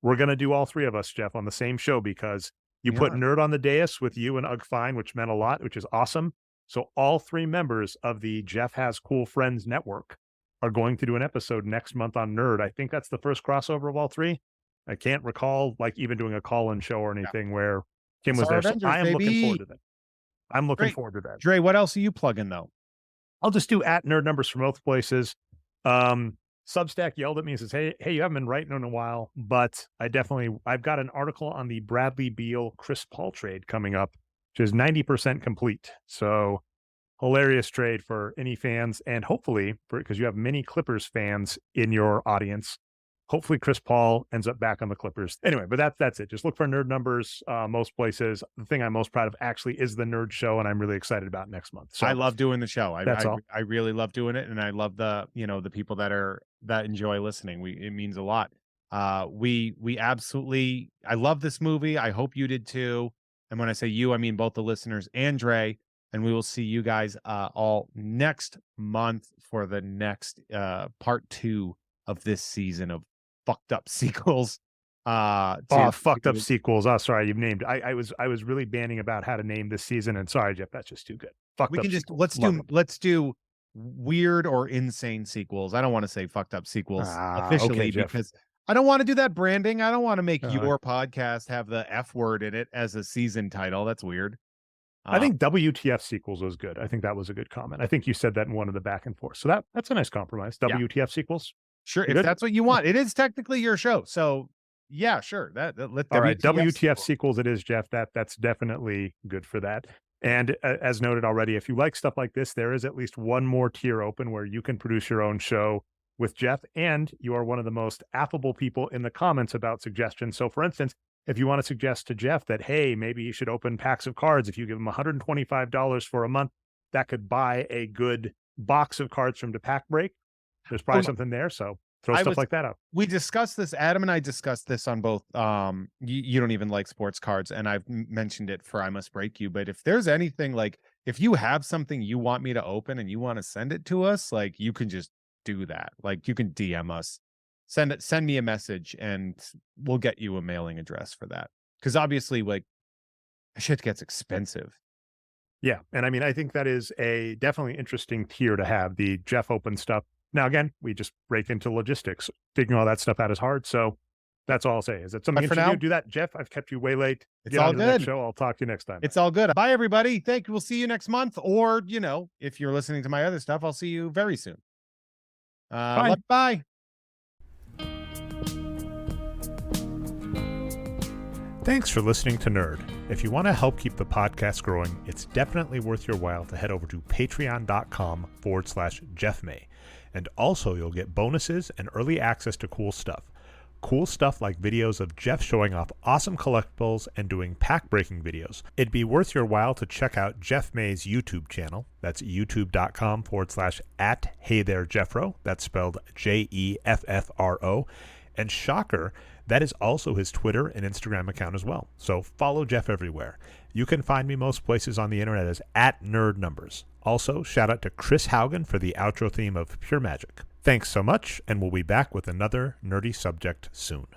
We're going to do all three of us, Jeff, on the same show because you put Nerd on the dais with you and Ugg Fine, which meant a lot, which is awesome. So all three members of the Jeff Has Cool Friends network are going to do an episode next month on Nerd. I think that's the first crossover of all three. I can't recall like even doing a call-in show or anything where Kim was there. Avengers, so I am looking baby. forward to that. I'm looking forward to that. Dre, what else are you plugging though? I'll just do @Nerd Numbers from both places. Substack yelled at me and says, hey, you haven't been writing in a while, but I've got an article on the Bradley Beal Chris Paul trade coming up, which is 90% complete. So hilarious trade for any fans, and hopefully, because you have many Clippers fans in your audience, hopefully Chris Paul ends up back on the Clippers. Anyway, but that's it. Just look for Nerd Numbers most places. The thing I'm most proud of actually is the Nerd Show, and I'm really excited about next month. So I love doing the show. all. I really love doing it, and I love the people that enjoy listening. It means a lot. We absolutely. I love this movie. I hope you did too. And when I say you, I mean both the listeners and Dre. And we will see you guys all next month for the next part 2 of this season of fucked up sequels. Fucked up sequels. Oh, sorry, you've named. I was really banning about how to name this season, and sorry, Jeff, that's just too good. We can just let's do weird or insane sequels. I don't want to say fucked up sequels officially because I don't want to do that branding. I don't want to make your podcast have the F word in it as a season title. That's weird. I think WTF sequels was good. I think that was a good comment. I think you said that in one of the back and forth. So that's a nice compromise. WTF sequels. Sure, if that's what you want. It is technically your show. So Yeah, sure. Let All right, WTF WTF sequels it is, Jeff. That's definitely good for that. And as noted already, if you like stuff like this, there is at least one more tier open where you can produce your own show with Jeff, and you are one of the most affable people in the comments about suggestions. So, for instance, if you want to suggest to Jeff that, hey, maybe you should open packs of cards, if you give him $125 for a month, that could buy a good box of cards from the pack break. There's probably something there. So throw stuff like that up. We discussed this. Adam and I discussed this on both. You don't even like sports cards, and I've mentioned it for I Must Break You. But if there's anything like, if you have something you want me to open and you want to send it to us, like you can just do that. Like you can DM us, send me a message, and we'll get you a mailing address for that. Because obviously, like, shit gets expensive. Yeah, and I mean, I think that is a definitely interesting tier to have, the Jeff open stuff. Now, again, we just break into logistics. Figuring all that stuff out is hard. So that's all I'll say. Is that something interesting to do that? Jeff, I've kept you way late. It's all good. The next good. show. I'll talk to you next time. It's all good. Bye, everybody. Thank you. We'll see you next month. Or, you know, if you're listening to my other stuff, I'll see you very soon. Bye. Bye. Thanks for listening to Nerd. If you want to help keep the podcast growing, it's definitely worth your while to head over to patreon.com/JeffMay. And also, you'll get bonuses and early access to cool stuff. Cool stuff like videos of Jeff showing off awesome collectibles and doing pack-breaking videos. It'd be worth your while to check out Jeff May's YouTube channel. That's youtube.com/@HeyThereJeffro. That's spelled JEFFRO. And shocker, that is also his Twitter and Instagram account as well. So follow Jeff everywhere. You can find me most places on the internet as @NerdNumbers. Also, shout out to Chris Haugen for the outro theme of Pure Magic. Thanks so much, and we'll be back with another nerdy subject soon.